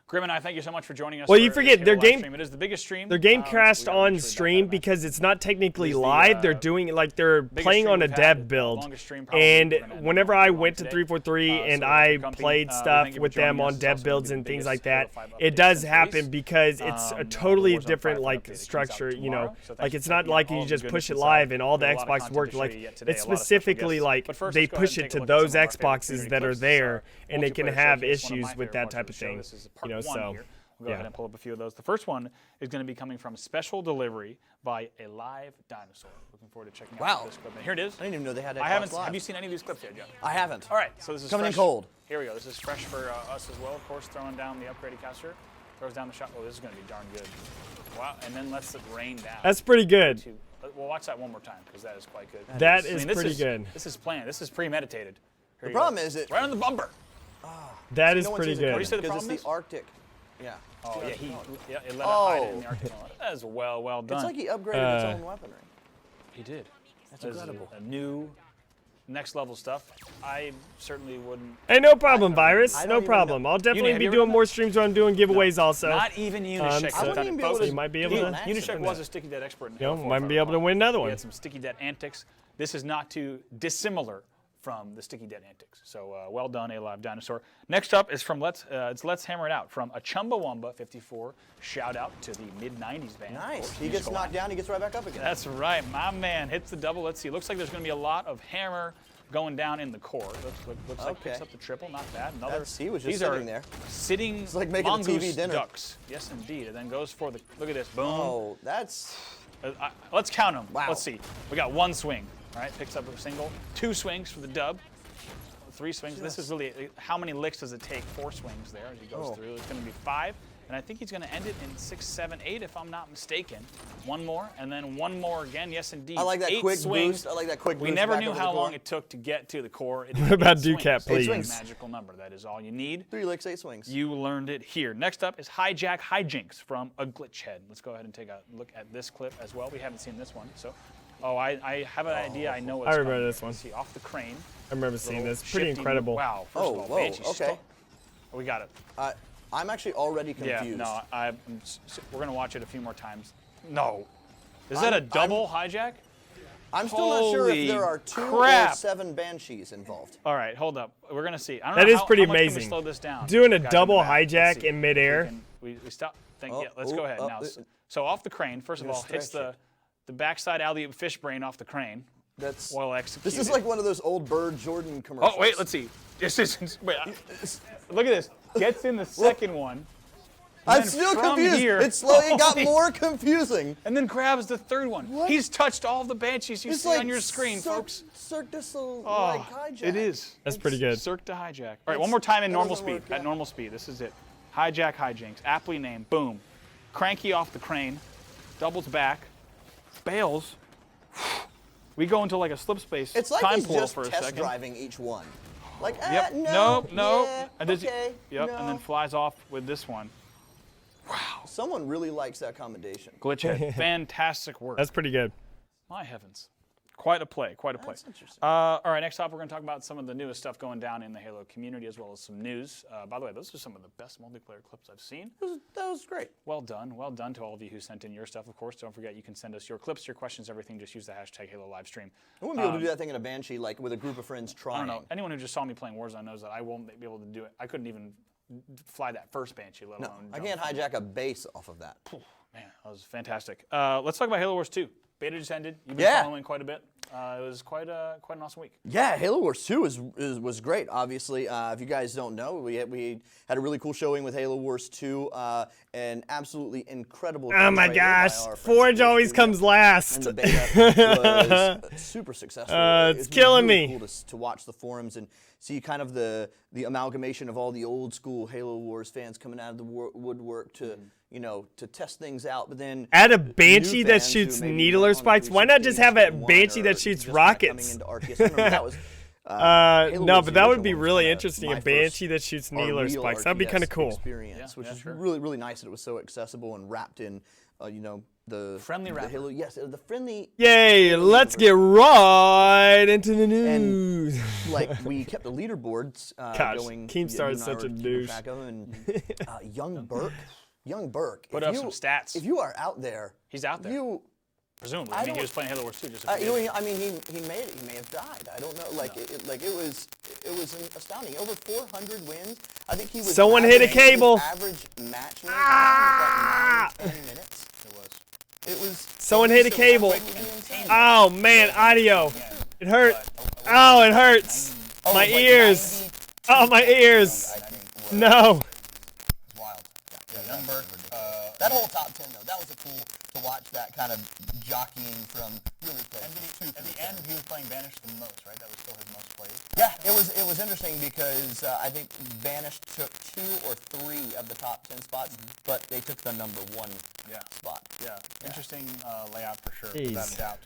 Grim and I, thank you so much for joining us. Well, you for forget, this their Halo live game- stream. It is the biggest stream. Their game so crashed we gotta on make sure we stream back that because it's not technically It is the, live. They're doing it like they're biggest playing stream on a we've had, dev the build. longest stream probably And we're gonna end whenever up I doing went to today. 343 and so I if you're played comfy, stuff thank you for with them joining on us. It's dev also builds gonna and be the things like biggest that, Halo 5 it update does since happen release. because it's a The totally Warzone different Firefight like update that comes out structure, you know, tomorrow. So thanks like for it's not checking like out all you the just push it goodness live inside. and all the We have a lot of Xbox content work. to show Like you yet today, it's a lot of special specifically guests. like But first, they let's go ahead push and it take a to look at those some of our favorite Xboxes community that are clips. there, and they can Multiplayer have Showcase, one of issues my with favorite that ones type of of the show. thing. This is part You know, one so here. We'll go ahead and pull up a few of those. The first one is going to be coming from special delivery by a live dinosaur. Looking forward to checking out this clip. And here it is. I didn't even know they had. I haven't. Xbox Live. Have you seen any of these clips yet, Jeff? I haven't. All right, so this is Coming in fresh. cold. Here we go. This is fresh for us as well. Of course, throwing down the upgraded caster. Throws down the shot. Oh, this is going to be darn good. Wow, and then lets it rain down. That's pretty good. We'll watch that one more time because that is quite good. That is pretty good. This is planned. This is premeditated. The problem is it. Right on the bumper. That is no one pretty sees it good. What do you say the because problem it's is? the Arctic. Yeah. Oh, yeah, it let it hide it in the Arctic. That is well done. It's like he upgraded its own weaponry. He did. That's That is incredible. A new, next level stuff. I certainly wouldn't. Hey, no problem, Virus. I don't No even problem. I'll definitely have be you ever doing done more streams where I'm doing giveaways also. Not even Unisheck so has done even it, be able folks. to you might be able do to. an Unisheck was a sticky dead expert in You know, Halo 4 might for be a able to while. win another He one. had some sticky dead antics. This is not too dissimilar from the sticky dead antics. So well done, a live dinosaur. Next up is from Let's Hammer It Out from a Chumbawamba 54. Shout out to the mid-90s band. Nice. He gets knocked down. He gets right back up again. That's right. My man hits the double. Let's see. Looks like there's going to be a lot of hammer going down in the core. Looks like picks Okay. up the triple. Not bad. Another. He was just these sitting are there. Sitting It's like making a mongoose TV dinner. ducks. Yes, indeed. And then goes for the. Look at this. Boom. Oh, that's. Let's count them. Wow. Let's see. We got one swing. All right. Picks up a single. 2 swings for the dub. 3 swings. This is really. How many licks does it take? 4 swings there as he goes through. It's going to be 5. And I think he's going to end it in 6, 7, 8, if I'm not mistaken. One more, and then one more again. Yes, indeed. I like that 8 quick swings. boost. I like that quick boost. We never back knew over how the core. long it took to get to the core. What about 8 Ducat, swings. please? 8 swings. Magical number. That is all you need. 3 licks, 8 swings. You learned it here. Next up is Hijack Hijinks from a Glitch Head. Let's go ahead and take a look at this clip as well. We haven't seen this one, so. Oh, I have an idea. I know what's I remember coming. this one. Let's see, off the crane. I remember seeing Little this. Pretty shifty- incredible. Wow. First of all, whoa, Banshee okay. stop. Oh, we got it. I'm actually already confused. Yeah, no, we're gonna watch it a few more times. No, is that a double hijack? I'm still not sure if Holy there are 2 crap. or 7 Banshees involved. All right, hold up. We're gonna see. I don't That know is how, pretty how much can we amazing. slow this down? Doing a Guys in double the back. Let's hijack see. in midair. We stop. Yeah, Oh, let's go ahead now. So off the crane, first of Gonna all, hits stretch the backside alley-oop fish brain off the crane. That's. Well executed. This is like one of those old Bird Jordan commercials. Oh wait, let's see. This isn't. Wait, look at this. Gets in the second one. I'm then still from confused. here- It got more confusing. And then grabs the third one. What? He's touched all the Banshees you It's see like on your screen, folks. Cirque du Soleil Oh, hijack. it is. That's pretty good. Cirque to hijack. All right, one more time in that normal doesn't speed. work, yeah. At normal speed, this is it. Hijack hijinks. Aptly named. Boom. Cranky off the crane. Doubles back. Bails. We go into like a slip space It's like time he's portal just for a test second. driving each one. Like, Yep. no, No. yeah, And does okay, yep. no. And then flies off with this one. Someone really likes that commendation. Glitchhead. Fantastic work. That's pretty good. My heavens. Quite a play, quite a play. That's interesting. All right, next up, we're going to talk about some of the newest stuff going down in the Halo community, as well as some news. By the way, those are some of the best multiplayer clips I've seen. That was great. Well done to all of you who sent in your stuff, of course. Don't forget, you can send us your clips, your questions, everything. Just use the hashtag Halo Livestream. I wouldn't be able to do that thing in a Banshee, like with a group of friends I trying. don't know. Anyone who just saw me playing Warzone knows that I won't be able to do it. I couldn't even fly that first Banshee, let No, alone I jump can't from- hijack a base off of that. Man, that was fantastic. Let's talk about Halo Wars 2. Beta just ended. You've been Yeah. following quite a bit. It was quite an awesome week. Yeah, Halo Wars 2 was great. Obviously, if you guys don't know, we had a really cool showing with Halo Wars 2. An absolutely incredible. Oh my trailer by gosh, our friends Forge at always Livestream. comes last. And the beta was super successful. It's was killing really me. Cool to watch the forums and see kind of the amalgamation of all the old school Halo Wars fans coming out of the woodwork to to test things out. But then Add a new Banshee that fans who shoots maybe needler weren't on spikes. Why not just have a 316 Banshee or that shoots just kinda coming rockets? into RTS. I remember that was, Halo No, Wars, but the that would original be one, was really kinda interesting. my A Banshee first that shoots real needler spikes. That'd be kind of RTS cool. Experience, which yeah, is sure. really, really nice that it was so accessible and wrapped in, the Friendly the wrapper. Halo. Yes, the friendly. Yay, let's get right into the news. Like we kept the leaderboards Gosh, going. Keemstar is you and I such a were keeping douche. track of, and young Burke. Put if up you- some stats. If you are out there, He's out there. You. Presumably. I I mean, he don't- was playing Halo Wars 2 just a few days ago. I mean, he made it. He may have died. I don't know. Like, it was astounding. Over 400 wins. I think he was. Someone hit a averaging- cable. his average match win time was like 9 to 10 minutes. It was. Someone hit a cable. Oh man, audio. It hurt. Oh, it hurts. My ears. Oh, my ears. No. Wild. Yeah, number. That whole top 10 though, that was a cool to watch. That kind of jockeying from really close. And at the end, he was playing Banished the most, right? That was still his most played. Yeah, it was interesting because I think Banished took 2 or 3 of the top 10 spots, but they took the number 1 spot. Yeah, interesting layout for sure, Jeez. without a doubt.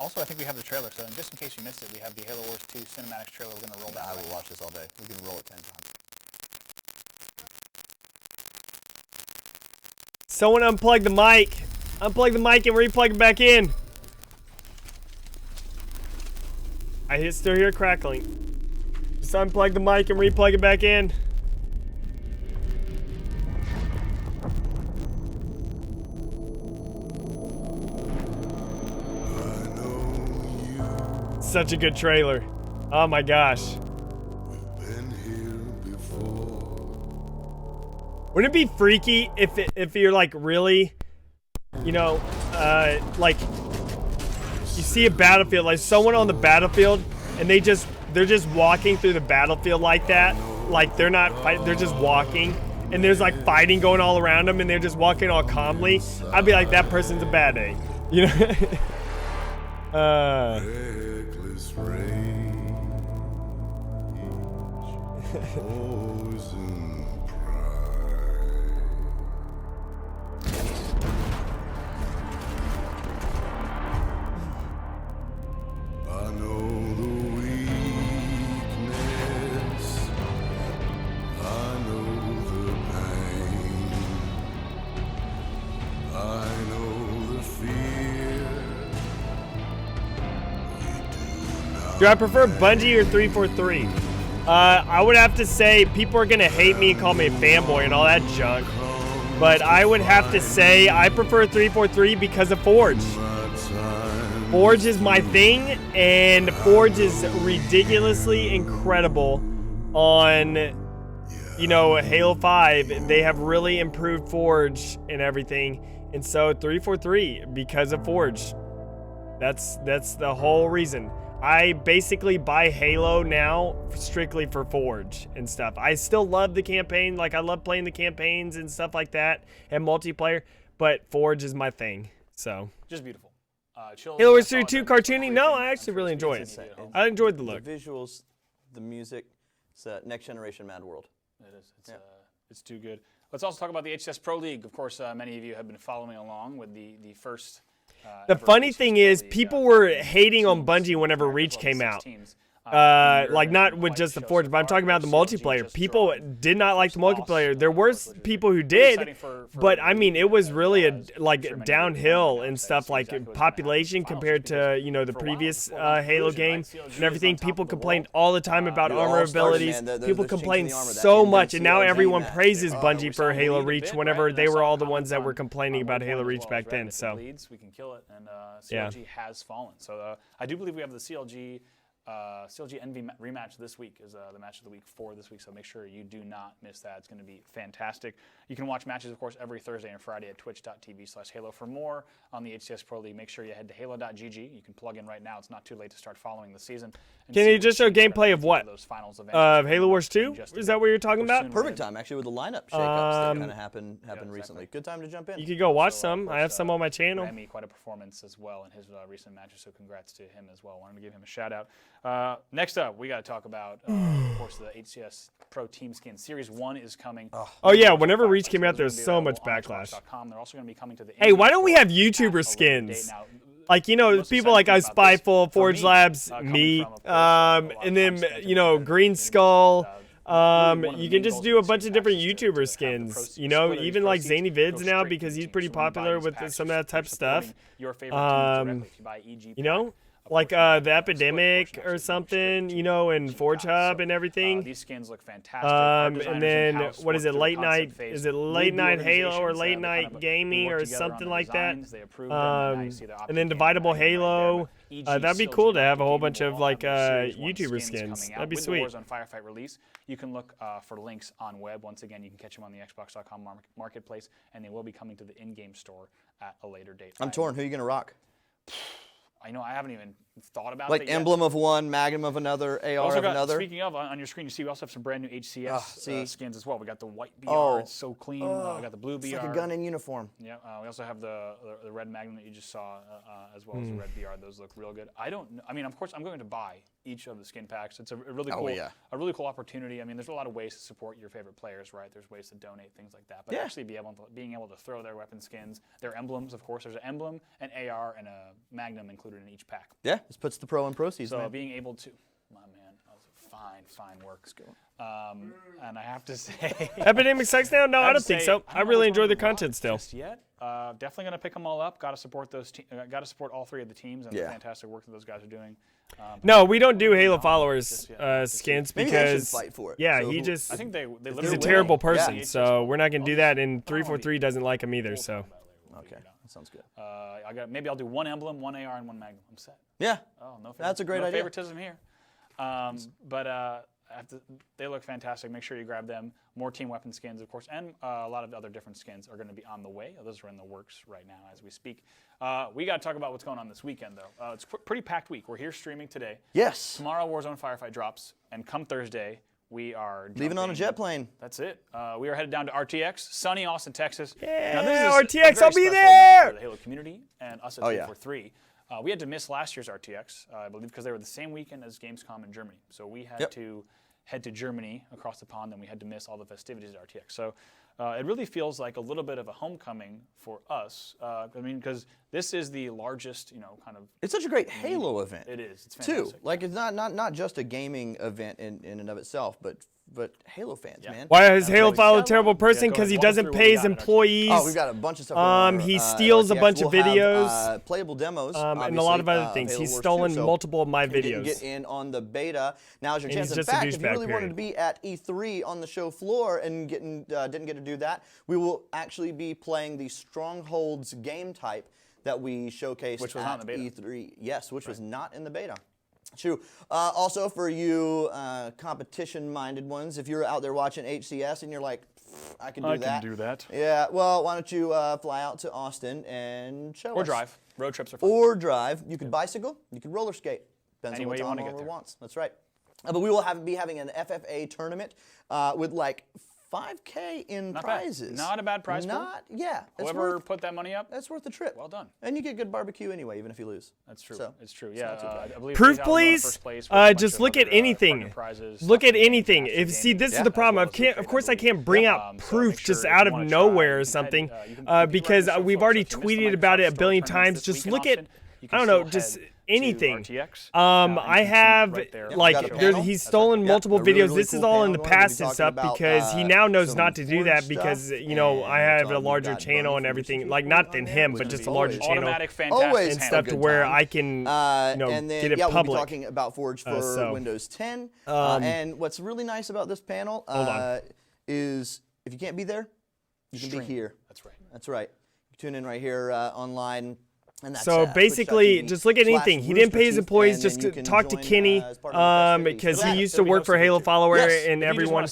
Also, I think we have the trailer, so just in case you missed it, we have the Halo Wars 2 cinematics trailer. We're going to roll that. I will watch this all day. We can roll it 10 times. Someone unplug the mic. Unplug the mic and replug it back in. I still hear crackling. Just unplug the mic and replug it back in. Such a good trailer. Oh my gosh. Wouldn't it be freaky if you're like really, like you see a battlefield, like someone on the battlefield, and they're just walking through the battlefield like that, like they're not fighting, they're just walking, and there's like fighting going all around them, and they're just walking all calmly. I'd be like, that person's a bad egg, you know? Reckless rage, poison pride. I know the weakness, I know the pain, I know the fear. Do I prefer Bungie or 343? I would have to say people are gonna hate me and call me a fanboy and all that junk, but I would have to say I prefer 343 because of Forge. Forge is my thing, and Forge is ridiculously incredible on, Halo 5. They have really improved Forge and everything, and so 343 because of Forge. That's the whole reason. I basically buy Halo now strictly for Forge and stuff. I still love the campaign. Like, I love playing the campaigns and stuff like that and multiplayer, but Forge is my thing, so. Just beautiful. Halo Wars 3 2 cartoony? No, I actually really enjoy it. I enjoyed the look. The visuals, the music, it's a next generation Mad World. It is. It's too good. Let's also talk about the HCS Pro League. Of course, many of you have been following along with the first. The funny thing is, people were hating on Bungie whenever Reach came out. Like, not with just the Forge, but I'm talking about the multiplayer. People did not like the multiplayer. There were people who did, but I mean, it was really like downhill and stuff, like population compared to, you know, the previous Halo game and everything. People complained all the time about armor abilities. People complained so much, and now everyone praises Bungie for Halo Reach whenever they were all the ones that were complaining about Halo Reach back then. So we can kill it, and CLG has fallen. So I do believe we have the CLG Envy rematch this week is the match of the week for this week, so make sure you do not miss that. It's going to be fantastic. You can watch matches, of course, every Thursday and Friday at twitch.tv/Halo. For more on the HCS Pro League, make sure you head to halo.gg. You can plug in right now. It's not too late to start following the season. Can you just show gameplay of what? Halo Wars 2? Is that what you're talking about? Perfect time, actually, with the lineup shakeups that kind of happened recently. Good time to jump in. You could go watch some. I have some on my channel. Remy, quite a performance as well in his recent matches, so congrats to him as well. Wanted to give him a shout out. Next up, we got to talk about, of course, the HCS Pro Team Skin. Series 1 is coming. Oh, yeah. Whenever Reach came out, there was so much backlash. They're also going to be coming to the hey, why don't we have YouTuber skins? Like, you know, people like Spyful, Forge Labs, me, and then, you know, Green Skull. You can just do a bunch of different YouTuber skins, you know, even like Zany Vids now, because he's pretty popular with some of that type of stuff. You know? Like the Epidemic or something, you know, and Forge Hub and everything. These skins look fantastic. And then, what is it, Late Night? Is it Late Night Halo or Late Night Gaming or something like that? And then Dividable Halo. That'd be cool to have a whole bunch of like YouTuber skins. That'd be sweet. With the Warzone Firefight release, you can look for links on web. Once again, you can catch them on the Xbox.com marketplace, and they will be coming to the in-game store at a later date. I'm torn. Who are you going to rock? I know I haven't even thought about like Emblem of one, Magnum of another, AR of another. Speaking of, on your screen, you see we also have some brand new HCS skins as well. We got the white BR, it's so clean. We got the blue BR. It's like a gun in uniform. Yeah, we also have the red Magnum that you just saw, as well as the red BR. Those look real good. I don't know. I mean, of course, I'm going to buy each of the skin packs. It's a really cool opportunity. I mean, there's a lot of ways to support your favorite players, right? There's ways to donate, things like that. But actually being able to throw their weapon skins, their emblems, of course. There's an emblem, an AR, and a Magnum included in each pack. Yeah, this puts the pro in proceeds. So being able to, my man, that was fine work. And I have to say, Epidemic sucks now? No, I don't think so. I really enjoy the content still. Just yet. Definitely gonna pick them all up. Got to support those. Got to support all three of the teams and the fantastic work that those guys are doing. No, we don't do Halo followers skins Maybe because fight for it. yeah, so he just I think he's a terrible person. So we're not gonna do that. And 343 doesn't like him either. So okay, that sounds good. Maybe I'll do one emblem, one AR, and one Magnum. I'm set. Yeah. Oh, no. That's a great idea. Favoritism here. They look fantastic. Make sure you grab them. More team weapon skins, of course, and a lot of other different skins are going to be on the way. Those are in the works right now as we speak. We got to talk about what's going on this weekend, though. It's a pretty packed week. We're here streaming today. Yes. Tomorrow, Warzone Firefight drops, and come Thursday, we are leaving on a jet plane. That's it. We are headed down to RTX, sunny Austin, Texas. Yeah, RTX, I'll be there. For the Halo community and us at 343. We had to miss last year's RTX, I believe, because they were the same weekend as Gamescom in Germany. So we had to head to Germany across the pond, and we had to miss all the festivities at RTX. So it really feels like a little bit of a homecoming for us. I mean, because this is the largest, kind of. It's such a great Halo event. It is. It's fantastic. Too. Like, it's not just a gaming event in and of itself, but Halo fans, man. Why is Halo Follow a terrible person? Because he doesn't pay his employees. Oh, we've got a bunch of stuff. He steals a bunch of videos. Playable demos. And a lot of other things. He's stolen multiple of my videos. Get in on the beta. Now's your chance. In fact, if you really wanted to be at E3 on the show floor and didn't get to do that, we will actually be playing the Strongholds game type that we showcased at E3. Yes, which was not in the beta. True. Also, for you competition-minded ones, if you're out there watching HCS and you're like, I can do that. Yeah, well, why don't you fly out to Austin and show us. Or drive. Road trips are fun. Or drive. You could bicycle. You could roller skate. Depends Any on way what you Tom wanna get Oliver there. wants. That's right. But we will be having an FFA tournament with like 5K in Not prizes. bad. Not a bad prize pool. Yeah. It's Whoever put that money up, that's worth the trip. well done. And you get good barbecue anyway, even if you lose. That's true. So, it's true. it's Yeah. not too bad. I believe Proof, 3,000 won in please. first place with a bunch Just of look at other, anything. partner prizes, Look stuff at from anything. Master If see, Gaming, this is as the problem. well I as can't. Food Of course, I Trade, can't bring I out believe. So proof make sure just if out you of wanna nowhere try, or something, you can because run we've so already if you missed the tweeted about it a Microsoft billion Store tournaments times. this Just week in look at. Austin, you I can don't know, still just head to anything. RTX, I and compete have right there. like We got a there's, panel. he's That's stolen right. Yeah, multiple a really, videos. really This cool is all in panel. the We're gonna be past and talking stuff about, because he now knows some not to do Forge that stuff, because and I have a we've larger got channel Bunny and from everything, Mystery like Food not on than there, him, which but is just a larger always- channel Automatic, fantastic Always and have stuff a to good where time. I can And then, get it yeah, we'll be public. talking about Forge for so, Windows 10. um, And what's really nice about this panel on. is if you can't be there, you can be here. That's right. That's right. You tune in right here online. And that's, So basically, just look at anything. He didn't pay his employees. Just talk to Kenny, because he used to work for Halo Follower and everyone,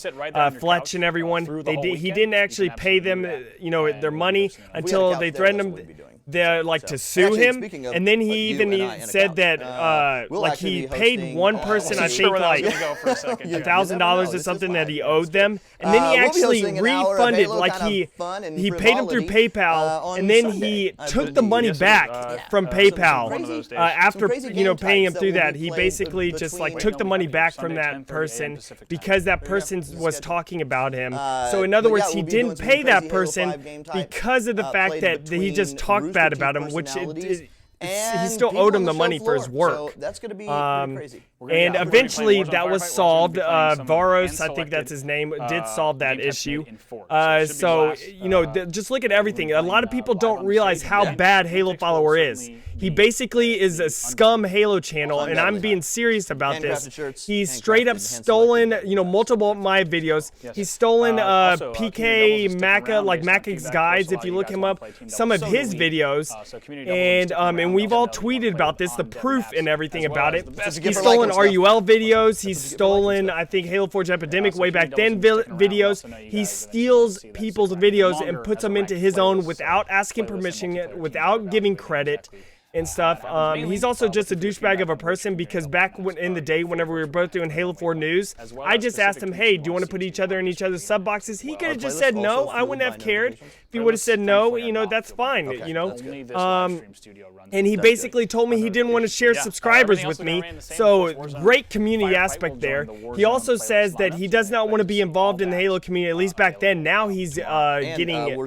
Fletch and everyone. He didn't actually pay them, their money until they threatened him. They're like to sue him, and then he even said that like he paid one person, I think like $1,000 or something that he owed them, and then he actually refunded, like he paid him through PayPal, and then he took the money back from PayPal after paying him through that. He basically just like took the money back from that person because that person was talking about him. So in other words, he didn't pay that person because of the fact that he just talked bad about him, which he still owed him the money for his work. So that's going to be pretty crazy. And eventually that was solved. Varos, I think that's his name, did solve that issue. So, just look at everything. A lot of people don't realize how bad Halo Follower is. He basically is a scum Halo channel, and I'm being serious about this. He's straight up stolen, multiple of my videos. He's stolen PK Maca, like Maca's Guides, if you look him up, some of his videos. And we've all tweeted about this, the proof and everything about it. He's stolen RUL videos. He's stolen, I think, Halo Forge Epidemic way back then videos. He steals people's videos and puts them into his own without asking permission, without giving credit and stuff. He's also just a douchebag of a person because back in the day, whenever we were both doing Halo 4 news, I just asked him, hey, do you want to put each other in each other's sub boxes? He could have just said no. I wouldn't have cared. If he would have said no, that's fine, and he basically told me he didn't want to share subscribers with me, so great community aspect there. He also says that he does not want to be involved in the Halo community, at least back then. Now he's getting,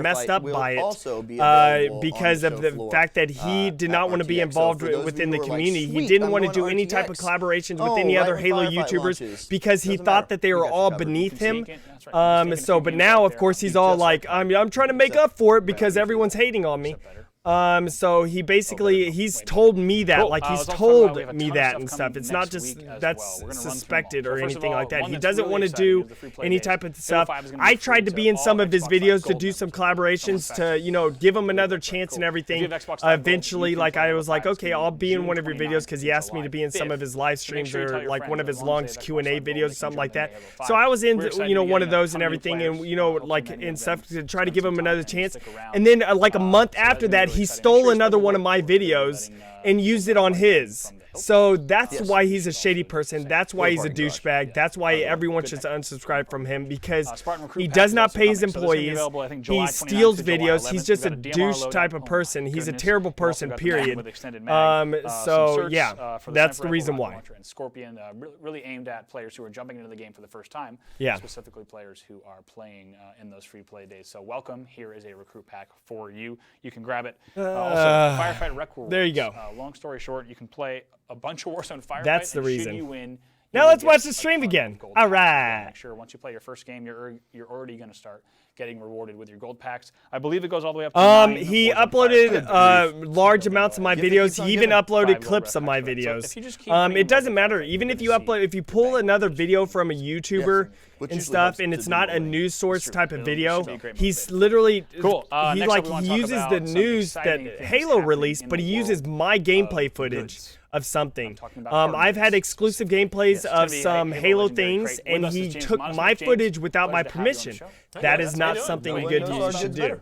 messed up by it because of the fact that he did not want to be involved within the community. He didn't want to do any type of collaborations with any other Halo YouTubers because he thought that they were all beneath him. But now, of course, he's all like, I'm trying to make up for it because everyone's hating on me. So he basically, he's told me that, like he's told me that and stuff. It's not just that's suspected or anything like that. He doesn't want to do any type of stuff. I tried to be in some of his videos to do some collaborations to, give him another chance and everything. Eventually, like I was like, okay, I'll be in one of your videos because he asked me to be in some of his live streams or like one of his long Q&A videos, something like that. So I was in, one of those and everything and, like and stuff to try to give him another chance. And then like a month after that, he stole another one of my videos and used it on his. So that's why he's a shady person. That's why he's a douchebag. That's why everyone should unsubscribe from him because he does not pay his employees. He steals videos. He's just a douche type of person. He's a terrible person, period. So yeah, that's the reason why. Scorpion really aimed at players who are jumping into the game for the first time. Yeah. Specifically players who are playing in those free play days. So welcome. Here is a recruit pack for you. You can grab it. Also, Firefight Rec Rules. There you go. Long story short, you can play a bunch of Warzone Firefight. That's the and reason. Should you win, now let's watch the stream again. All right. Make sure once you play your first game, you're already going to start getting rewarded with your gold packs. I believe it goes all the way up to 9 he Warzone uploaded Firefight. large amounts of my videos. He even uploaded clips of my videos. It doesn't matter. Even if you pull another video from a YouTuber and stuff, and it's not a news source type of video, he's literally he uses the news that Halo released, but he uses my gameplay footage of something. I've had exclusive gameplays of some Halo things, and he took my footage without my permission. That is not something good you should do.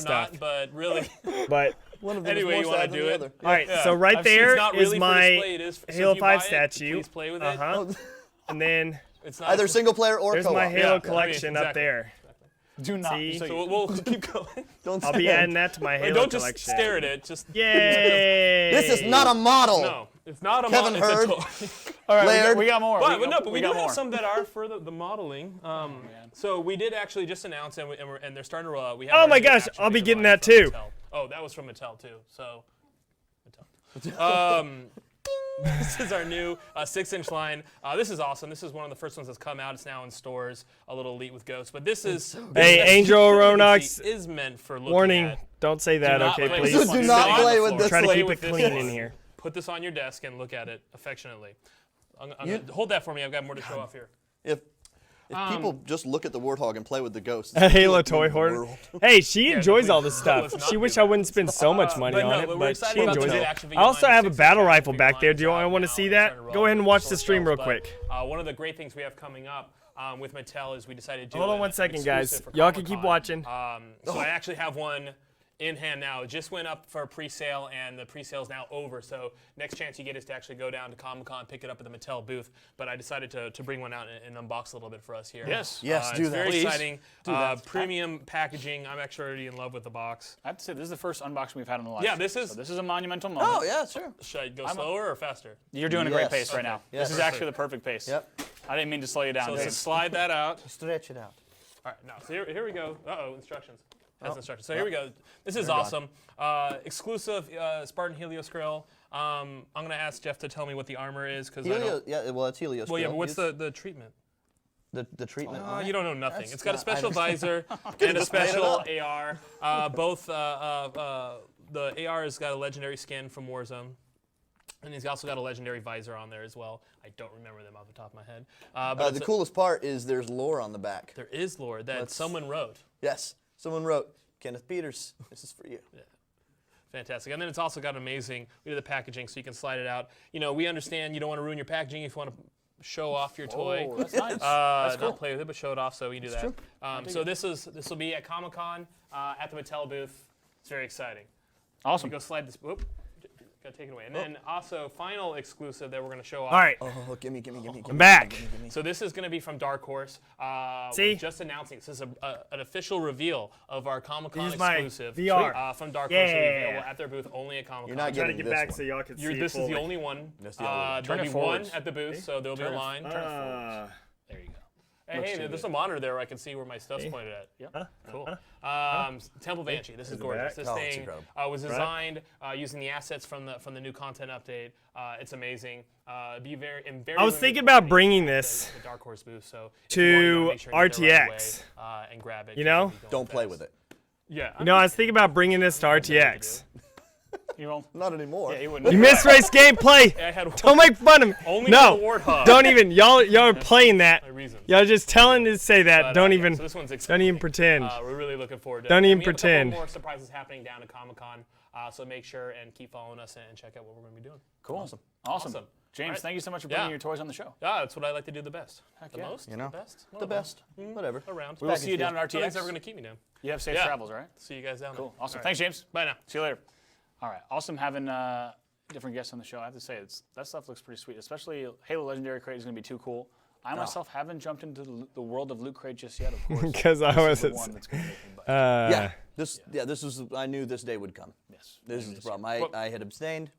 stuff. not, but really. But One of them Anyway, is you more want sad to than do the it? other. all right, Yeah. so right It's there not is really for my display, it is so if Halo you 5 buy it, statue. please play with it. Uh-huh. And then It's not Either single player or there's co-op. my Halo Yeah, collection up exactly. there. Do not. See? So So we'll keep going. Don't I'll say be it. adding that to my Hey, Halo don't just collection. stare at it. Just Yay! This is not a model. no. It's not a Kevin model. Hurd. It's a toy. all right, Laird. we got more. But we we got do have more. some that are for the modeling. So we did actually just announce, and they're starting to roll out. We have Oh our my new gosh, action I'll be figure getting line that from too. Mattel. Oh, that was from Mattel too. So, Mattel. This is our new 6-inch line. This is awesome. This is one of the first ones that's come out. It's now in stores. A little elite with ghosts. But this is Hey, Angel Ronox is meant for looking warning. at. Don't say that, Do not okay, play please. with this one. Do not play with this Try to one. keep With it this clean one. in here. Put this on your desk and look at it affectionately. Hold that for me. I've got more to show off here. If people just look at the Warthog and play with the ghosts. A Halo like toy the hoard. world. Hey, she enjoys all this let's stuff. not She do wish that. I wouldn't spend so much money But no, on it, but we're but excited she about enjoys the it. action I figure also line. have a 6-inch battle action rifle figure back line there. is Do you out want to now. see It's that? starting to Go roll ahead and out watch on the stream real but, quick. One of the great things we have coming up with Mattel is we decided to do Hold on an 1 second, guys. exclusive for Y'all can keep Comic-Con. watching. So I actually have one in hand now. It just went up for a pre-sale, and the pre-sale is now over. So next chance you get is to actually go down to Comic-Con, pick it up at the Mattel booth. But I decided to bring one out and unbox a little bit for us here. Yes. Yes, do it's that. very Please. exciting. Do that. Premium packaging. I'm actually already in love with the box. I have to say, this is the first unboxing we've had in the live. Yeah, stream, this is- so this is a monumental moment. Oh yeah, sure. Should I go slower or faster? You're doing a great Yes. pace right now. Yes. This is actually the perfect pace. Yep. I didn't mean to slow you down. So James. let's slide that out. Stretch it out. All right, now, so here we go. Uh-oh, instructions. That's instructions. So here we go. This is awesome. Exclusive Spartan Helios grill. I'm going to ask Jeff to tell me what the armor is. Cause I don't, Yeah, well, it's Helios. well, yeah, grill. but what's the treatment? the treatment? on it? You don't know nothing. That's It's got a not- special I- visor and a special AR. Both the AR has got a legendary skin from Warzone. And he's also got a legendary visor on there as well. I don't remember them off the top of my head. But The coolest part is there's lore on the back. there is lore that someone wrote. Yes, someone wrote, Kenneth Peters, this is for you. Yeah. Fantastic. And then it's also got amazing, we did the packaging so you can slide it out. You know, we understand you don't want to ruin your packaging if you want to show off your toy. Oh, that's nice. That's cool. Not play with it, but show it off, so we can do that. So this will be at Comic-Con at the Mattel booth. It's very exciting. Awesome. We go slide this, whoop, got taken away. And then also, final exclusive that we're going to show off. All right. Oh, gimme. I'm back. So this is going to be from Dark Horse. See? We're just announcing this is an official reveal of our Comic-Con Here's my exclusive VR. From Dark Yeah. Horse. It'll be available at their booth only at Comic-Con. You're not I'm trying to getting get this back one. so y'all can see This is fully. the only one. That's the only one. Turn There'll it be one forwards. at the booth, so there'll be a line. There you go. Hey, there's a monitor there where I can see where my stuff's pointed at. Yep. Cool. Temple Banshee. This is the gorgeous. back? This Oh, it's thing incredible. was designed using the assets from the new content update. It's amazing. I was thinking about bringing this the Dark Horse booth, so to if you want to, make sure you get there right RTX. away, and grab it. You know? Don't play with it. Yeah. You know, I was thinking about bringing this to RTX. You know, Not anymore. yeah, he wouldn't. You missed race gameplay. I had Don't make fun of me. Only No, for the Warthog. don't even. Y'all are playing that. My reasons. Y'all just telling to say that. But, Don't yeah, even. So this one's Don't exciting. even pretend. We're really looking forward to it. Don't even We have pretend. a couple more surprises happening down at Comic-Con, so make sure and keep following us and check out what we're going to be doing. Cool. Awesome. James, All right. thank you so much for bringing Yeah. your toys on the show. Yeah, that's what I like to do the best. The yeah. most? You know? The best? The best. Whatever. Around. We will see you down at Nothing's RTX. ever going to keep me down. You have safe Yeah. travels, all right? See you guys down Cool. there. Awesome. All right. Thanks, James. Bye now. See you later. All right. Awesome having different guests on the show. I have to say, that stuff looks pretty sweet. Especially Halo Legendary Crate is going to be too cool. I myself haven't jumped into the world of Loot Crate just yet, of course. Because I This is the was. one that's gonna make me bust. Yeah. This was. I knew this day would come. Yes. This is the problem. Well- I had abstained,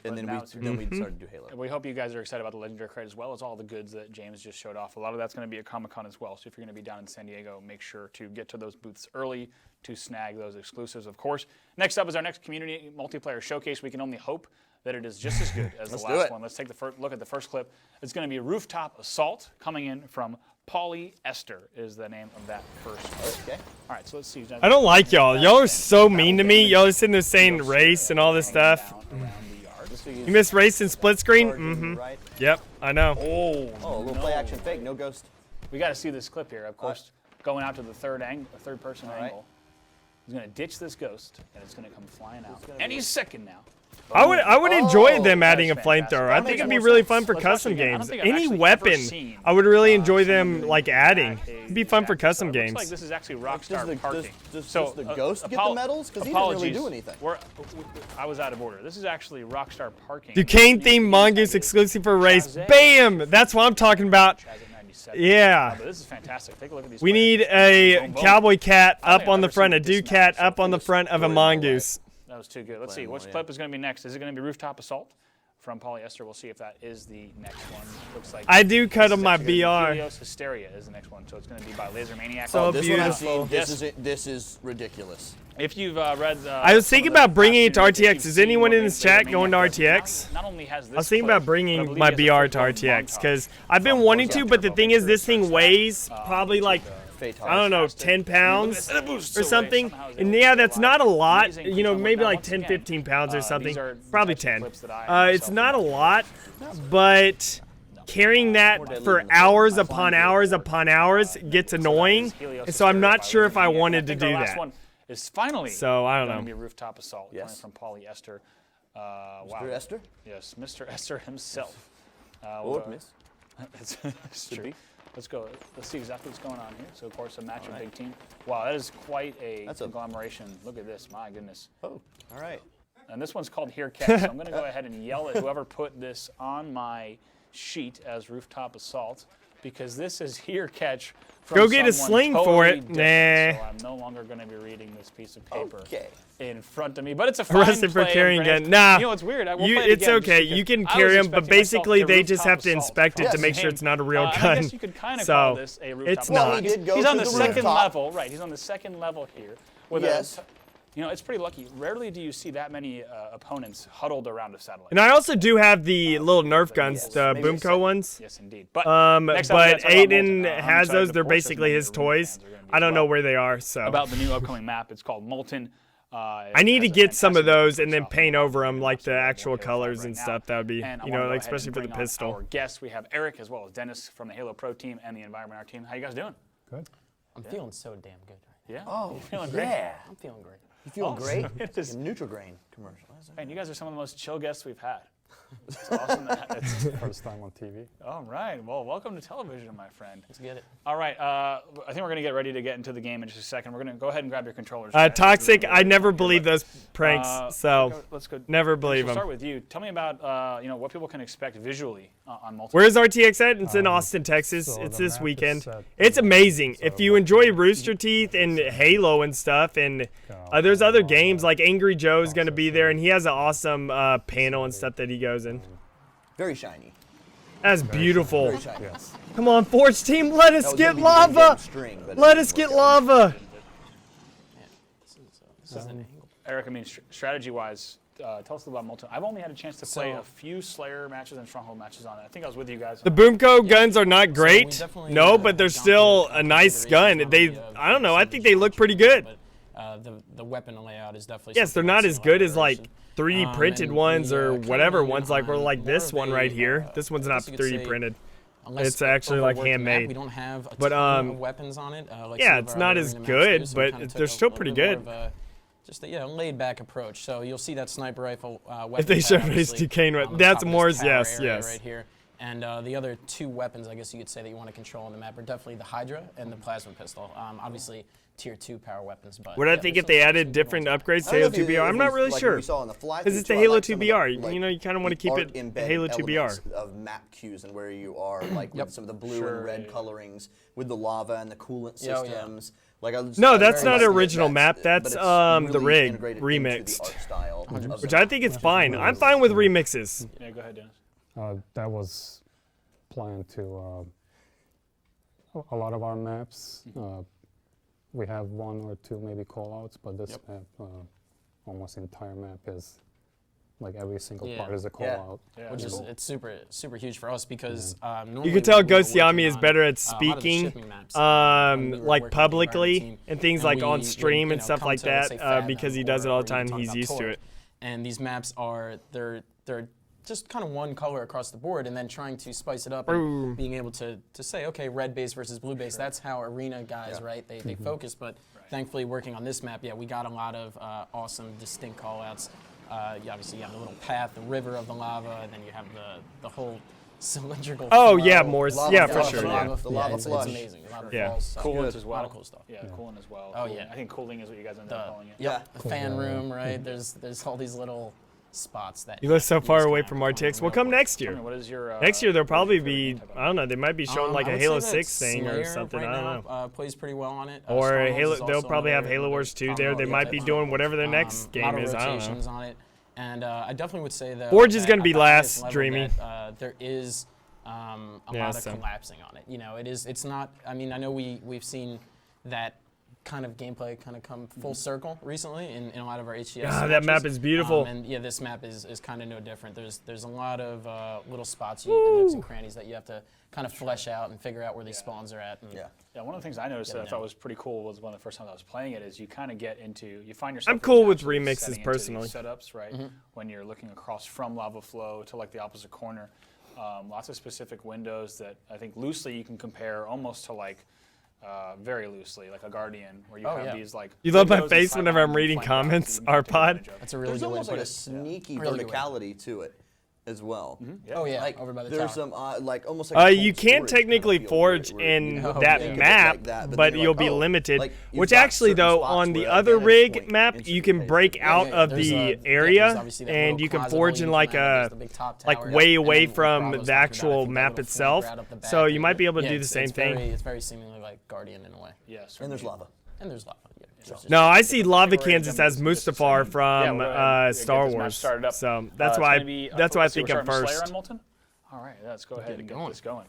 and then now we it's your started to do Halo. And we hope you guys are excited about the Legendary Crate as well as all the goods that James just showed off. A lot of that's going to be at Comic-Con as well. So if you're going to be down in San Diego, make sure to get to those booths early to snag those exclusives, of course. Next up is our next community multiplayer showcase. We can only hope that it is just as good as the Let's do last it. one. Let's take the look at the first clip. It's going to be Rooftop Assault coming in from Polyester is the name of that first clip. Okay. All right, so let's see. I don't like y'all. Y'all are so mean to me. Y'all are sitting there saying race and all this stuff. You missed race and split screen? Mm-hmm. Right. Yep, I know. Oh, a little play action fake, no ghost. We got to see this clip here, of course. Going out to the third person right. angle. He's going to ditch this ghost, and it's going to come flying out any second now. I would enjoy them that adding a is fantastic. flamethrower. I I don't think think it'd be I've really watched fun for this. custom Let's watch it again. I don't games. think I've Any actually weapon, ever seen, I would really enjoy someone them do like adding. a It'd be fun for exact custom throw. It games. looks like this is actually Does Rockstar the, parking. does the ghost get the medals? Because he didn't really do anything. I was out of order. This is actually Rockstar parking. Duquesne themed mongoose exclusive for race. Bam! That's what I'm talking about. Yeah. But this is fantastic. Take a look at these. We need a cowboy cat up on the front, a Ducat up on the front of a mongoose. That was too good. Let's see. Which clip is going to be next? Is it going to be Rooftop Assault? from polyester. We'll see if that is the next one. Looks like I do cut this on is my actually gonna be BR. Helios Hysteria is the next one, so it's going to be by Laser Maniac. So This one I've beautiful. seen. This is ridiculous. If you've read, I was thinking about bringing it to past RTX. you've Is seen anyone what in this Laser chat going to Maniac does. RTX? Not only has this I was thinking clip, about but I bringing believe my it's a BR to full-blown RTX montage because I've been from wanting Warzone to, but the Firefight. thing is, this thing Search that, weighs probably like, I don't know, 10 pounds or something. And yeah, that's not a lot. You know, maybe like 10, 15 pounds or something. Probably 10. It's not a lot, but carrying that for hours upon hours upon hours gets annoying. And so I'm not sure if I wanted to do that. Is finally So I don't going to know. be Rooftop Assault coming from Polyester. Wow. Mr. Esther? Yes, Mr. Esther himself. Or Miss. That's true. Let's go. Let's see exactly what's going on here. So, of course, a matchup big team. Wow, that is quite a conglomeration. Look at this. My goodness. Oh, all right. And this one's called Here Catch. So I'm going to go ahead and yell at whoever put this on my sheet as Rooftop Assault, because this is Here Catch from Go get a someone sling for totally it. different. Nah. So I'm no longer going to be reading this piece of paper in front of me. But it's a fine Arrested for play. carrying Grenades. gun. Nah. You know, it's weird. We'll play it It's again just okay. because You can I carry was them, but expecting myself basically a they just Rooftop have to Assault inspect from it to make him. sure it's not a real I gun. guess you could kind of call this a Rooftop it's Assault. not. He's on the second rooftop. level. Right, he's on the second level here. With you know, it's pretty lucky. Rarely do you see that many opponents huddled around a satellite. And I also do have the little Nerf guns, the Boomco ones. Yes, indeed. But but Aiden has those. They're basically his toys. I don't know where they are. So about the new upcoming map, it's called Molten. I need to get some of those and then paint over them like the actual colors and stuff. That would be, you know, like especially for the pistol. Our guests, we have Eric as well as Dennis from the Halo Pro team and the Environment Art team. How you guys doing? Good. I'm feeling so damn good. Yeah. Oh, you feeling great? yeah. I'm feeling great. You feel great? It is. Nutrigrain commercial. And you guys are some of the most chill guests we've had. It's awesome. It's First time on TV. All right. Well, welcome to television, my friend. Let's get it. All right. I think we're going to get ready to get into the game in just a second. We're going to go ahead and grab your controllers. Toxic, I never believe those pranks, so let's go. never believe We'll them. start with you. Tell me about you know, what people can expect visually on Molten. Where's RTX at? It's in Austin, Texas. so It's the this map is weekend. set It's in amazing. so If you enjoy Rooster Teeth and Halo and stuff, and there's other games like Angry Joe's going to be there, and he has an awesome panel and stuff that he goes in. Very shiny. That's beautiful. Very shiny. Yes. Come on, Forge Team, let us That was get gonna be the lava. in-game string, but it Let didn't us get work out. lava. This is an angle. Eric, I mean, strategy-wise, tell us a little about Molten. I've only had a chance to play a few Slayer matches and Stronghold matches on it. I think I was with you guys. The Boomco guns are not we great. definitely, No, but they're still a nice gun. I don't know, I think they look pretty good. The weapon layout is definitely. Yes, they're not as good as like 3D printed ones or whatever ones like this one right here. This one's not 3D printed. It's actually like handmade. We don't have a But ton of weapons on it. Like yeah, some of it's our not other as arena maps good, do, so we but kinda took they're a still little pretty bit more good. of a, just a laid back approach. So you'll see that sniper rifle weapon. If they pad, show race obviously, Duquesne, on the that's top of this Moore's, tower yes, area yes. Right here. And the other two weapons, I guess you could say, that you want to control on the map are definitely the Hydra and the plasma pistol. Obviously, tier 2 power weapons. But Would I think if they added different upgrades to Halo 2 BR? I'm not really sure. Because it's the Halo 2 BR. You know, you kind of want to keep it Halo 2 BR. Of map cues and where you are, like with some of the blue and red colorings, with the lava and the coolant systems. Like no, that's not an original map. That's the really rig integrated remixed, into the art style of which the I map. think it's fine. I'm fine with remixes. Yeah, go ahead, Dennis. That was planned to a lot of our maps. We have one or two maybe callouts, but this map, almost the entire map is like every single part is a callout. Yeah. Which is it's super huge for us because you can tell Ghost Yami is better at speaking, like publicly and things like on stream and stuff like that because he does it all the time. He's used to it. And these maps are they're just kind of one color across the board, and then trying to spice it up and being able to say, okay, red base versus blue base. That's how arena guys, right? They focus. But thankfully, working on this map, we got a lot of awesome, distinct callouts. Obviously, you have the little path, the river of the lava, and then you have the whole cylindrical. Oh flow. yeah, more. Yeah, for sure. The Yeah. lava flush. It's amazing. A lot of falls, Coolant as well. A lot of cool stuff. Yeah, coolant as well. Oh yeah. I think cooling is what you guys ended up calling it. Yeah. The fan room, right? There's all these little spots that you live so far away from RTX. We'll come next year. What is your, next year there'll probably be, I don't know, they might be showing like a Halo 6 thing or something. Right I don't know. now, plays pretty well on it. Or Strongholds Halo, is they'll also probably have another Halo Wars 2 combo, there. They might be doing whatever their next a lot game of is. I don't rotations know. on it. And I definitely would say that Forge is gonna be at the highest last, level Dreamy. that, there is a lot of collapsing on it. You know, it's not. I mean, I know we've seen that kind of gameplay kind of come full circle recently in a lot of our HCS. Ah, that map is beautiful. And yeah, this map is kind of no different. There's a lot of little spots, and nooks and crannies that you have to kind of flesh out and figure out where these spawns are at. And Yeah, one of the things I noticed that I thought was pretty cool was one of the first times I was playing it is you kind of get into, you find yourself. I'm cool with naturally remixes setting into personally. these setups, right? When you're looking across from lava flow to like the opposite corner, lots of specific windows that I think loosely you can compare almost to like. Very loosely, like a Guardian, where you have these like. You love my windows and face whenever I'm sidelines reading and flank routes comments. that you can Our take pod. advantage of. That's a really There's good way to almost like put a it. sneaky Really good way. verticality to it as well. Oh yeah, over by the There's tower. some like almost like a You cold can't storage kind of technically feel forge where in you that think of it map, like that, but then you're you'll like, be oh, limited. like, you've Which got actually, certain though, spots on the where other vantage rig point map, you instantly can pays break off. out of There's, the there's area, obviously that and little you can closet forge hole in you like come out of, a there's the big top like tower, way and away then from Bravo's the talking about, I actual think, that map little itself. flank right up the back So you and might be able to yeah, do the it's same thing. It's very seemingly like Guardian in a way. Yes. And there's lava. And there's lava. Yeah. No, I see lava We're gonna Kansas jump as into this in a Mustafar second. from we'll go ahead and Star get this match Wars. started up. So that's It's why gonna be, that's why I let's see, think we're I'm starting Slayer first. on Molten? All right, let's go ahead and get this going.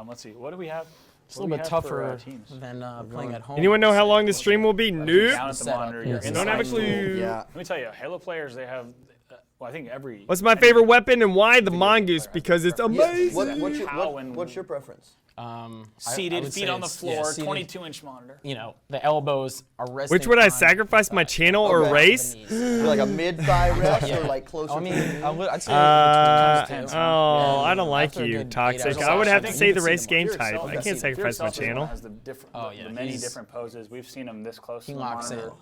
Let's see, what do we have? It's a little bit tougher than playing at home. Anyone know how long the stream will be? Down Nope. at the monitor, you're Don't have a inside clue. school. Let me tell you, Halo players, they have, well, I think every. What's my favorite weapon and why? The mongoose, because it's amazing. What's your preference? Seated, feet on the floor, 22-inch monitor. You know, the elbows are resting. Which would I on, sacrifice my channel or race? Like a mid-thigh rest or like closer? I mean, I'd say oh, I don't like you, Toxic. I would have to say the race game type. I can't sacrifice my channel. Has the many different poses. We've seen him this close to the locks monitor.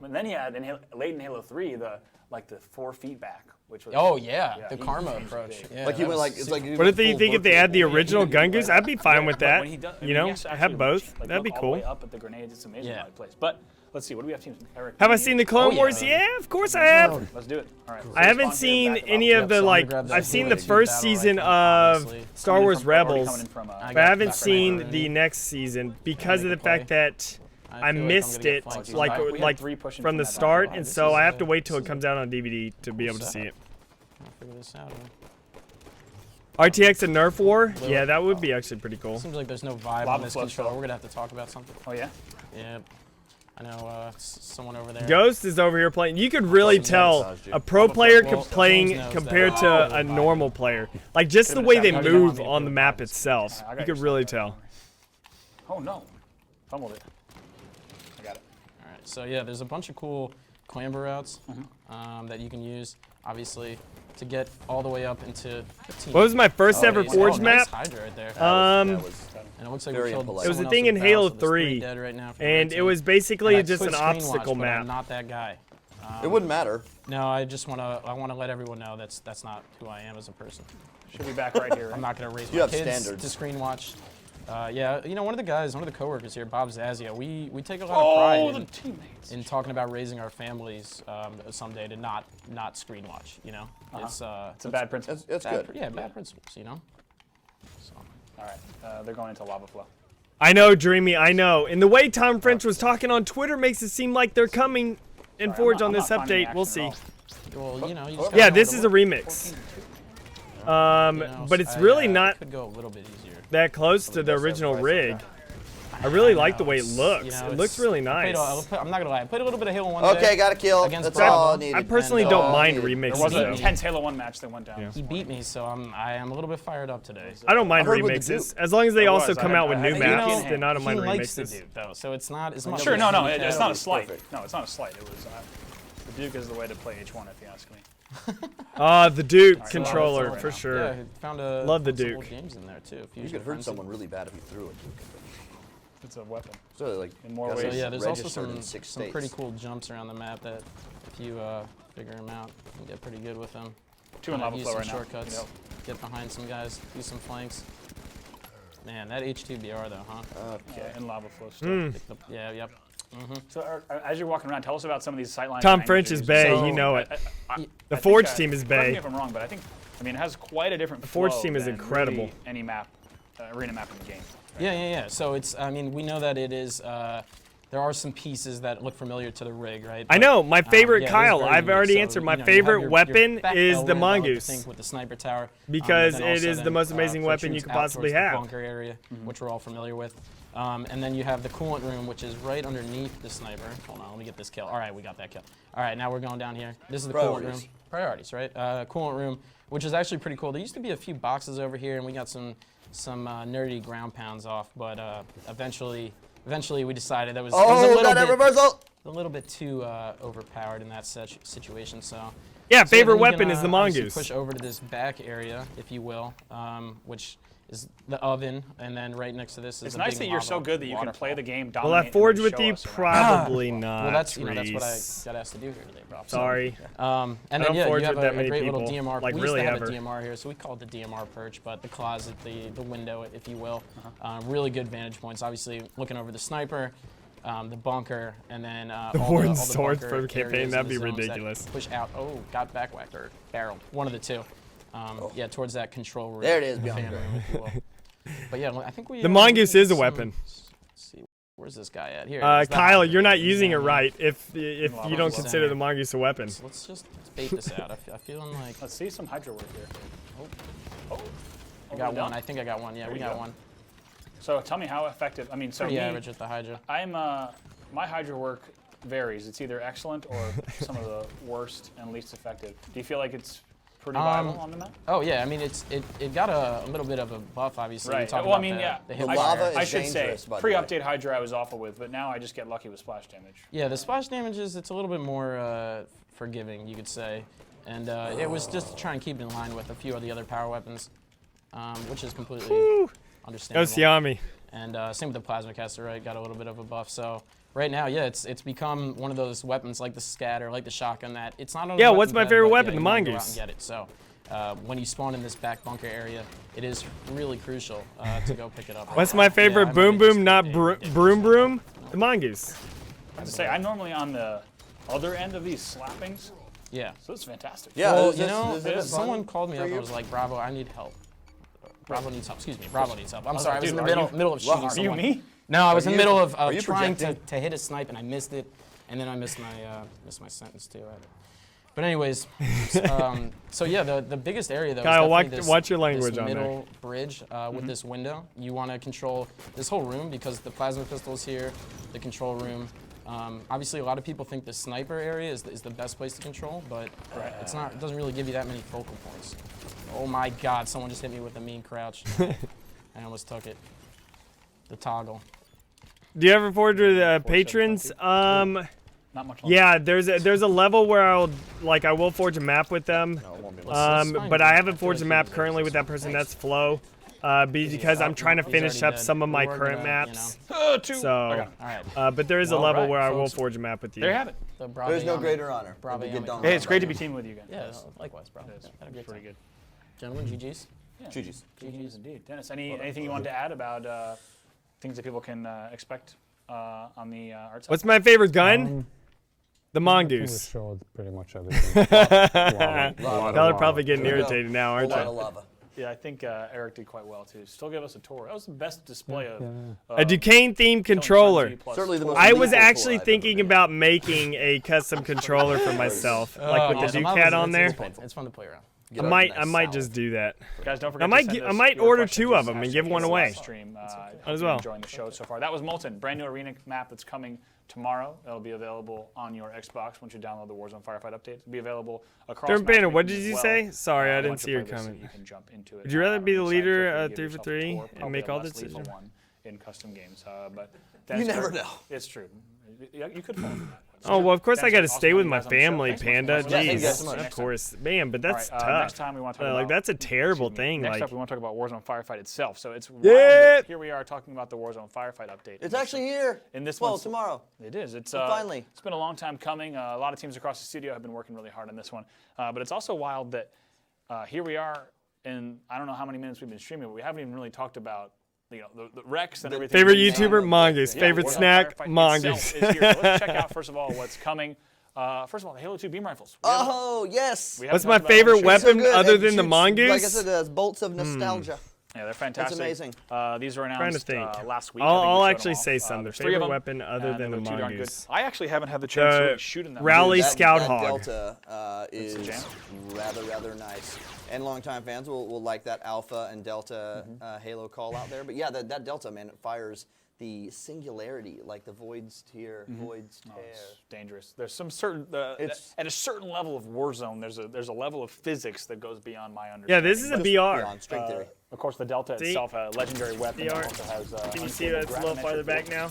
And then he had late in Halo 3 the 4 feet back, which was the karma approach. Yeah, like he went like it's like. What if you think if they had the original gun goose? I'd be fine with that. You know, have both. That'd be cool. Up at the grenades, it's amazing how he plays. But let's see, what do we have teams? Eric, have I seen the Clone Wars? Yeah, of course I have. Let's do it. All right. I haven't seen any of the I've seen the first season of Star Wars Rebels, but I haven't seen the next season because of the fact that I missed it like from the start, and so I have to wait till it comes out on DVD to be able to see it. I'll figure this out. RTX and Nerf War? Yeah, that would be actually pretty cool. Seems like there's no vibe on this controller. We're gonna have to talk about something. Oh yeah? Yeah. I know someone over there. Ghost is over here playing. You could really tell a pro player playing compared to a normal player. Like just the way they move on the map itself. You could really tell. Oh no. Fumbled it. I got it. All right. So yeah, there's a bunch of cool clamber routes that you can use, obviously, to get all the way up into the team. What was my first ever Forge map? Nice Hydra right there. And it looks like very we killed impolite. It was a someone thing else in with Halo Battle, so there's 3, dead right now from and my it team. was basically And I just could an screen obstacle watch, but map. I'm not that guy. It wouldn't matter. No, I want to let everyone know that's not who I am as a person. Should be back right here. I'm not gonna raise You my have kids standards. to screen watch. Yeah, you know, one of the coworkers here, Bob Zazia, we take a lot of pride in talking about raising our families someday to not screen watch. You know, it's a bad principle. It's good. Yeah, bad principles. You know. So. All right, they're going into lava flow. I know, Dreamy, I know. And the way Tom French was talking on Twitter makes it seem like they're coming in Forge on this update. We'll see. Well, you know, you just Yeah, this is a remix. But it's really not could go a little bit easier. that close to the original rig. I really like the way it looks. It looks really nice. I'm not gonna lie. I played a little bit of Halo 1 Okay, got a kill. against That's all I Bravo. needed. I personally don't mind remixes, There was a though. intense Halo 1 match that went down. He beat me, so I am a little bit fired up today. I don't mind I heard with the remixes. As long as they also come out with new I maps, then I don't mind he likes the remixes. Duke, though, so it's not as much. Sure, as no, he it's can. not a slight. Perfect. No, it's not a slight. It was the Duke is the way to play H1, if you ask me. The Duke controller, for sure. Yeah, he found Love the some Duke. old games in there too. You could hurt someone really bad if you threw it. It's a weapon. So like In more guys ways. So yeah, there's also registered in some 6 pretty states. cool jumps around the map that if you figure them out, you can get pretty good with them. Two in lava use flow some right now. shortcuts, get behind some guys, do some flanks. Man, that H2BR though, huh? Okay. In lava flow still. Yeah, yep. So as you're walking around, tell us about some of these sightlines. Tom and French is angles. Bay, So, you know it. I The think, Forge team is correct me Bay. if I'm wrong, but I mean, it has quite a different. The Forge flow team is than incredible. really any map, arena map in the game. Yeah. So it's, I mean, we know that it is there are some pieces that look familiar to the rig, right? I know. My favorite, yeah, it is Kyle, very I've unique. already So, answered. you My know, you have favorite your weapon back is L the ramp, I like to mongoose. think, with the sniper tower. Because but then it also is the then, most amazing weapon you protrudes could out possibly towards have. the bunker area, which we're all familiar with. And then you have the coolant room, which is right underneath the sniper. Hold on, let me get this kill. All right, we got that kill. All right, now we're going down here. This is the coolant room. Priorities, right? Coolant room, which is actually pretty cool. There used to be a few boxes over here, and we got some nerdy ground pounds off, but eventually we decided that was, a little bit too overpowered in that situation. So yeah, so favorite then you weapon can, is the obviously mongoose. Push over to this back area, if you will, which is the oven, and then right next to this is It's the nice big that you're so lava good that you can waterfall. play the game, Will dominate, I forge and then with show you? us around. Probably not. Well, that's what I Reese. got asked to do here today, Rob. So, Sorry. And I then don't yeah, forge you have with that a many great people, little DMR. like We really used to have ever. a DMR here, so we call it the DMR perch, but the closet, the window, if you will. Really good vantage points. Obviously, looking over the sniper. The bunker, and then The all Warden the Swords bunker for the campaign, areas that'd and be the zones that ridiculous. Push out. Oh, got back whacked or barreled. One of the two. Yeah, towards that control room. There it is, the beyond fan room, if you will. But yeah, I think we. The mongoose is a some- weapon. Let's see, where's this guy at? Here. it is, the Kyle, Hydra. you're not He's using it down right if here. you don't consider the mongoose a weapon. So let's bait this out. I'm feeling like. Let's see some hydro work here. I got one. I think I got one. Yeah, we got one. So tell me how effective. I mean, so Pretty average with the Hydra. I'm my hydro work varies. It's either excellent or some of the worst and least effective. Do you feel like it's pretty viable on the map? Oh yeah, I mean it got a little bit of a buff, obviously. Right. We talked Well, I about mean, the, yeah. the hip lava fire. is I should say, dangerous, by the way. pre-update hydro I was awful with, but now I just get lucky with splash damage. Yeah, the splash damage it's a little bit more forgiving, you could say, and it was just to try and keep it in line with a few of the other power weapons, which is completely Go understandable. Siami. And same with the plasma caster, right? Got a little bit of a buff. So right now, yeah, it's become one of those weapons like the scatter, like the shotgun. That it's not on. Yeah, the what's weapon my pad, favorite but, weapon? Yeah, The you wanna go out mongoose. and get it. So when you spawn in this back bunker area, it is really crucial to go pick it up. What's my favorite? Yeah, I Boom might just boom, not get broom broom. The mongoose. I have to say, I'm normally on the other end of these slappings, Yeah. so it's fantastic. Yeah, Well, is you this- know, is this someone fun called me for up and you? was like, "Bravo, I need help." Bravo needs help. Excuse me, Bravo needs help. I'm sorry, I was in dude, the are middle of Well, shooting are you someone. me? No, I was in the middle of are you trying to projecting? hit a snipe and I missed it, and then I missed my sentence too. But anyways, so yeah, the biggest area though. Kyle, is watch- definitely this, watch your language this on there. middle bridge with this window. You want to control this whole room because the plasma pistol's here, the control room. Obviously, a lot of people think the sniper area is the best place to control, but it's not. It doesn't really give you that many focal points. Oh my God! Someone just hit me with a mean crouch. I almost took it. The toggle. Do you ever forge with patrons? Not much longer. Yeah, there's a level where I will forge a map with them. But I haven't forged a map currently with that person. That's Flo. Because I'm trying to finish up some of my current maps. So, but there is a level where I will forge a map with you. There you have it. There's no greater honor. Bravo, than to get done Hey, with it's great to be somebody. teaming with you guys. Yeah, likewise, Bravo. It is. Had a great Pretty time. good. Gentlemen, GG's. Yeah. GG's. GG's indeed. Dennis, anything you wanted to add about things that people can expect on the art side? What's my favorite gun? The I mongoose. think we showed pretty much everything. Y'all are probably getting irritated now, aren't A lot of you? lava. Yeah, I think Eric did quite well too. Still give us a tour. That was the best display of A Duquesne themed controller. Certainly the most I was lethal tool actually I've ever thinking made. about making a custom controller for myself, like with the Ducat on there. It's fun to play around. Get I a might nice salve. just do that. Guys, don't forget I might to send I us might your order questions 2 of to them and give one #HCS away. Livestream, as well. Enjoying the show so far. That was Molten, brand new arena map that's coming tomorrow. It'll be available on your Xbox once you download the Warzone Firefight update. It'll be available across. Thurman Banner, matchmaking what did as you well. say? Sorry, I A didn't bunch see of your playlists that comment. You can jump into it. Would you rather be the on leader, site. Feel free to 3 give for yourself 3 a tour. and Probably make a all less the lethal decisions? one in custom games, but You never know. It's true. You could fall. Oh, well, of course I Thanks got to for stay awesome with having my you guys on the show. family, Thanks so Panda. much. Thank you guys so Jeez, much. of course. Man, but that's All right, tough. next time we want to talk Like, about, that's a terrible thing. Next Like, up, we want to talk about Warzone Firefight itself. So it's wild Yeah. that here we are talking about the Warzone Firefight update. It's actually here. In this Well, month's- tomorrow. It is. It's Finally. It's been a long time coming. A lot of teams across the studio have been working really hard on this one. But it's also wild that here we are, and I don't know how many minutes we've been streaming, but we haven't even really talked about the Rex and everything. favorite we've been YouTuber, saying. mongoose. Yeah, Favorite Warzone snack, Firefight mongoose. itself is here. So let's check out first of all what's coming. First of all, the Halo 2 beam rifles. Oh, yes. We What's haven't my talked about favorite them. It's so weapon good. other It than the shoots, mongoose? Like I said, it has bolts of nostalgia. Yeah, they're fantastic. It's amazing. These were Trying to announced think. last week. I'll I think we actually showed say them off. something. There's 3 of Favorite them, weapon other and than they the look too darn good. mongoose. I actually haven't had the chance to really shoot in them. Rally That- Scout that Hog. Delta is rather nice. And longtime fans will like that Alpha and Delta Halo call out there. But yeah, that Delta, man, it fires the singularity, like the Void's Tear, Void's Tear. It's dangerous. There's some certain, at a certain level of Warzone, there's a level of physics that goes beyond my understanding. Yeah, this is a Just BR. Beyond string theory. Of course, the Delta See? itself, a legendary weapon, BR. also has. Can you see that it's a little farther back now?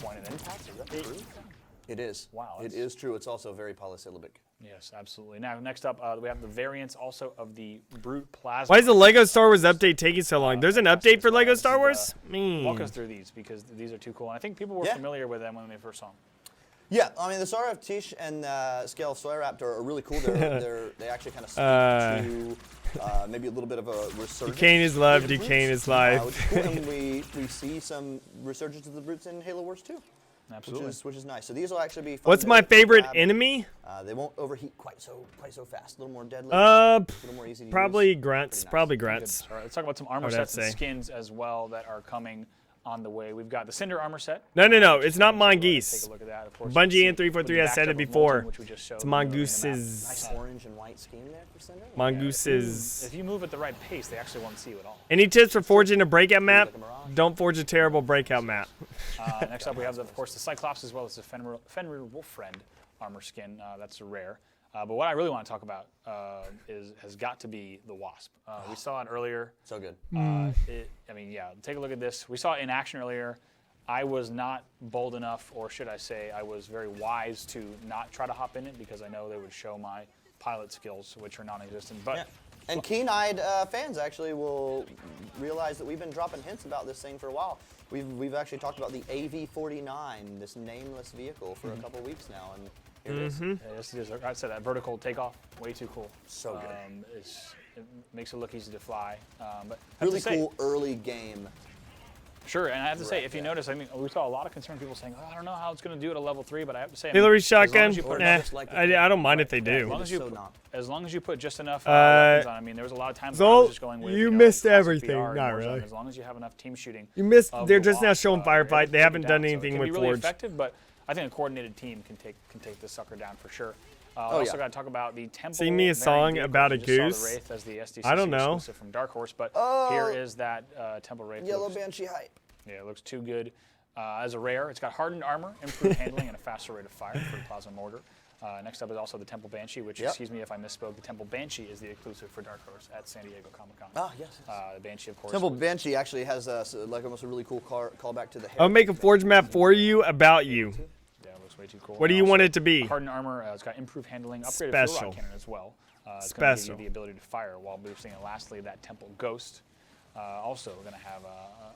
It is. Wow. It is true. It's also very polysyllabic. Yes, absolutely. Now, next up, we have the variants also of the Brute Plasma. Why is the Lego Star Wars update taking so long? There's an update for Lego Star Wars? Walk us through these because these are too cool. And I think people were familiar with them when they first saw them. Yeah, I mean the Star of Tish and Scale of Soyraptor are really cool. They actually kind of speak to maybe a little bit of a resurgence. Duquesne is love, Duquesne is life. Which is cool. And we see some resurgence of the Brutes in Halo Wars 2. Absolutely. Which is nice. So these will actually be fun. What's my favorite enemy? They won't overheat quite so fast. A little more deadly. Uh, a little more easy to probably use. grunts. Nice. Probably grunts. All right, let's talk about some armor I would have sets to and say. skins as well that are coming on the way. We've got the Cinder armor set. No, it's not mongoose. Take a look at that. Of course, Bungie and 343 has said it before. Which we just showed It's in the map. mongooses. Nice orange and white scheme there for Cinder. Mongooses. If you move at the right pace, they actually won't see you at all. Any tips for forging a breakout map? Don't forge a terrible breakout map. Next up, we have, of course, the Cyclops as well as the Fenrir Wolfriend armor skin. That's a rare. But what I really want to talk about has got to be the Wasp. We saw it earlier. So good. I mean, yeah, take a look at this. We saw it in action earlier. I was not bold enough, or should I say, I was very wise to not try to hop in it because I know they would show my pilot skills, which are non-existent. But Yeah. And keen-eyed fans actually will realize that we've been dropping hints about this thing for a while. We've actually talked about the AV-49, this nameless vehicle, for a couple weeks now, and here it is. Yeah, yes, it is. Like I said, that vertical takeoff, way too cool. So good. It makes it look easy to fly. But I have Really to say, cool early game. Sure, and I have to say, if you notice, I mean, we saw a lot of concerned people saying, "Oh, I don't know how it's going to do it at level 3," but I have to say, I mean, Hillary as long shotgun? as you put Nah, just like I don't mind if they as do. long as you, as long as you put just enough Uh, weapons on. I mean, there was a lot of times when I was just going with, you know, missed classic everything. VR and Not Warzone. really. As long as you have enough team shooting. You missed. of They're the just now Wasp, showing you're able Firefight. to They take haven't it done down. So anything it can with be really Forge. effective, but I think a coordinated team can take this sucker down for sure. We Oh, also yeah. got to talk about the Temple. Sing me a variant song vehicle. about We a just saw the goose? Wraith as the SDCC I don't know. exclusive from Dark Horse, but Oh. here is that Temple Wraith. Yellow Looks- Banshee hype. Yeah, it looks too good. As a rare, it's got hardened armor, improved handling, and a faster rate of fire for the plasma mortar. Next up is also the Temple Banshee, which, Yep. excuse me if I misspoke, the Temple Banshee is the exclusive for Dark Horse at San Diego Comic-Con. Ah, yes. The Banshee, of course. Temple Banshee actually has like almost a really cool callback to the. I'll make a Forge map for you about you. Yeah, it looks way too cool. What do And you want also it to be? Hardened armor. It's got improved handling, upgraded fuel Special. rod cannon as well. It's going to give Special. you the ability to fire while boosting. And lastly, that Temple Ghost. Also going to have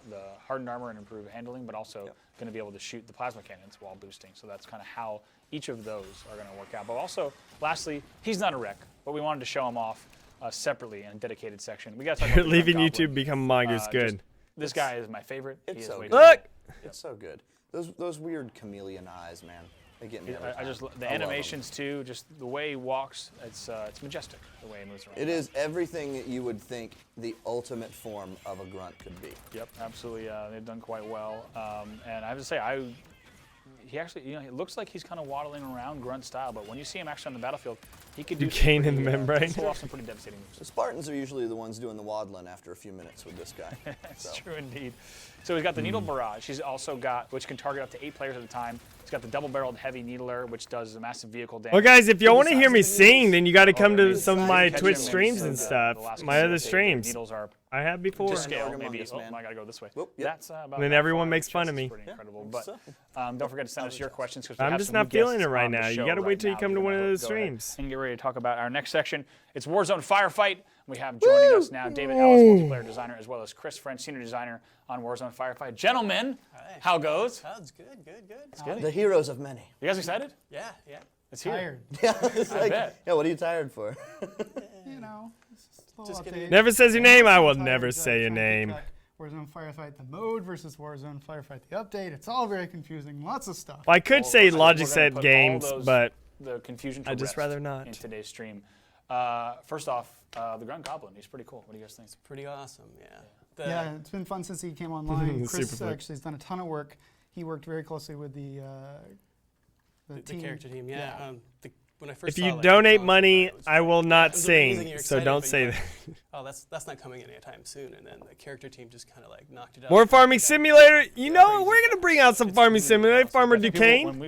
the hardened armor and improved handling, but also going to be able to shoot the plasma cannons while boosting. So that's kind of how each of those are going to work out. But also, lastly, he's not a wreck, but we wanted to show him off separately in a dedicated section. We got to talk about the Leaving Grand YouTube Goblin. become mongoose Just- good. This guy is my favorite. He It's is so way good. too Look! It's so good. Those weird chameleon eyes, man. They get me. every I time. just the I love 'em. animations too, just the way he walks. It's majestic the way he moves around. It is everything that you would think the ultimate form of a grunt could be. Yep, absolutely. They've done quite well. And I have to say, he actually, you know, it looks like he's kind of waddling around grunt style, but when you see him actually on the battlefield, he could do some Duquesne in the pretty, membrane. pull off some pretty devastating moves. The Spartans are usually the ones doing the waddling after a few minutes with this guy. That's true indeed. So he's got the Needle Barrage. He's also got, which can target up to 8 players at a time. He's got the double-barreled heavy needler, which does massive vehicle damage. Well, guys, if y'all want to hear me sing, then you got to come to maybe some of the my size Twitch catch him streams and and the stuff. last My couple other of streams. Needles are I have before. to scale, Humongous, maybe. Oh, man. I gotta go this way. Whoop, yep. That's about And then that everyone far, makes which fun is of me. pretty incredible. But So, don't forget to send us your questions because I'm just not feeling it right now. You got to wait till you come to one of those streams streams. and get ready to talk about our next section. It's Warzone Firefight. We have joining us now David Ellis, multiplayer designer, as well as Chris French, senior designer on Warzone Firefight. Gentlemen, how goes? That's good. It's good. The heroes of many. You guys excited? Yeah. It's here. Yeah, it's I like, bet. yeah, what are you tired for? You know, just Never says your name. I will never say your name. Warzone Firefight, the mode versus Warzone Firefight, the update. It's all very confusing. Lots of stuff. Well, I could say We're Logic gonna Set put all Games, those- but the confusion to I'd just rest rather not. in today's stream. First off, The Grunt Goblin. He's pretty cool. What do you guys think? Pretty awesome, yeah. Yeah, it's been fun since he came online. Chris Super actually has done a ton of work. He worked very closely with the character team, yeah. When I first If saw, you like, donate the money, concept, I will not it was amazing, sing. you're So excited, don't but say you're that. like, oh, that's not coming anytime soon. And then the character team just kind of like knocked it out. More Farming Simulator. You know, we're gonna bring out some Farming Simulator. Farmer Duquesne.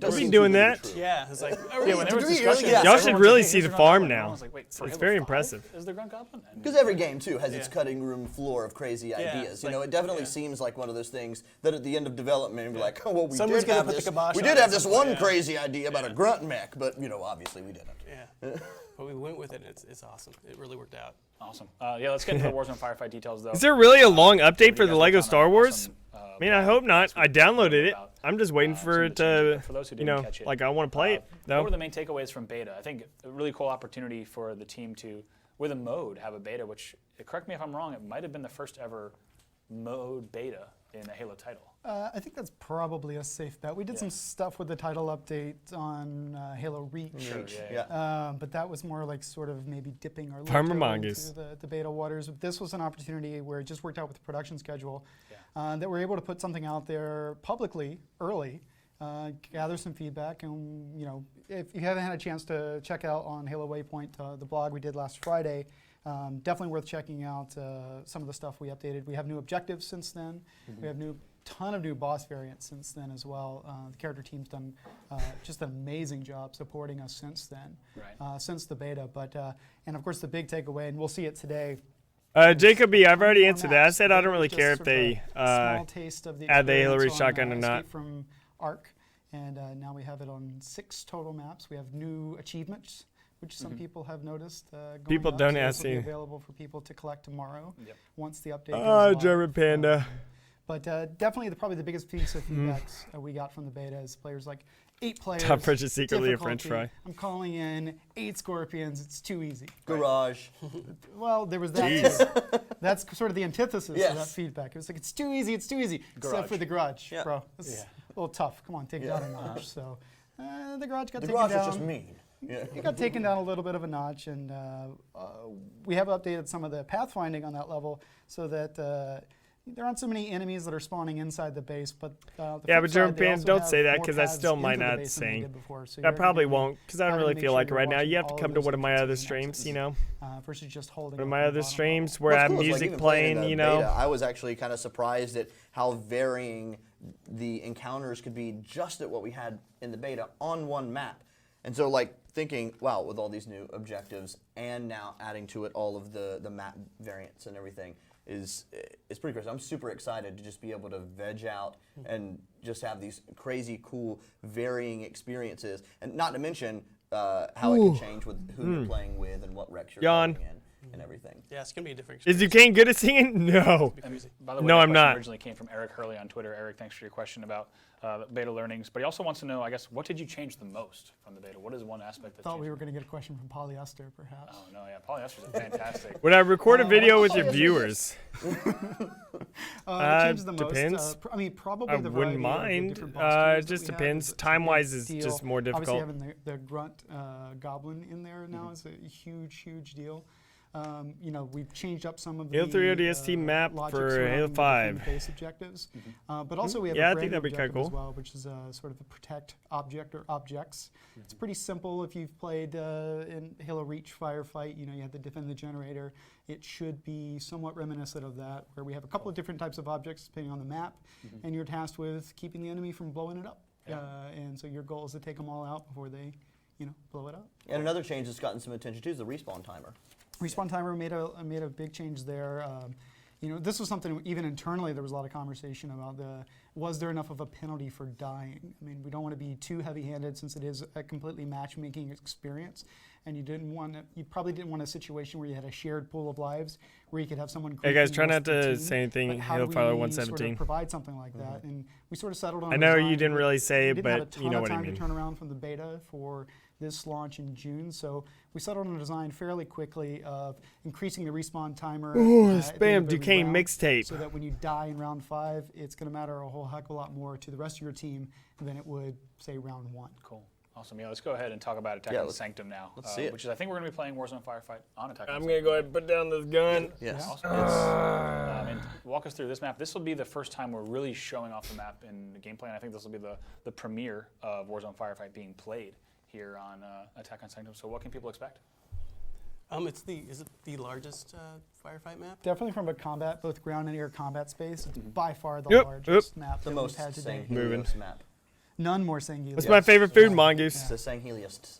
We'll be doing that. Yeah, it's like, when there was discussion, Y'all should really see the farm I now. was like, wait, for It's Halo very 5 impressive. Is the Grunt Goblin? Because every game too has its cutting room floor of crazy ideas. You know, it definitely seems like one of those things that at the end of development, you're like, oh well, we Someone's did gonna have put this. the kibosh We on did it have at this some point, one crazy idea about a grunt mech, but you know, obviously we didn't. Yeah, but we went with it. And it's awesome. It really worked out. Awesome. Yeah, let's get into the Warzone Firefight details though. Is there really a long update for the Lego Star Wars? I mean, I hope not. I downloaded it. I'm just waiting for it to, for those who you didn't know, catch it, like I want to play it. What were the main takeaways from beta? I think a really cool opportunity for the team to, with a mode, have a beta, which, correct me if I'm wrong, it might have been the first ever mode beta in a Halo title. I think that's probably a safe bet. We did some stuff with the title update on Halo Reach. But that was more like sort of maybe dipping our toe into the beta waters. This was an opportunity where it just worked out with the production schedule that we're able to put something out there publicly early, gather some feedback, and you know, if you haven't had a chance to check out on Halo Waypoint, the blog we did last Friday, definitely worth checking out some of the stuff we updated. We have new objectives since then. We have ton of new boss variants since then as well. The character team's done just an amazing job supporting us since then, since the beta. But and of course the big takeaway, and we'll see it today. Jacob B, I've already answered that. I said I don't really care if they small taste of the add the Halo Reach on, shotgun or not. Escape from Arc, and now we have it on 6 total maps. We have new achievements, which some people have noticed. People up, don't so ask this will be you. available for people to collect tomorrow once the update. Oh, goes German live. Panda. But definitely, probably the biggest piece of feedback we got from the beta is players like 8 players. Top purchase secretly a French difficulty. fry. I'm calling in 8 scorpions. It's too easy. Garage. Well, there was that too. That's sort of the antithesis of that feedback. It was like, it's too easy, except for the garage, bro. It's a little tough. Come on, take it down a notch. So the garage got taken down. The garage is just mean. It got taken down a little bit of a notch, and we have updated some of the pathfinding on that level so that there aren't so many enemies that are spawning inside the base, but but German Panda, don't say that because I still might not sing. I probably won't because I don't really feel like it right now. You have to come to one of my other streams, you know. Versus just holding. One of my other streams where I have music playing, you know. Beta, I was actually kind of surprised at how varying the encounters could be just at what we had in the beta on one map. And so like thinking, wow, with all these new objectives and now adding to it all of the map variants and everything, is pretty crazy. I'm super excited to just be able to veg out and just have these crazy, cool, varying experiences, and not to mention how it can change with who you're playing with and what Rex you're playing in and everything. Yeah, it's gonna be a different Is experience. Duquesne good at singing? No. By the way, no, that I'm question not. Originally came from Eric Hurley on Twitter. Eric, thanks for your question about beta learnings. But he also wants to know, I guess, what did you change the most from the beta? What is one aspect that Thought changed? we were going to get a question from Polyester, perhaps. Oh no, yeah, polyester's fantastic. Would I record a video with your viewers? Changed the most. Depends. I mean, probably I the wouldn't variety of mind. different boss tiers It just that we have depends. is a Time-wise big is deal. just more difficult. Obviously, having the grunt goblin in there now is a huge deal. You know, we've changed up some of Halo the 3 ODST map logic for surrounding Halo the 5. different base objectives, but also we have Yeah, a I brand think new that'd be kinda objective as cool. well, which is sort of a protect object or objects. It's pretty simple if you've played in Halo Reach Firefight. You know, you have to defend the generator. It should be somewhat reminiscent of that, where we have a couple of different types of objects depending on the map, and you're tasked with keeping the enemy from blowing it up. And so your goal is to take them all out before they, you know, blow it up. And another change that's gotten some attention too is the respawn timer. Respawn timer made a big change there. You know, this was something even internally there was a lot of conversation about was there enough of a penalty for dying? I mean, we don't want to be too heavy-handed since it is a completely matchmaking experience, and you probably didn't want a situation where you had a shared pool of lives where you could have someone. Hey guys, try creeping not most of the to team. say anything. But how Halo do Firefight we 117. Sort of provide something like that, and we sort of settled on. I a know design you didn't that really say, we didn't have a but ton you know of what I time mean. to turn around from the beta for this launch in June, so we settled on a design fairly quickly of increasing the respawn timer. Ooh, at the spam end of every Duquesne round, mixtape. so that when you die in round 5, it's going to matter a whole heck of a lot more to the rest of your team than it would, say, round 1. Cool. Awesome. Yeah, let's go ahead and talk about Attack on Sanctum now. Let's see it. Which is, I think we're going to be playing Warzone Firefight on Attack on I'm Sanctum. gonna go ahead and put down this gun. Yes. Awesome. And walk us through this map. This will be the first time we're really showing off the map in the gameplay, and I think this will be the premiere of Warzone Firefight being played here on Attack on Sanctum. So what can people expect? Is it the largest firefight map? Definitely from a combat, both ground and air combat space. It's by far the Yep, largest map The that most we've had today. Sanghelios map. None more Sanghelios. What's my favorite food, Mongoose? The Sanghelios.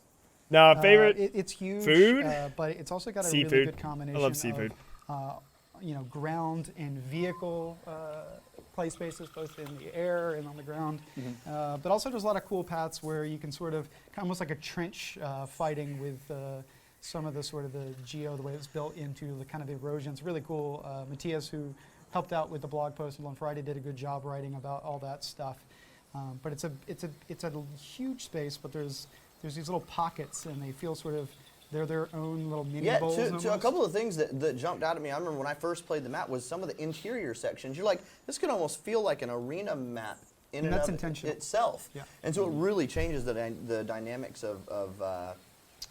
No, favorite it's huge. food? But it's also got a Seafood. really good combination I love seafood. of ground and vehicle play spaces, both in the air and on the ground. But also there's a lot of cool paths where you can sort of, almost like a trench fighting with some of the sort of the geo, the way it's built into the kind of erosion. It's really cool. Matthias, who helped out with the blog post on Friday, did a good job writing about all that stuff. But it's a huge space, but there's these little pockets, and they feel sort of, they're their own little mini bowls. To a couple of things that jumped out at me. I remember when I first played the map was some of the interior sections. You're like, this could almost feel like an arena map in and that's of intentional. itself. Yeah. And so it really changes the dynamics of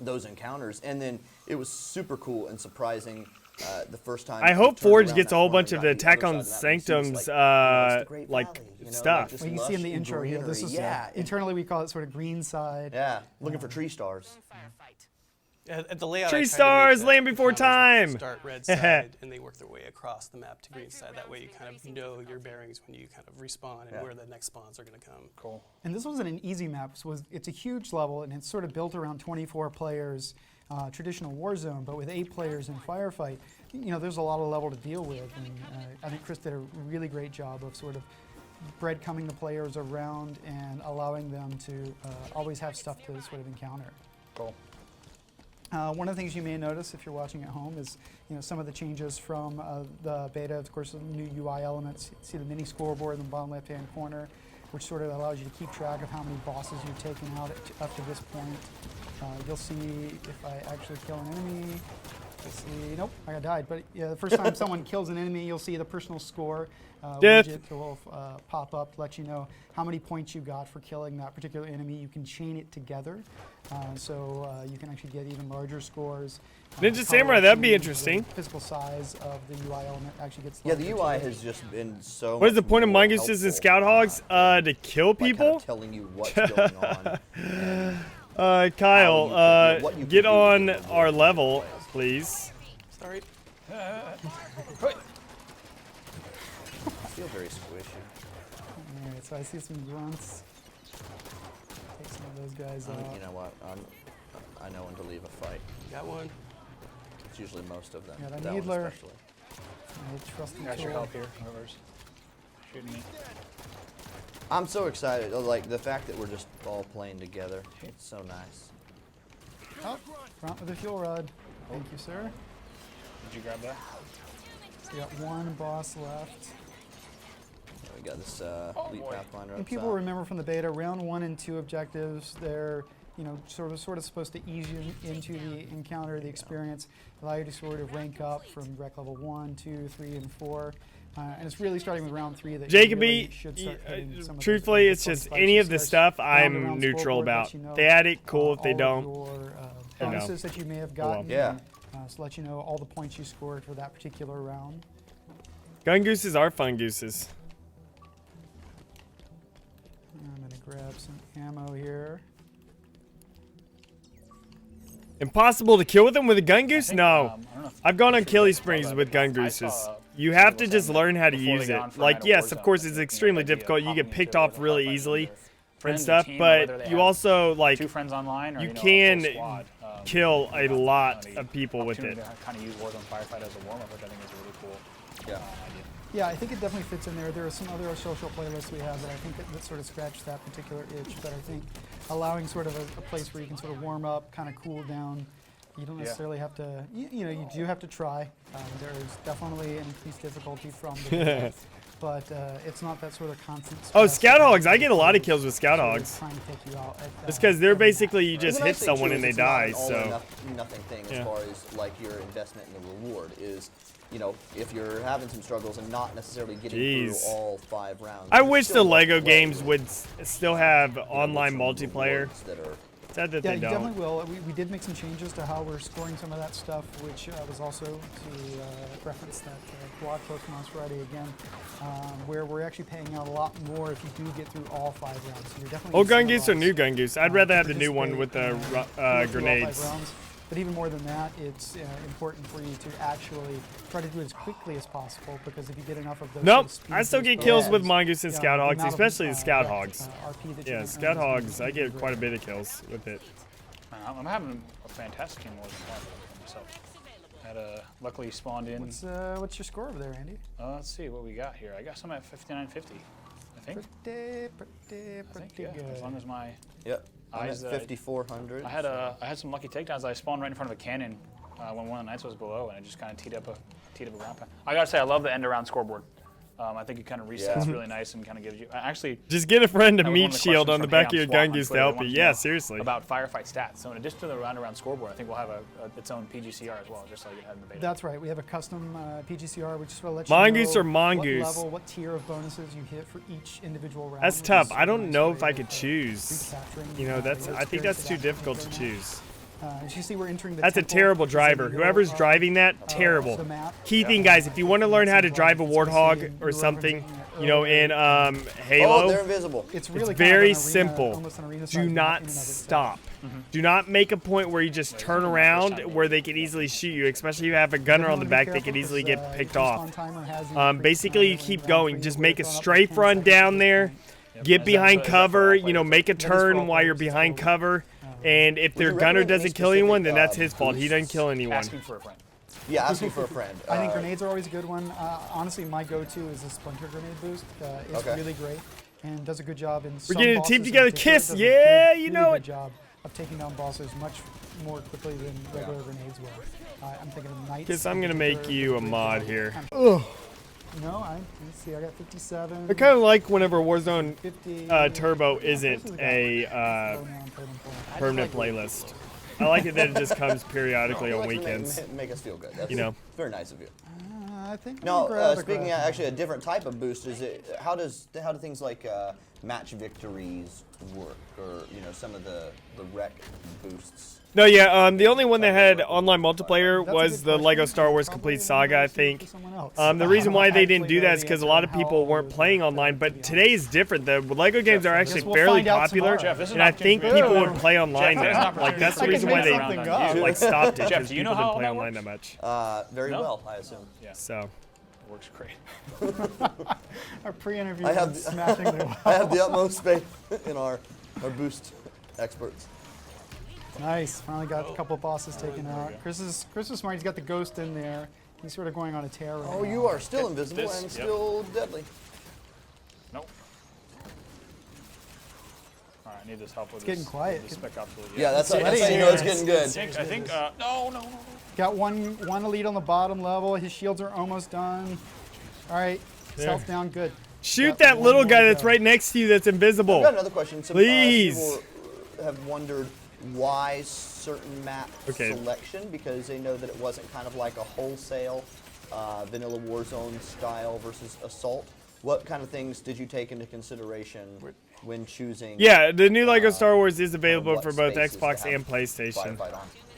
those encounters. And then it was super cool and surprising. The first time I hope Forge gets a whole bunch of the Attack on Sanctum's like stuff. Well, you can see in the intro here. This is internally we call it sort of green side. Yeah, looking for tree stars. At the layout, Tree stars, Land Before Time. Start red side, and they work their way across the map to green side. That way, you kind of know your bearings when you kind of respawn and where the next spawns are going to come. Cool. And this wasn't an easy map. It's a huge level, and it's sort of built around 24 players, traditional Warzone, but with 8 players in Firefight. There's a lot of level to deal with, and I think Chris did a really great job of sort of breadcrumbing the players around and allowing them to always have stuff to sort of encounter. Cool. One of the things you may notice if you're watching at home is some of the changes from the beta. Of course, the new UI elements. You see the mini scoreboard in the bottom left-hand corner, which sort of allows you to keep track of how many bosses you've taken out up to this point. You'll see if I actually kill an enemy. You'll see, nope, I died. But yeah, the first time someone kills an enemy, you'll see the personal score widget will pop up, let you know how many points you got for killing that particular enemy. You can chain it together, so you can actually get even larger scores. Ninja Samurai, that'd be interesting. The physical size of the UI element actually gets larger. Yeah, the UI has just been so. What is the point of Mongooses and Scout Hogs? To kill people? Kind of telling you what's going on. Kyle, get on our level, please. Sorry. I feel very squishy. Alright, so I see some grunts. Take some of those guys out. You know what? I know when to leave a fight. Got one. It's usually most of them. Yeah, that Needler. one especially. Got your help here. Whoever's shooting me. I'm so excited. Like the fact that we're just all playing together. It's so nice. Oh, front with the fuel rod. Thank you, sir. Did you grab that? So we got one boss left. We got this Elite Pathfinder. And people remember from the beta, round 1 and 2 objectives, they're sort of supposed to ease you into the encounter, the experience, allow you to sort of rank up from rec level 1, 2, 3, and 4. And it's really starting with round 3 that Jacoby, you really should start hitting some of truthfully, those it's just fights. any of the stuff Round I'm around neutral scoreboard about. lets you know, They add it, cool. If they all don't, of your bonuses that you may have gotten. Yeah. So let you know all the points you scored for that particular round. Gun gooses are fun gooses. I'm gonna grab some ammo here. Impossible to kill with them with a gun goose? No. I've gone on killing springs with gun gooses. You have to just learn how to use it. Like, yes, of course, it's extremely difficult. You get picked off really easily and stuff, but you also, like, you can kill a lot of people with it. Kind of use Warzone Firefight as a warm-up, which I think is a really cool idea. Yeah, I think it definitely fits in there. There are some other social playlists we have that I think that sort of scratch that particular itch, but I think allowing sort of a place where you can sort of warm up, kind of cool down, you don't necessarily have to, you do have to try. There's definitely an increased difficulty from the game, but it's not that sort of constant stress. Oh, Scout Hogs. I get a lot of kills with Scout Hogs. Trying to take you out It's because they're basically, you just hit someone and they die, so. Nothing thing as far as like your investment in the reward is, if you're having some struggles and not necessarily getting through all 5 rounds. I wish the Lego games would still have online multiplayer. Sad that Yeah, they you don't. definitely will. We did make some changes to how we're scoring some of that stuff, which was also to reference that blog post from last Friday again, where we're actually paying out a lot more if you do get through all 5 rounds. So you're definitely Old Gun Goose or new Gun Goose? I'd rather have the new one with the grenades. But even more than that, it's important for you to actually try to do it as quickly as possible, because if you get enough of those. Nope, sort of I still get speed kills boosts, with Mongoose and yeah, Scout the Hogs, amount of, especially the Scout Hogs. RP that Yeah, you Scout Hogs, I get quite a bit of kills with it. I'm having a fantastic game more than myself. Luckily spawned in. What's your score over there, Andy? Let's see what we got here. I got some at 5950. I think. Pretty Yeah, good. as long as my I'm at 5,400. I had some lucky takedowns. I spawned right in front of a cannon when one of the knights was below, and I just kind of teed up a ground pound. I gotta say, I love the end around scoreboard. I think it kind of resets really nice and kind of gives you. Actually, just get a friend to that was one meat of the shield on questions the from back of Hey, your I'm Gun SWAT Goose on to help Twitter. you. They Yeah, wanted to know seriously. About firefight stats. So in addition to the round scoreboard, I think we'll have its own PGCR as well, just like it had in the beta. That's right. We have a custom PGCR, which will let Mongoose you or know Mongoose? what level, what tier of bonuses you hit for each individual round. That's which tough. is I don't nice know way if I of, could choose. recapturing, You know, your I think experience that's of too that difficult to particular map. choose. As you see, we're entering the That's a temple, terrible which is in driver. the middle Whoever's of, driving that, terrible. the map. Key thing, guys, if you want to learn how to drive a Warthog or something, you know, in Halo, Oh, they're invisible. It's really it's kind of very an arena, simple. almost an arena Do size map in not and of stop. itself. Do not make a point where you just turn around where they can easily shoot you, especially if you have a gunner on the back, they can easily get picked off. Basically, you keep going. Just make a strafe run down there, get behind cover, you know, make a turn while you're behind cover, and if their gunner doesn't kill anyone, then that's his fault. He doesn't kill anyone. Asking for a friend. Yeah, asking for a friend. I think grenades are always a good one. Honestly, my go-to is the Splinter grenade boost. It's really great and does a good job in some getting a bosses team in together. particular. Kiss, It does yeah, a you really know good it. job of taking down bosses much more quickly than regular grenades will. I'm thinking of knights. Kiss, I'm gonna make you a mod here. Ugh. No, let's see. I got 57. I kind of like whenever Warzone 50, Turbo isn't a permanent playlist. I like it that it just comes periodically on weekends. Make us feel good. That's You know. very nice of you. I think. Now, speaking of actually a different type of boost, how do things like match victories work, or some of the rec boosts? No, yeah, the only one that had online multiplayer was the Lego Star Wars Complete Saga, I think. The reason why they didn't do that is because a lot of people weren't playing online, but today is different. The Lego games are actually fairly popular, and I think people would play online now. Like, that's the reason why they stopped it, because people didn't play online that much. Very well, I assume. Yeah. So. It works great. Our pre-interview I was smashingly well. I have the utmost faith in our boost experts. Nice. Finally got a couple of bosses taken out. Chris is smart. He's got the ghost in there. He's sort of going on a tear right now. You are still invisible and still deadly. Nope. All right, I need this help with It's getting quiet. Yeah, that's how you know it's getting good. I think no. Got one elite on the bottom level. His shields are almost done. All right, self down, good. Shoot that little guy that's right next to you that's invisible. I've got another question. Some Please. people have wondered why certain map selection, because they know that it wasn't kind of like a wholesale vanilla Warzone style versus Assault. What kind of things did you take into consideration when choosing? Yeah, the new Lego Star Wars is available for both Xbox and PlayStation.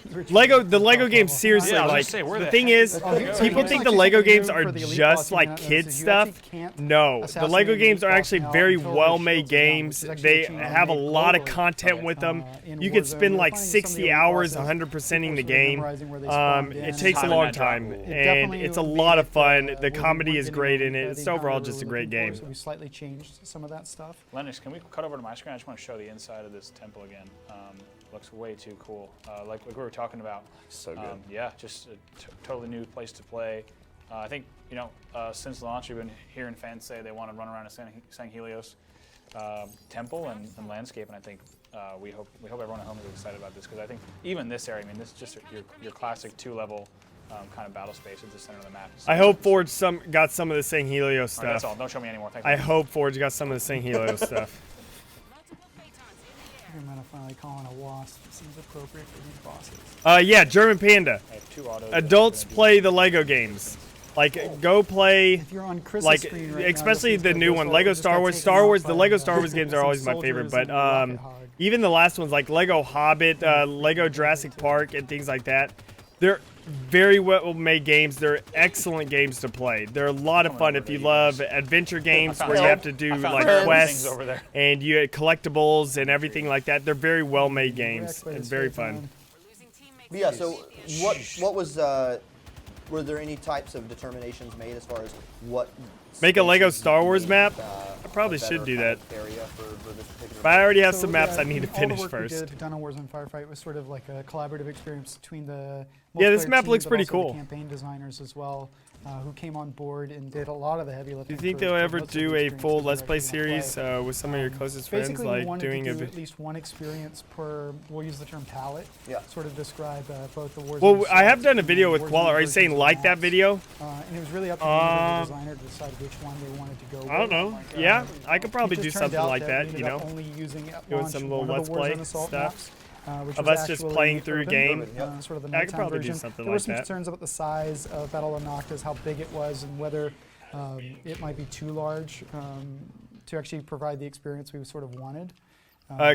The Lego games, seriously, the thing is, people think the Lego games are just like kid stuff. No, the Lego games are actually very well-made games. They have a lot of content with them. You could spend like 60 hours 100%ing the game. It takes a long time, and it's a lot of fun. The comedy is great in it. It's overall just a great game. So we slightly changed some of that stuff. Lennox, can we cut over to my screen? I just want to show the inside of this temple again. Looks way too cool. Like we were talking about. So good. Yeah, just a totally new place to play. I think since launch, we've been hearing fans say they want to run around a San Helios temple and landscape, and I think we hope everyone at home is excited about this, because I think even this area, I mean, this is just your classic 2-level kind of battle space at the center of the map. I hope Forge got some of the San Helios stuff. Right, that's all. Don't show me anymore. Thank you. I hope Forge got some of the San Helios stuff. I'm gonna finally call in a wasp. It seems appropriate for these bosses. Yeah, German Panda. I have 2 autos. Adults play the Lego games. Like, go play. If you're on Chris's like, screen right especially now, the new one, Lego Star Wars. The Lego Star Wars games are always my favorite, but even the last ones like Lego Hobbit, Lego Jurassic Park, and things like that, they're very well made games. They're excellent games to play. They're a lot of fun if you love adventure games where you have to do like quests and you get collectibles and everything like that. They're very well made games and very fun. Yeah, so what was, were there any types of determinations made as far as what... Make a Lego Star Wars map? I probably should do that. But I already have some maps I need to finish first. All the work we did done on Warzone Firefight was sort of like a collaborative experience between the this map team, looks but pretty also cool. the campaign designers as well, who came on board and did a lot of the heavy lifting. Do you think they'll ever do a full Let's Play series with some of your closest friends, Basically, like doing at least one experience per, we'll use the term palette, sort of describe both the Warzone. Well, I have done a video with Koala. Are you saying like that video? And it was really up to the designer to decide which one they wanted to go with. I don't know. Yeah, I could probably do something like that, you know, only using doing some little Let's Play stuff. Of was us just playing through urban, game. sort of the I could nighttime probably version. do something there were like some that. concerns about the size of Battle of Noctis, how big it was, and whether it might be too large to actually provide the experience we sort of wanted.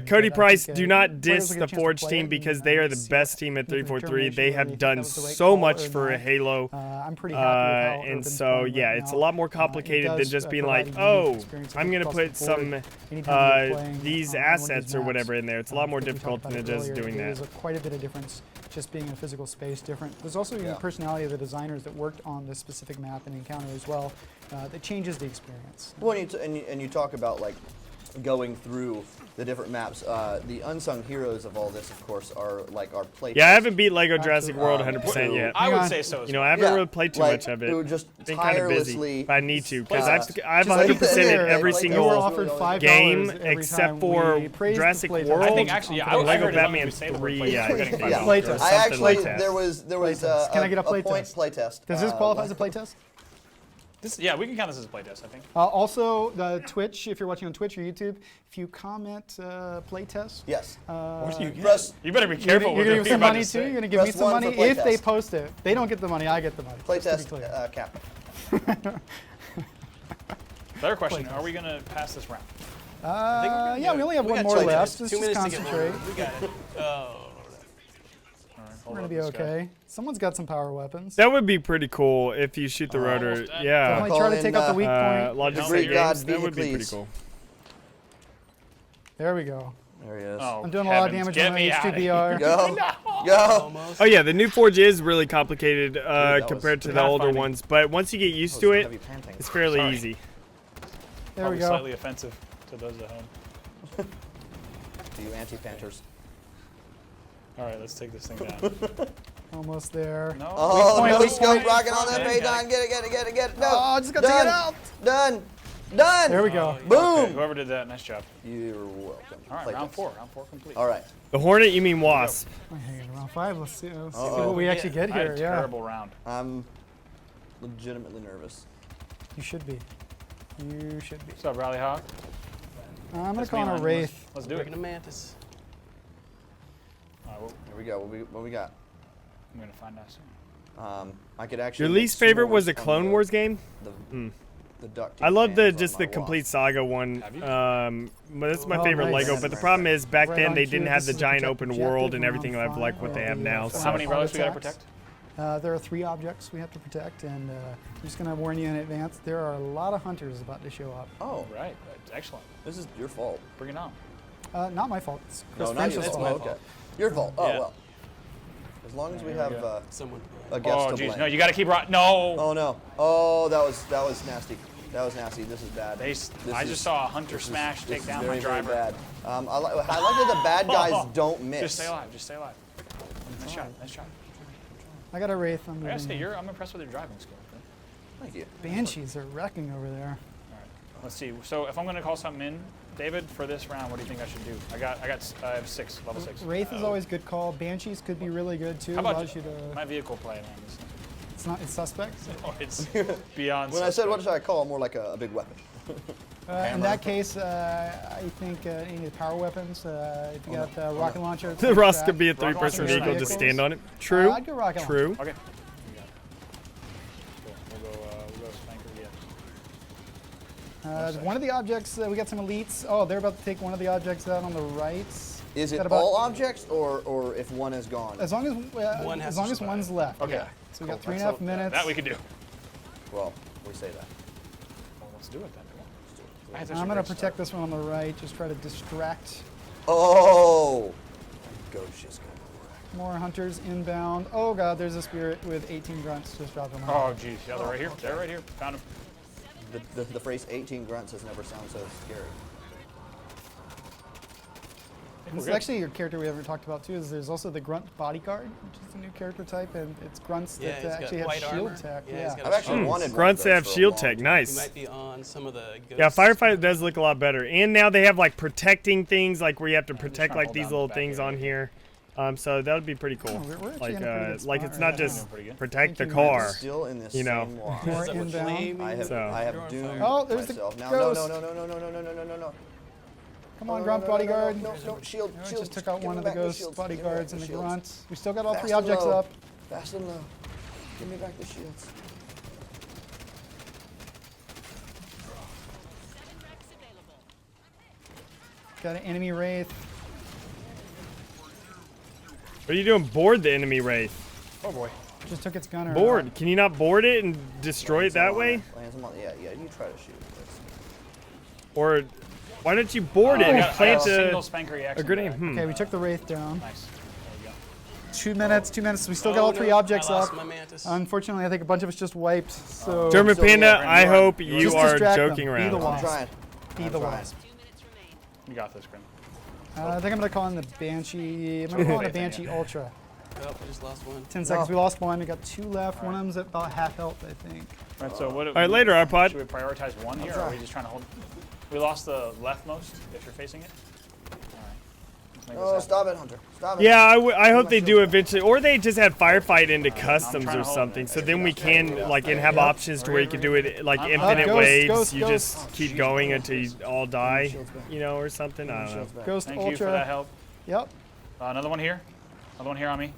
Cody Price, do not diss the Forge team because they are the best team at 343. They have done so much for Halo. I'm pretty happy with how and so, yeah, it's a lot more complicated than just being like, oh, I'm going to put some these assets or whatever in there. It's a lot more difficult than just doing that. There's quite a bit of difference just being in a physical space different. There's also the personality of the designers that worked on this specific map and encounter as well that changes the experience. Well, and you talk about like going through the different maps. The unsung heroes of all this, of course, are like our play. Yeah, I haven't beat Lego Jurassic World 100% yet. I would say so. You know, I haven't really played too much of it. Just been kind of busy, but I need to because I've like 100%ed every single game every except for Jurassic World. I think actually, I Lego Batman 3. I actually there was Can I get a playtest? Does this qualify as a playtest? Yeah, we can count this as a playtest, I think. Also, the Twitch, if you're watching on Twitch or YouTube, if you comment playtest, yes. What do you get? You better be careful. You're going to give some money too. You're going to give me some money if they post it. They don't get the money. I get the money. Playtest cap. Better question: are we going to pass this round? Yeah, we only have one more left. Let's just concentrate. We got it. Oh. We're gonna be okay. Someone's got some power weapons. That would be pretty cool if you shoot the rotor. Yeah. Definitely try to take out the weak point. Logic games, that would be pretty cool. There we go. There he is. I'm doing a lot of damage on my H2BR. Go. Go. Oh yeah, the new Forge is really complicated compared to the older ones, but once you get used to it, it's fairly easy. There we go. Slightly offensive to those at home. To you anti-panters. All right, let's take this thing down. Almost there. No. Oh, no scope rocket on that Phaeton. Get it. No. Oh, just got to get out. Done. There we go. Boom. Okay, whoever did that, nice job. You're welcome. All right, round four complete. All right. The Hornet, you mean Wasp? Round 5. Let's see what we actually get here. Yeah. Terrible round. I'm legitimately nervous. You should be. What's up, Rally Hawk? I'm gonna call on a Wraith. Let's do it. Breaking a Mantis. Here we go. What we got? I'm gonna find out soon. I could actually. Your least favorite was a Clone Wars game? The duct tape I love just the Wasp. complete saga one. But that's my favorite Lego. But the problem is back then they didn't have the giant open world and everything like what they have now. So how many relics we gotta protect? There are 3 objects we have to protect, and I'm just going to warn you in advance, there are a lot of hunters about to show up. Oh, right. Excellent. This is your fault. Bring it on. Not my fault. It's Chris no, not your French's fault. fault. Okay. Your fault. Oh, Yeah. well. As long as we have someone a guest to geez, blame. no, you got to keep No. Oh, no. Oh, that was nasty. That was nasty. This is bad. I just saw a hunter smash take down my driver. Very bad. I like that the bad guys don't miss. Just stay alive. Just stay alive. Nice shot. Nice shot. I got a Wraith. I'm impressed with your driving skill. Thank you. Banshees are wrecking over there. All right. Let's see. So if I'm going to call something in, David, for this round, what do you think I should do? I have 6, level 6. Wraith is always a good call. Banshees could be really good too. How about my vehicle play on this thing? It's suspect? No, it's beyond When suspect. I said what should I call, more like a big weapon. In that case, I think any of the power weapons, if you got rocket launcher. The Rust could be a 3-person vehicle, just stand on it. True. I'd go rocket True. launcher. Okay. Cool. We'll go Spanker, yeah. One of the objects, we got some elites. Oh, they're about to take one of the objects out on the right. Is it Got about- all objects or if one is gone? As long as one's left. Okay. Yeah. So we got Cool. 3.5 minutes. That we can do. Well, we say that. Well, let's do it then. I'm gonna protect this one on the right. Just try to distract. Oh! Ghost just got More hunters inbound. Oh god, there's a spirit with 18 grunts just dropped on my Oh, geez. Yeah, they're right here. They're right here. Found him. The phrase 18 grunts has never sounded so scary. This is actually your character we haven't talked about too. Is there's also the grunt bodyguard, which is a new character type, and it's grunts Yeah, that he's got actually have white shield armor. tech. Yeah, he's got I've actually wanted grunts one of have those for a shield long tech. time. Nice. He might be on some of the Yeah, ghosts. Firefight does look a lot better. And now they have like protecting things, like where you have to protect like these little things on here. So that would be pretty cool. we're actually Like, in a pretty good like spot it's right not just now. protect the Thank you, car. Matt. Still in this You know. same walk. More Is that what inbound. flaming? I have doomed. Oh, there's the myself. Now, ghost. no. Come on, grunt bodyguard. No, shield. I just took out one of the ghost bodyguards and the shields. grunts. We still got all Fast 3 and objects low. up. Fast and low. Give me back the shields. Got an enemy wraith. What are you doing? Board the enemy wraith. Oh boy. Just took its gunner. Board. Can you not board it and destroy it that way? Yeah, you try to shoot it. Or why don't you board it and plant single spank a reaction grenade? back. Okay, we took the wraith down. Nice. 2 minutes. We still got Oh, all 3 no, objects I lost up. my mantis. Unfortunately, I think a bunch of us just wiped. So German Panda, I hope Just you are distract them. joking Be around. the wasp. trying. Be the wasp. You got this, Grim. I think I'm gonna call in the Banshee. I'm gonna call in the Banshee Ultra. Oh, I just lost one. 10 seconds. We lost one. We got 2 left. One of them's at about half health, I think. All right, so what? All right, later, iPod. Should we prioritize one here, or are we just trying to hold? We lost the leftmost if you're facing it. Oh, stop it, Hunter. Stop it. Yeah, I hope they do eventually, or they just add Firefight into customs or something, so then we can like and have options to where you can do it like infinite waves. You just keep going until you all die, you know, or something. I don't know. Ghost Thank Ultra. you for that help. Yep. Another one here. Another one here on me.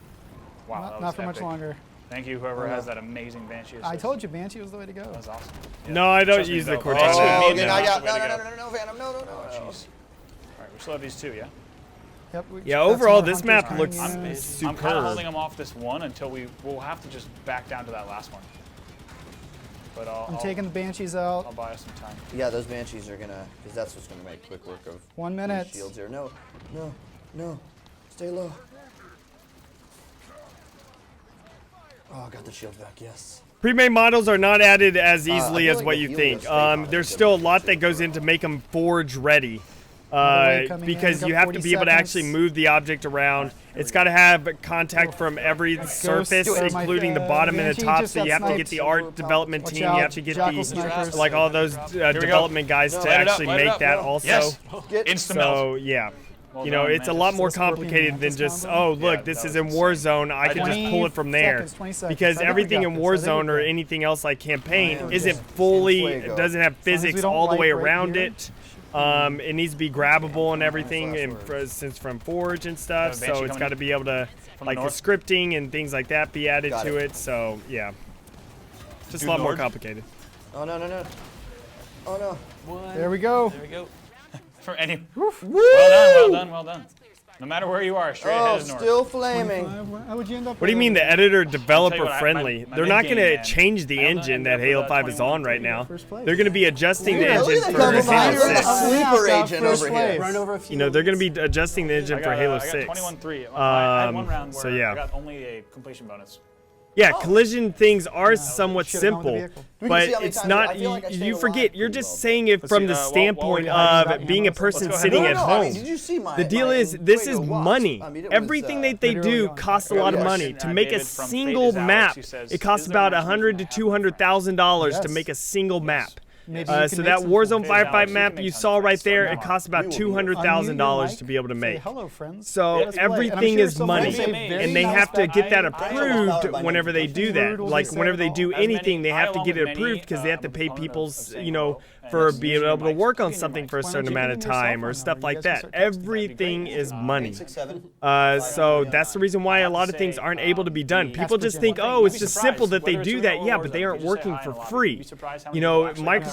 Wow, that was Not for much epic. longer. Thank you, whoever has that amazing Banshee assist. I told you Banshee was the way to go. That was awesome. No, I don't Trust me, use the though. Cortana. Oh, okay, No, I got that's the way to no, Phantom, no. Oh, jeez. All right, we still have these two, yeah? Yep. Yeah, overall, this map looks I'm kind of superb. holding them off this one until we'll have to just back down to that last one. But I'm taking the Banshees out. I'll buy us some time. Yeah, those Banshees are gonna, because that's what's gonna make quick work of 1 these minute. shields here. No. Stay low. Oh, I got the shield back, yes. Pre-made models are not added as easily feel as like what the you Helios think. straight models There's are still a good lot too. that goes into make them forge ready. Another wave coming in. Because We you got have to 40 be able to actually seconds. move the object around. It's got to have contact from every surface, do it. My, including the bottom and the Banshee top. just So you got have to get sniped. the art development Watch team. You out. have to get Jackal snipers. the like all those development guys to light it up, actually light it make up. that also. Yes. Instant So melt. yeah. Well You know, done, it's a Mantis. lot more Scorpion complicated than Mantis just, combo? oh, look, Yeah, this that is was in Warzone. I can just pull it from there. 20 seconds. Because I think we everything got in this. I think Warzone we or got anything else like campaign Oh, isn't yeah. fully, Fuego. it doesn't have long as we physics don't all the way wipe right around here. it. It needs to be grabbable and everything, and since from Forge and stuff, Banshee so it's coming got to in be able to, from like the the north. scripting and things like that be added Got to it. it. So yeah, just Due a lot more north. complicated. Oh, no. Oh, no. One. There we go. There we go. For any. Well done. No matter where you are, straight Oh, ahead is north. still flaming. How would you end up? What do you with mean a- the editor I'll tell developer you what, friendly? my They're not mid-game, going to man, change the I only engine ended that up with Halo a 5 is on 21-3 right now. First place. They're going to be adjusting the Yeah, engine look at for that couple Halo behind. Look at 6. that sleeper Yeah, agent first over place. here. Run over a few. You know, they're going to be adjusting the engine for Halo 6. I got 21-3. I had one round where so yeah. I got only a completion bonus. Yeah, collision things are somewhat Should've gone with the simple, vehicle. We can but see how many it's times- not. I feel like I stayed You alive forget. You're pretty just well. saying it Let's from see, the what standpoint we're of doing. being a Let's person go ahead. sitting No, at no, I mean, home. did you see my The deal my is, this is Fuego Wasp? money. I mean, it was, Everything that they literally do on costs a fire. lot of Yeah, money. To make a David from single Fate is Alex, map, who says, it costs "Is there about an option $100,000 to $200,000 to Yes. make a single map. Maybe you can So make that some Warzone fun. Alex, Firefight you map can make you tons saw of right friends, there, so it come costs about We will be here. $200,000 Unmute to be able to Say make. hello, friends. So Let's play. And I'm everything sure is someone money, will say very and they nice have to back. get that I approved don't whenever they do that. Brutal Like to whenever say they at do all. anything, they I, have to along get with it many, approved because they have to I'm a pay proponent of people's, saying you know, hello, and for just being using able to your work mics. on Using your something mics. for a Why certain don't you amount give of them your cell time phone or number? stuff You like guys can that. start texting. That'd be Everything great. is money. 867. So that's the reason why a lot of things aren't able to be done. People just think, oh, it's just simple that they do that. Yeah, but they aren't working for free. You know, Microsoft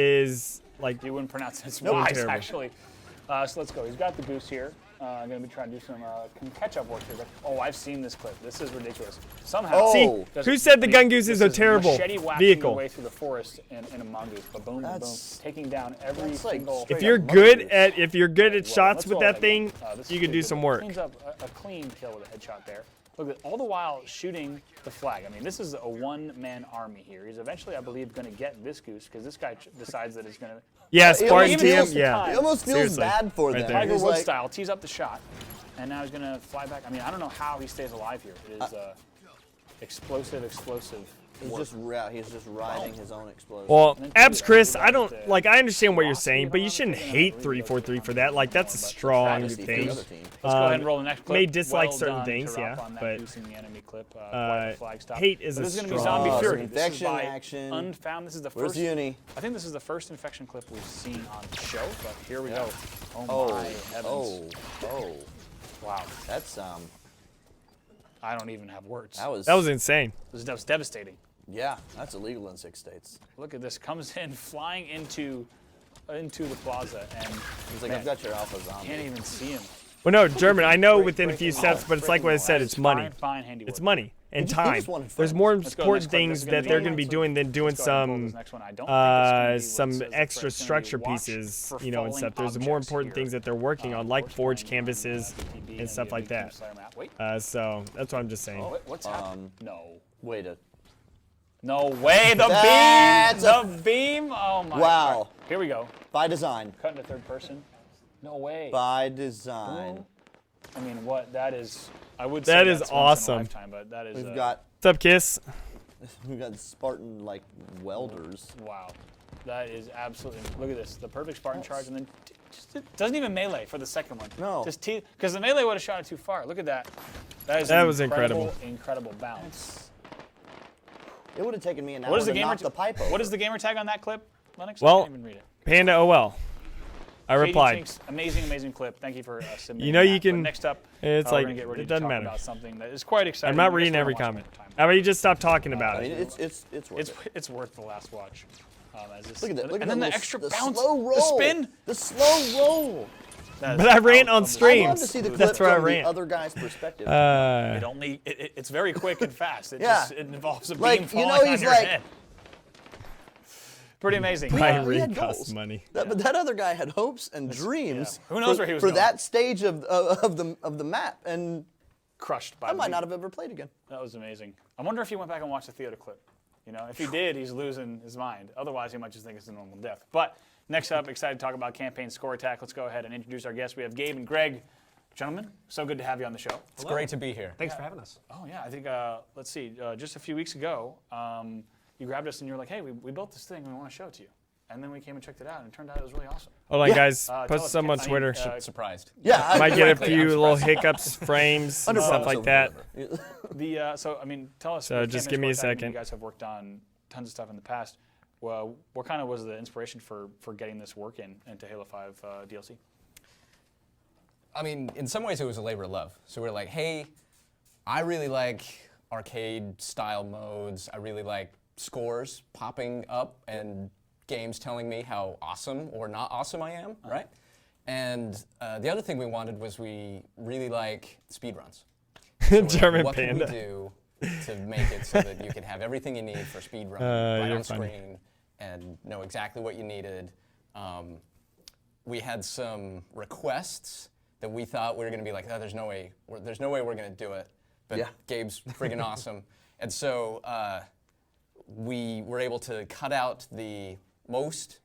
is like you wouldn't pronounce it. It's Nope. wise Terrible. actually. So let's go. He's got the goose here. going to be trying to do some catch-up work here. But, oh, I've seen this clip. This is ridiculous. Somehow. See, who said the gun goose is a terrible vehicle? Way through the forest in a mongoose. Boom, boom, taking down every single. If you're good at shots with that thing, you can do some work. Cleans up a clean kill with a headshot there. Look at all the while shooting the flag. I mean, this is a one-man army here. He's eventually, I believe, going to get this goose because this guy decides that he's going to. Yeah, Spartan team. Yeah, he almost feels bad for them. Tiger Woods style, tees up the shot, and now he's going to fly back. I mean, I don't know how he stays alive here. It is explosive. He's just riding his own explosion. Well, Abs Chris, I don't I understand what you're saying, but you shouldn't hate 343 for that. Like that's a strong thing. Let's go ahead and roll the next clip. May dislike certain things, yeah, but hate is a strong. This is going to be Zombie Fury. Infection this is action. Unfound. This is the Where's first. Uni? I think this is the first infection clip we've seen on the show, but here we go. Oh my heavens. Oh. Wow. That's I don't even have words. That was insane. That was devastating. Yeah, that's illegal in 6 states. Look at this. Comes in flying into the plaza, and he's like, I've got your alpha zombie. Can't even see him. Well, no, German. I know within a few steps, but it's like what I said. It's money. Fine handiwork. It's money and time. There's more important things that they're going to be doing than doing some extra structure pieces, and stuff. There's more important things that they're working on, like forge canvases and stuff like that. So that's what I'm just saying. What's happening? No. Wait a. No way, the beam! Oh my wow. God. Here we go. By design. Cut into third person. No way. By design. I mean, that is, I would say that is that's awesome. Once in a lifetime, but that is. We've got. What's up, Kiss? We've got Spartan, welders. Wow. That is absolutely, look at this. The perfect Spartan charge, and then it doesn't even melee for the second one. No. Just because the melee would have shot it too far. Look at that. That was incredible. Incredible bounce. It would have taken me an hour to knock the pipe over. What is the gamer tag on that clip, Lennox? Well, I can't even read it. Panda OL. I replied. Tinks, amazing clip. Thank you for submitting. You know you that. can. But next up, it's we're gonna get ready it doesn't to talk matter. about something that is quite exciting. I'm not reading every comment. How about you just stop talking about it? It's worth it. It's worth the last watch. Look at that! Look and at then the extra the bounce, slow roll, the spin, the slow roll. But I rant on streams. I love to see the clip That's where I from rant. the other guy's perspective. It's very quick and fast. It involves a beam falling he's on your head. Pretty amazing. Brian costs money. But that other guy had hopes and dreams. Yeah. Who knows where he was for going. that stage of the map, and crushed by. I might not have ever played again. That was amazing. I wonder if he went back and watched the theater clip. If he did, he's losing his mind. Otherwise, he might just think it's a normal death. But next up, excited to talk about campaign score attack. Let's go ahead and introduce our guests. We have Gabe and Greg. Gentlemen, so good to have you on the show. It's great to be here. Thanks for having us. Oh yeah, I think let's see. Just a few weeks ago, you grabbed us and you were like, "Hey, we built this thing and we want to show it to you." And then we came and checked it out, and it turned out it was really awesome. Hold on, guys. Post some on Twitter. Surprised. Yeah, might get a few little hiccups, frames, and stuff like that. Tell us. So just give me a second. You guys have worked on tons of stuff in the past. Well, what kind of was the inspiration for getting this work into Halo 5 DLC? I mean, in some ways it was a labor of love. So we were like, hey, I really like arcade-style modes. I really like scores popping up and games telling me how awesome or not awesome I am, right? And the other thing we wanted was we really like speedruns. So German what Panda. What can we do to make it so that you can have everything you need for speedrun right on screen and know exactly what you needed? We had some requests that we thought we were going to be like, oh, there's no way we're going to do it. But Gabe's friggin' awesome. And so we were able to cut out the most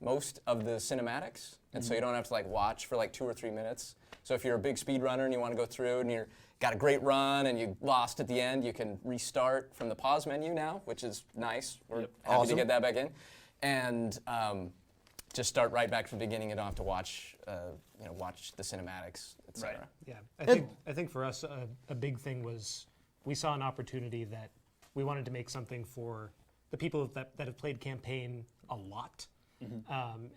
of the cinematics, and so you don't have to watch for 2 or 3 minutes. So if you're a big speedrunner and you want to go through and you're got a great run and you lost at the end, you can restart from the pause menu now, which is nice. We're happy to get that back in, and just start right back from the beginning. You don't have to watch watch the cinematics, etc. Right. Yeah, I think for us a big thing was we saw an opportunity that we wanted to make something for the people that have played campaign a lot.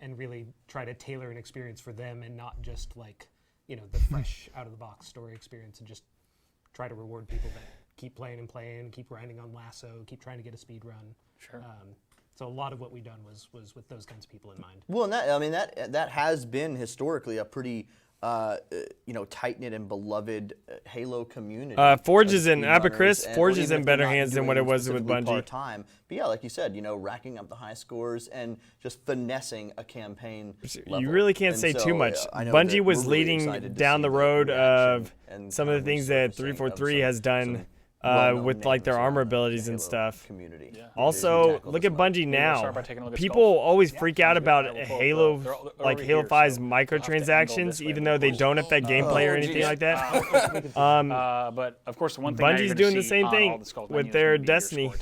And really try to tailor an experience for them and not just the fresh out of the box story experience, and just try to reward people that keep playing and keep grinding on Lasso, keep trying to get a speed run. Sure. So a lot of what we've done was with those kinds of people in mind. Well, and that has been historically a pretty tight-knit and beloved Halo community. Forge is in Chris. Forge is in better hands than what it was with Bungie. Part-time. But yeah, like you said, racking up the high scores and just finessing a campaign level. You really can't say too much. Bungie was leading down the road of some of the things that 343 has done with like their armor abilities and stuff. Also, look at Bungie now. People always freak out about Halo, like Halo 5's microtransactions, even though they don't affect gameplay or anything like that. But of course, the one thing Bungie's doing the same thing with their Destiny.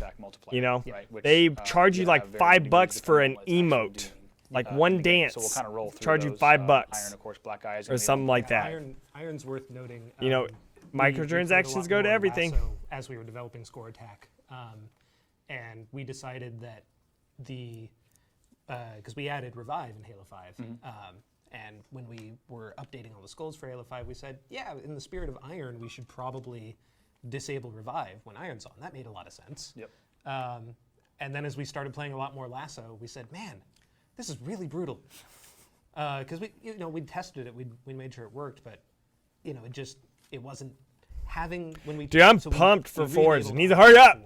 They charge you like $5 for an emote. Like one dance, so we'll kind of roll through charge you those, $5 Iron, of course, Black Eyes, or something like that. Iron's worth noting. Microtransactions go to everything. As we were developing Score Attack, and we decided that because we added Revive in Halo 5, and when we were updating all the skulls for Halo 5, we said, yeah, in the spirit of Iron, we should probably disable Revive when Iron's on. That made a lot of sense. Yep. And then as we started playing a lot more Lasso, we said, man, this is really brutal. Because we tested it, we made sure it worked, but it wasn't having when we. Dude, I'm pumped for Forge. It needs to hurry up.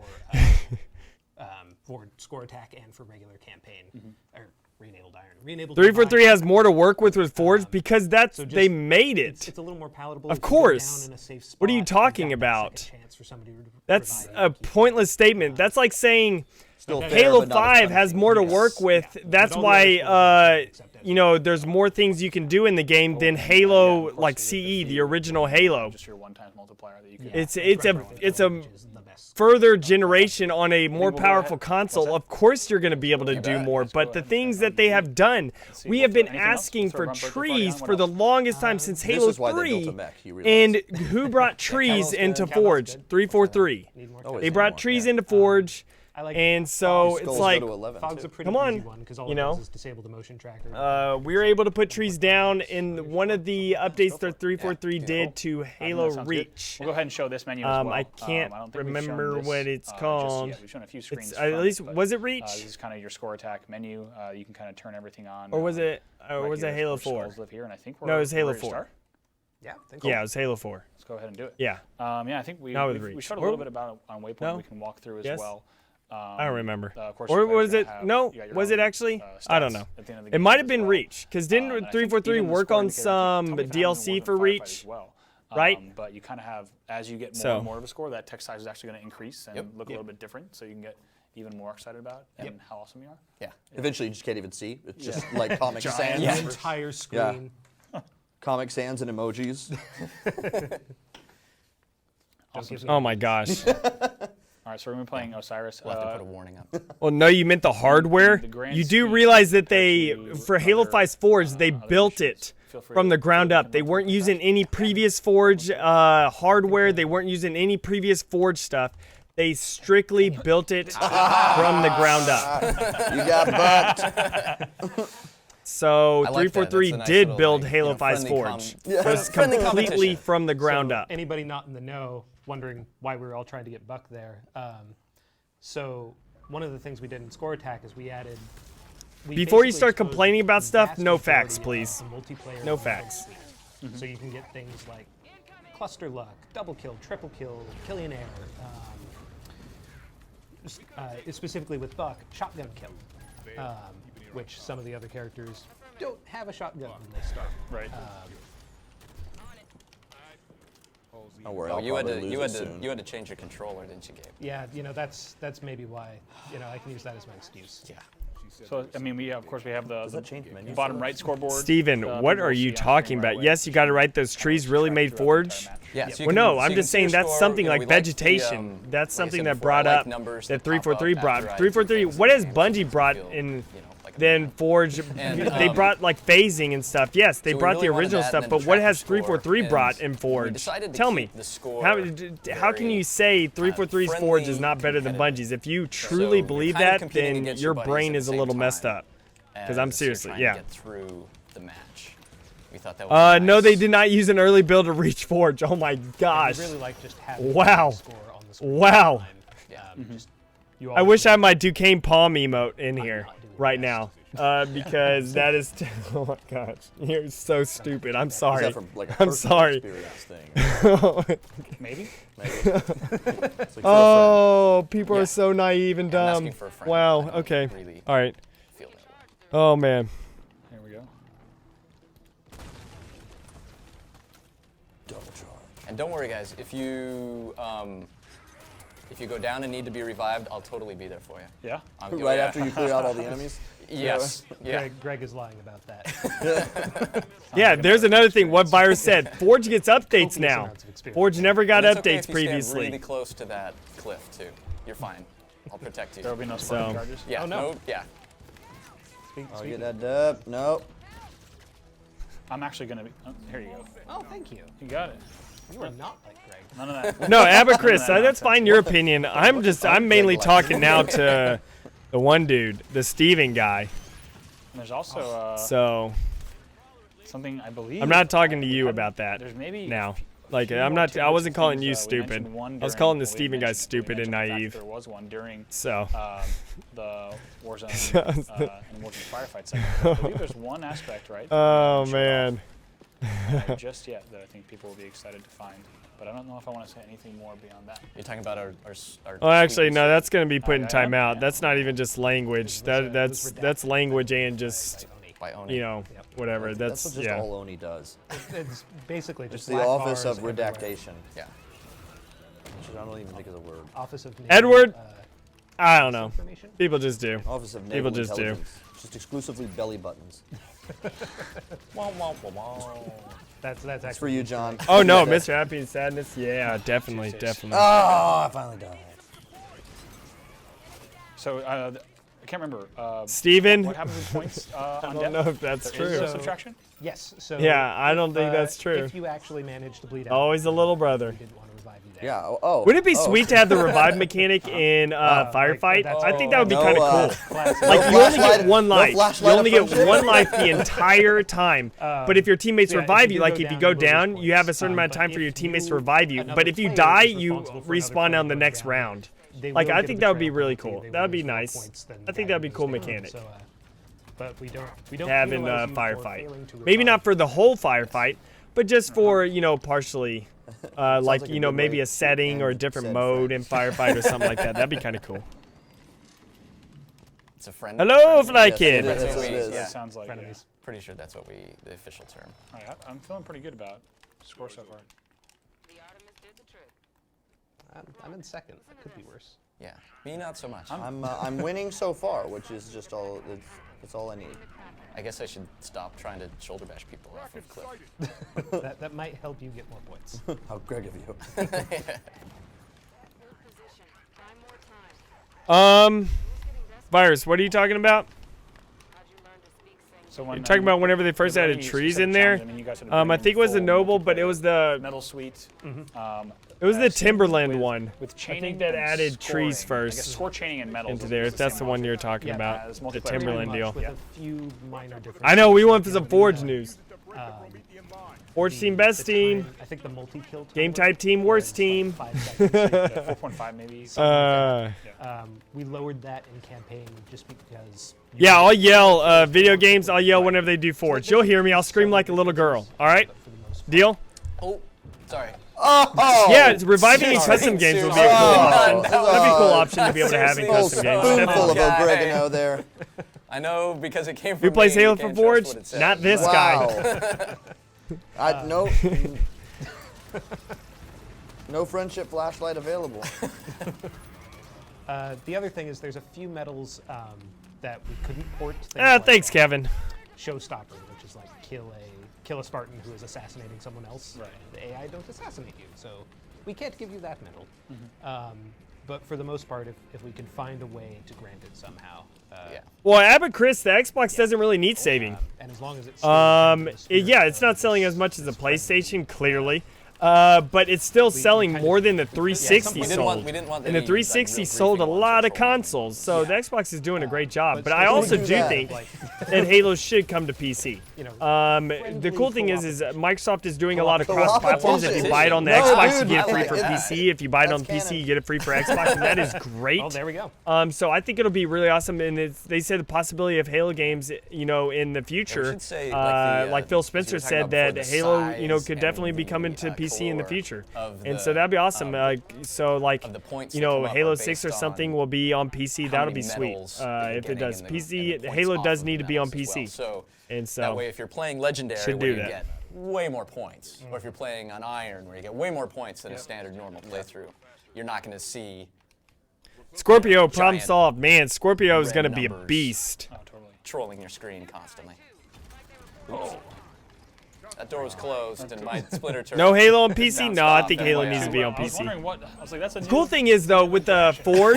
For Score Attack and for regular campaign or re-enabled Iron. Re-enabled 343 has more to work with Forge because they made it. It's a little more palatable. Of course. In a safe spot, what are you talking about? For That's a pointless statement. That's like saying Halo 5 has more to work with. That's why there's more things you can do in the game than Halo, like CE, the original Halo. Just your one-time multiplier that you can. It's a further generation on a more powerful console. Of course you're going to be able to do more, but the things that they have done, we have been asking for trees for the longest time since Halo 3. And who brought trees into Forge? 343. They brought trees into Forge. And so it's like, Fog's a pretty come on, easy one, because all it does is disable the motion tracker. we were able to put trees down in one of the updates that 343 did to Halo Reach. We'll go ahead and show this menu as well. I can't remember what it's called. We've shown a few screens. At least, was it Reach? This is kind of your Score Attack menu. You can kind of turn everything on. Or was it? Was it Halo 4? Live here, and I think no, it was Halo 4. Yeah, yeah, it was Halo 4. Let's go ahead and do it. Yeah. I think we showed a little bit about it on Waypoint. We can walk through as well. I don't remember. Of course, or was it? No, was it actually? I don't know. It might have been Reach, because didn't 343 work on some DLC for Reach? Right? But you kind of have, as you get more and more of a score, that text size is actually going to increase and look a little bit different, so you can get even more excited about it and how awesome you are. Yeah. Eventually, you just can't even see. It's just like Comic Sans. The entire screen. Yeah. Comic Sans and emojis. Awesome. Oh my gosh. All right, so we're going to be playing Osiris. We'll have to put a warning up. Well, no, you meant the hardware. You do realize that for Halo 5's Forge, they built it from the ground up. They weren't using any previous Forge hardware. They weren't using any previous Forge stuff. They strictly built it from the ground up. You got bucked. So 343 did build Halo 5's Forge. It was completely from the ground up. Anybody not in the know wondering why we were all trying to get bucked there. So one of the things we did in Score Attack is we added... Before you start complaining about stuff, no facts, please. No facts. So you can get things like cluster luck, double kill, triple kill, Killian air. Specifically with Buck, shotgun kill. Which some of the other characters don't have a shotgun when they start. Right. Don't worry, you had to change your controller, didn't you, Gabe? Yeah, that's maybe why. I can use that as my excuse. Yeah. So I mean, of course we have the bottom right scoreboard. Steven, what are you talking about? Yes, you got to write those trees really made Forge. Yeah, well, no, I'm just saying that's something like vegetation. That's something that brought up that 343 brought. 343. What has Bungie brought in? Then Forge, they brought like phasing and stuff. Yes, they brought the original stuff, but what has 343 brought in Forge? Tell me. How can you say 343's Forge is not better than Bungie's? If you truly believe that, then your brain is a little messed up. Because I'm seriously, yeah. Get through the match. We thought that was nice. No, they did not use an early build to reach Forge. Oh my gosh. I really like just having wow. the score on the screen. Wow. Yeah. I wish I had my Duquesne palm emote in here right now. Because that is, oh my gosh, you're so stupid. I'm sorry. Is that from, like, a I'm personal sorry. experience thing? Maybe. It's like Oh, people are so naive and I'm dumb. asking for a friend. Wow. Okay. really All right. feel that way. Oh man. Here we go. Double charge. And don't worry, guys. If you go down and need to be revived, I'll totally be there for you. Yeah. Right after you clear out all the enemies. Yes. Yeah. Greg is lying about that. Yeah, there's another thing. What Virus said. Forge gets updates Copious now. amounts of experience. Forge never got And it's okay updates if you stand previously. really close to that cliff too. You're fine. I'll protect you. There will be no sparking charges. Yeah. Oh, no. Yeah. I'll get that dub. Nope. I'm actually gonna be. Oh, here you go. Oh, thank you. You got it. You are not like Greg. None of that. No, Abba None of Chris, that that's fine. Your opinion. I'm mainly Greg talking now to the one dude, the Steven guy. And there's also So something I believe. I'm not talking to you about that There's maybe now. a Like few I'm more not. I wasn't changes calling things, you we stupid. mentioned one I was during- calling the well, we Steven guy mentioned- we stupid and mentioned the fact naive. There was one during So. The Warzone and Warzone Firefight segment. I believe there's one aspect, right? that we Oh haven't man. showed off, just yet that I think people will be excited to find. But I don't know if I want to say anything more beyond that. You're talking about our Oh, actually, no. That's gonna be put in yeah, timeout. yeah. That's not even just language. That's language and just by Oni. whatever. That's That's what just yeah. all Oni does. It's basically It's just the black Office bars of everywhere. Redactation. Yeah. Which I don't even think is a word. Office of Naval, Edward. I don't know. Information? People just do. Office of People Naval just do. Intelligence. Just exclusively belly buttons. That's That's for you, John. Oh no, Mr. Happy and Sadness. Yeah, definitely, definitely. Oh, I finally died. So I can't remember. Steven? What happens with points I on don't death? know if that's There is true. a subtraction? Yes. So Yeah, I don't if, think that's true. If you actually manage to bleed out, Always a little brother. we didn't want to revive you there. Yeah. Oh. Would it be sweet to have the revive mechanic in Firefight? I think that would be kind of cool. Like you only get one life. You only get one life the entire time. But if your teammates revive you, like if you go down, you have a certain amount of time for your teammates to revive you. But if you die, you respawn on the next round. Like I think that would be really cool. That would be nice. I think that would be a cool mechanic. But we don't Have in penalize you for Firefight. failing to Maybe revive. not for the whole Firefight, but just for partially. Like like a good maybe way a setting to or a end different said mode in Firefight or something like that. That'd be kind of cool. It's a friend. Hello, Fly Yes, Kid. it is. That's what It we- is. yeah. Sounds like yeah. Pretty sure that's what the official term. All right, I'm feeling pretty good about score so far. I'm in second. That could be worse. Yeah. Me, not so much. I'm winning so far, which is just all. It's all I need. I guess I should stop trying to shoulder bash people off of cliff. that might help you get more points. How Greg of you. Virus, what are you talking about? So when, You're talking about whenever they first added trees in there? I think it was the Noble, but it was the Metal Suite. it was the Timberland one. With I chaining think that and added trees scoring. I guess first score chaining and metals into is there. the If that's the same one you're logic. talking Yeah, about, it's the multiplayer. Timberland Pretty much deal. with a few minor differences. I know we went for You know, some Forge the, news. um, Forge team, best team. I think the multi-kill Game type team, worst team. 4.5 maybe. We lowered that in campaign just because. Yeah, I'll yell video games. I'll yell whenever they do Forge. You'll hear me. I'll scream like a little girl. All right? Deal? Oh, sorry. Oh! Yeah, reviving in custom games would be a cool option. That'd be a cool option to be able to have in custom games. Spoonful of Definitely. oregano there. I know because it came from Who plays me, Halo you for can't trust Forge? what it says. Not this guy. No. No friendship flashlight available. The other thing is there's a few medals that we couldn't port. Thanks, Kevin. Showstopper, which is like kill a Spartan who is assassinating someone else. Right. The AI don't assassinate you, so we can't give you that medal. But for the most part, if we can find a way to grant it somehow. Well, Abbott Chris, the Xbox doesn't really need saving. And as long as it's yeah, it's not selling as much as the PlayStation, clearly. but it's still selling more than the 360 we didn't sold. want- we didn't want and the any, 360 like, real sold a griefing lot of consoles, so the Xbox is doing a great job. But I still also do do that. think that Halo should come to PC. The cool thing is Microsoft is doing a lot of cross platforms. If you buy it on the Xbox, you get it free for PC. If you buy it on PC, you get it free for Xbox, and that is great. Oh, there we go. So I think it'll be really awesome, and they say the possibility of Halo games, in the future, should say, like Phil 'cause you were Spencer talking said about that before, the Halo, size could and definitely be the, coming to PC in the core future, of and the, so that'd be awesome. So like, the points that come up Halo are 6 or based something on will be on PC. how That'll many be sweet medals you're if it getting does. and PC the points Halo off does of need the to be on medals as well. PC. So And so that way, if you're playing Legendary, should where do you that. get way more points, or if you're playing on Iron, where you get way more points than a standard normal playthrough, you're not going to see Scorpio, problem giant solved. Man, Scorpio is red going to be a numbers beast. trolling your screen constantly. Oops. That door was closed, and my splitter turret. No Halo on PC? bounced No, I off think and Halo way needs out. to be on I was PC. wondering what. I was like, that's a The cool thing is, though, with the Forge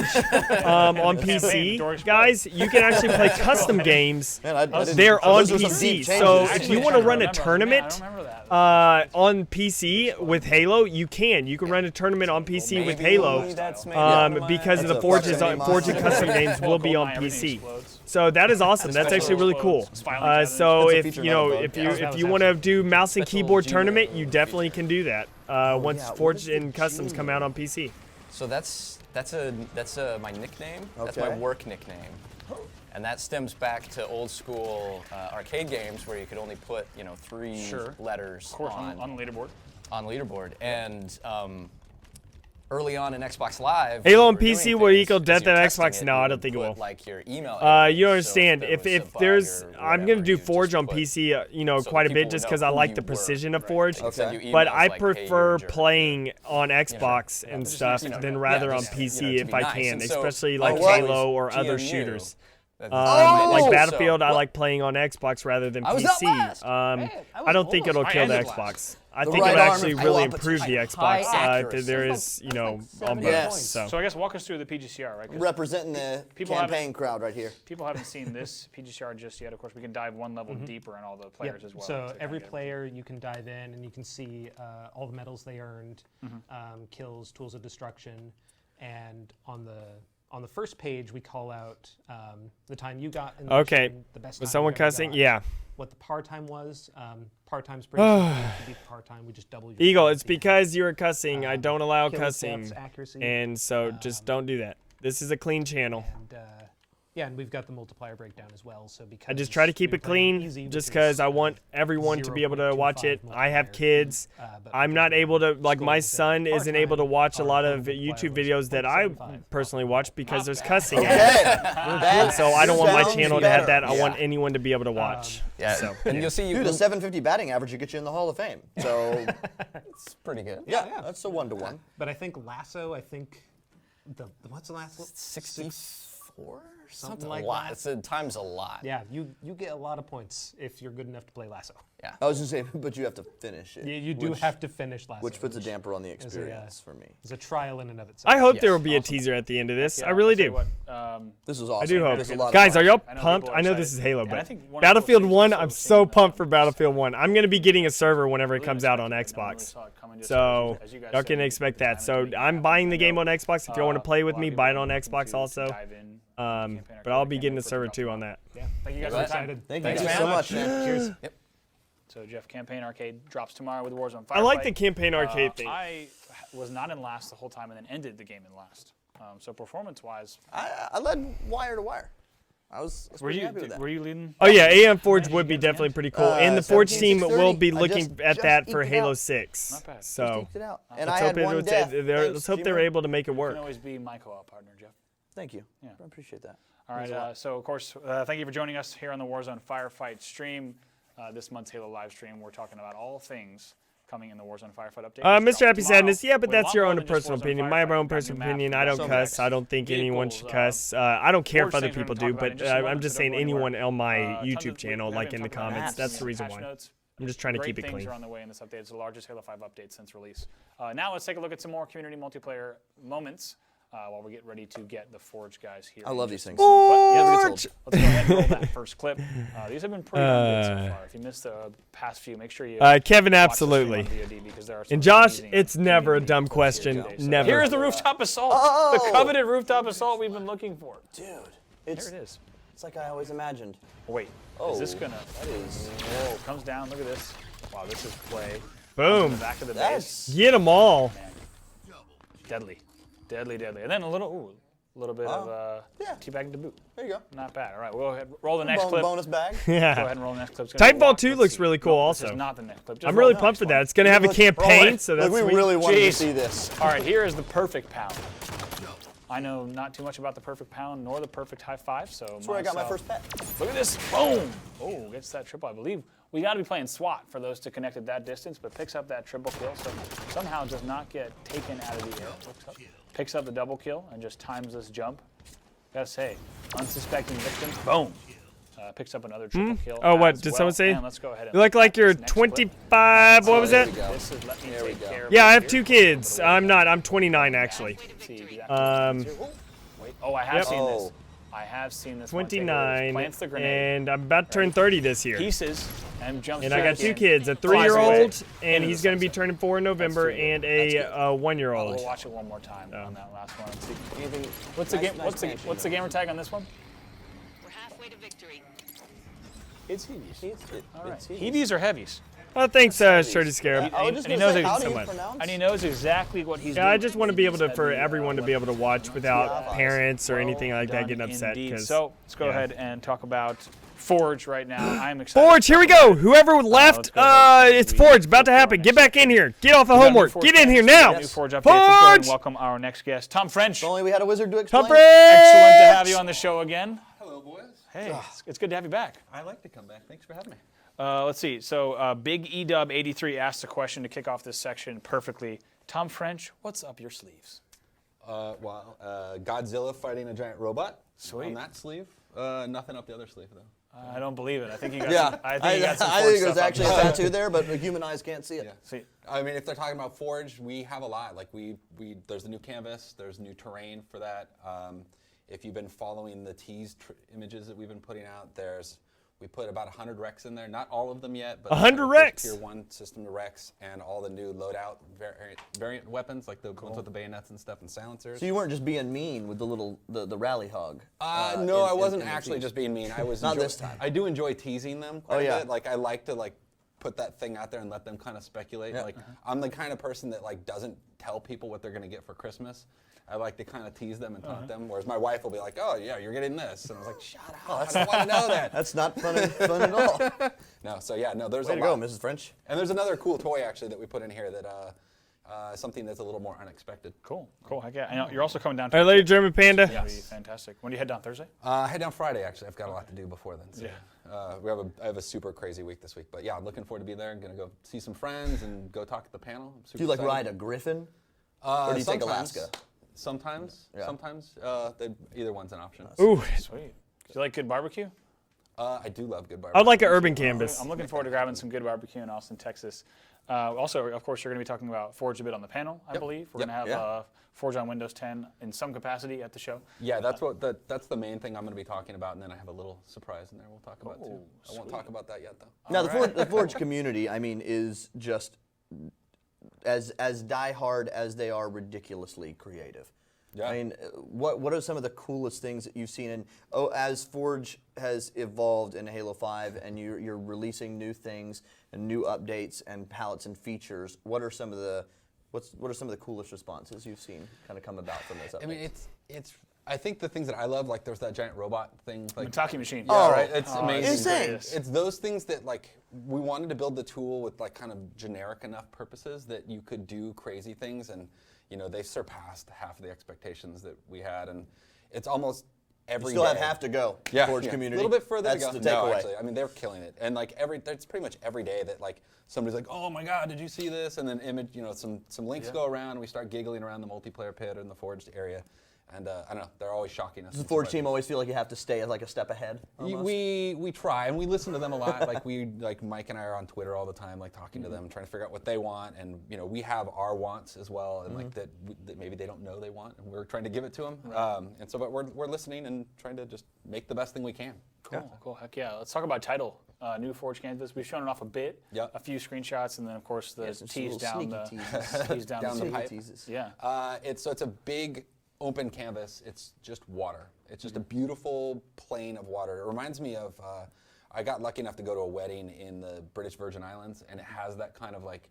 on PC, guys, you can actually play custom games there on PC. So if you want to run a tournament on PC with Halo, you can. You can run a tournament on PC with Halo because of the Forge and custom games will be on PC. So that is awesome. That's actually really cool. So if you want to do mouse and keyboard tournament, you definitely can do that once Forge and Customs come out on PC. So that's my nickname. That's my work nickname, and that stems back to old school arcade games where you could only put 3 letters Of course, on the leaderboard. On leaderboard, and early on in Xbox Live, Halo on PC will equal death at Xbox? No, I don't think it will. Like your email. You understand? If there's, I'm gonna do Forge on PC, quite a bit just because I like the precision of Forge. But I prefer playing on Xbox and stuff than rather on PC if I can, especially like Halo or other shooters. Like Battlefield, I like playing on Xbox rather than PC. I don't think it'll kill the Xbox. I think it'll actually really improve the Xbox if there is, on both. So I guess walk us through the PGCR, right? Representing the campaign crowd right here. People haven't seen this PGCR just yet. Of course, we can dive one level deeper on all the players as well. So every player, you can dive in and you can see all the medals they earned, kills, tools of destruction, and on the first page, we call out the time you got in the mission, the best time Was someone you ever cussing? got, Yeah. what the par time was. Par time's pretty simple. To beat the par time, we just double your Eagle, it's because you were cussing. I don't allow kill cussing. steps, accuracy, And so just don't do that. This is a clean channel. And, yeah, and we've got the multiplier breakdown as well. So because I just try to keep it clean just because I want everyone to be able to watch it. I have kids. I'm not able to, like my son isn't able to watch a lot of YouTube videos that I personally watch because there's cussing in it. So I don't want my channel to have that. I want anyone to be able to watch. So. And you'll see Dude, a 750 batting average would get you in the Hall of Fame. So it's pretty good. Yeah, that's a 1-to-1. But I think Lasso, what's the last one? 64? Something like that. It's times a lot. Yeah, you get a lot of points if you're good enough to play Lasso. Yeah. I was just saying, but you have to finish it. You do have to finish Lasso. Which puts a damper on the experience for me. It's a trial in and of itself. I hope there will be a teaser at the end of this. I really do. This was awesome. I do hope. There's a lot of Guys, fun. are y'all I know pumped? people are I know excited. this is Halo, And I but think one of Battlefield 1, I'm so pumped for Battlefield 1. I'm going to be getting a server whenever it comes out on Xbox. So y'all can expect that. So I'm buying the game on Xbox. If y'all want to play with me, buy it on Xbox also. But I'll be getting a server too on that. Yeah, thank you guys for your time. Thank you so much, man. Cheers. Yep. So Jeff, Campaign Arcade drops tomorrow with Warzone Firefight. I like the Campaign Arcade thing. I was not in last the whole time and then ended the game in last. So performance-wise, I led wire to wire. I was pretty happy with that. Were you leading? Oh yeah, AM Forge would be definitely pretty cool, and the Forge team 17, will be 630. looking at that for Halo 6. Not bad. So Just eked it out. And let's I hope had one death. let's hope they're able to make it You work. can always be my co-op partner, Jeff. Thank you. Yeah. I appreciate that. All right, so of course, thank you for joining us here on the Warzone Firefight stream. This month's Halo live stream, we're talking about all things coming in the Warzone Firefight update. Mr. Happy Sadness, yeah, but We're a that's lot your more own than just personal Warzone opinion. Firefight. My own We've got personal new map, opinion. I don't some cuss. decks, I don't think anyone vehicles, should cuss. I don't care if Forge other things we're people gonna do, talk about in but just a moment, I'm just so saying don't go anyone anywhere. on my Tons YouTube of- channel, we like haven't in the talked about comments. maps, That's the reason patch why. notes. I'm just trying to keep it Great clean. things are on the way in this update. It's the largest Halo 5 update since release. Now let's take a look at some more community multiplayer moments. while we get ready to get the Forge guys here. I love these things. Let's go ahead and roll that first clip. These have been pretty darn good so far. If you missed the past few, make sure you Kevin, watch absolutely. the stream on VOD because there are some And Josh, amazing it's never a dumb clips question. here today. So Never. Here's the rooftop assault. The coveted rooftop assault we've been looking for. Dude, There it is. It's like I always imagined. Wait, is this gonna? That is. Whoa, comes down. Look at this. Wow, this is play. Boom. The back of the base. Get them all. Deadly, deadly, deadly. And then a little bit of teabag to boot. There you go. Not bad. All right, we'll go ahead. Roll the next clip. Bonus bag. Yeah. Go ahead and roll the next clip. It's gonna be Titanfall walk. 2 Let's looks see. really cool No, also. This is not the next clip. Just I'm roll really the pumped for next that. one. It's going to have a campaign, so that's we sweet. really wanted to Jeez. see this. All right, here is the perfect pound. I know not too much about the perfect pound nor the perfect high five, so That's where I got my first pet. Look at this. Boom. Oh, gets that triple. I believe we got to be playing SWAT for those to connect at that distance, but picks up that triple kill, so somehow does not get taken out of the air. Picks up the double kill and just times this jump. Gotta say, unsuspecting victims. Boom. Picks up another triple kill. Oh, what? as Did well. someone say? And let's go ahead and You look like you're this next clip. 25. What was There that? we go. This is let me There we take go. care of Yeah, it I have here. 2 kids. I'm not. I'm 29 actually. See exactly Um, Oh, I have seen this. I have seen this. one. Take a look. 29, Plants the grenade. and I'm about to turn 30 this year. Pieces and jumps. And I got back 2 in, kids, a flies 3-year-old, away and into he's the going to be sunset. turning 4 in November, and a 1-year-old. We'll watch it one more time on that last one. Let's see. Anything? What's the nice- game? nice What's the gamer tag on this one? We're halfway to victory. It's heavies. All right. It's Heavies or heavies? Oh, thanks, Shirty Scarab. I was just And he gonna knows say, it how so do you much. pronounce? And he knows exactly what he's Yeah, doing. I just want to be able to, for everyone to be able to watch without parents or anything like that Done getting upset. indeed. Because So let's go ahead and talk about Forge right now. I'm excited. Forge, here we go. Whoever left, it's Forge, about to happen. Get back in here. Get off the homework. Get in here now. New Forge updates. Let's go ahead and Forge! welcome our next guest, Tom French. If only we had a wizard to explain. Tom French! Excellent to have you on the show again. Hello, boys. Hey, it's good to have you back. I like to come back. Thanks for having me. Let's see. So Big EW83 asked a question to kick off this section perfectly. Tom French, what's up your sleeves? Godzilla fighting a giant robot. Sweet. On that sleeve. Nothing up the other sleeve, though. I don't believe it. I think you got Yeah, some, I think you got some I Forge think there's stuff up actually a there. tattoo there, but the human eyes can't see it. Yeah. See, I mean, if they're talking about Forge, we have a lot. Like there's the new canvas, there's new terrain for that. If you've been following the tease images that we've been putting out, we put about 100 wrecks in there. Not all of them yet, but 100 wrecks? Tier 1 system to wrecks and all the new loadout variant weapons, like the ones with the bayonets and stuff and silencers. So you weren't just being mean with the rally hog. No, I wasn't in the actually tease. just being mean. I was Not this time. I do enjoy teasing them quite Oh, yeah. a bit. Like I like to put that thing out there and let them kind of speculate. Yeah. Like I'm the kind of person that doesn't tell people what they're gonna get for Christmas. I like to kind of tease them and taunt them, whereas my wife will be like, "Oh yeah, you're getting this," and I was like, "Shut up! I don't want to know that." That's not fun at all. No, so yeah, no, there's Way a to go, lot. Mrs. French. And there's another cool toy actually that we put in here that something that's a little more unexpected. cool. Heck yeah. I know you're also coming down. All right, later, German Panda. That'd be fantastic. When do you head down Thursday? I head down Friday actually. I've got a lot to do before then. So, I have a super crazy week this week, but yeah, I'm looking forward to be there. I'm gonna go see some friends and go talk at the panel. I'm super Do you like excited. ride a griffin? Or do you take Sometimes. Alaska? Sometimes. Yeah. Sometimes. Either one's an option. Ooh, Sweet. Do you like good barbecue? I do love good barbecue. I'd like an urban canvas. I'm looking forward to grabbing some good barbecue in Austin, Texas. Also, of course, you're going to be talking about Forge a bit on the panel, I believe. We're going to have Forge on Windows 10 in some capacity at the show. Yeah, that's the main thing I'm going to be talking about, and then I have a little surprise in there we'll talk about too. I won't talk about that yet though. Now the Forge community, I mean, is just as diehard as they are ridiculously creative. Yeah. I mean, what are some of the coolest things that you've seen? And as Forge has evolved in Halo 5, and you're releasing new things and new updates and palettes and features, what are some of the coolest responses you've seen kind of come about from those updates? I mean, it's. I think the things that I love, like there's that giant robot thing, like Mitaki machine. Yeah, right. It's amazing. Insane. It's those things that we wanted to build the tool with kind of generic enough purposes that you could do crazy things, and they surpassed half of the expectations that we had, and it's almost every you still day. have half to go. Yeah, Forge community. A little bit further That's to go. the No, takeaway. actually, I mean they're killing it, and it's pretty much every day that somebody's like, "Oh my God, did you see this?" And then some links go around, and we start giggling around the multiplayer pit or in the Forged area. And I don't know, they're always shocking us. Does the Forge team always feel like you have to stay like a step ahead? Almost? We try, and we listen to them a lot. Like Mike and I are on Twitter all the time, like talking to them, trying to figure out what they want, and we have our wants as well, and like that maybe they don't know they want, and we're trying to give it to them. And so, but we're listening and trying to just make the best thing we can. Cool. Heck yeah. Let's talk about title. New Forge canvas. We've shown it off a bit. Yep. A few screenshots, and then of course the tease down the tease down the pipe. Yeah. It's a big open canvas. It's just water. It's just a beautiful plain of water. It reminds me of. I got lucky enough to go to a wedding in the British Virgin Islands, and it has that kind of like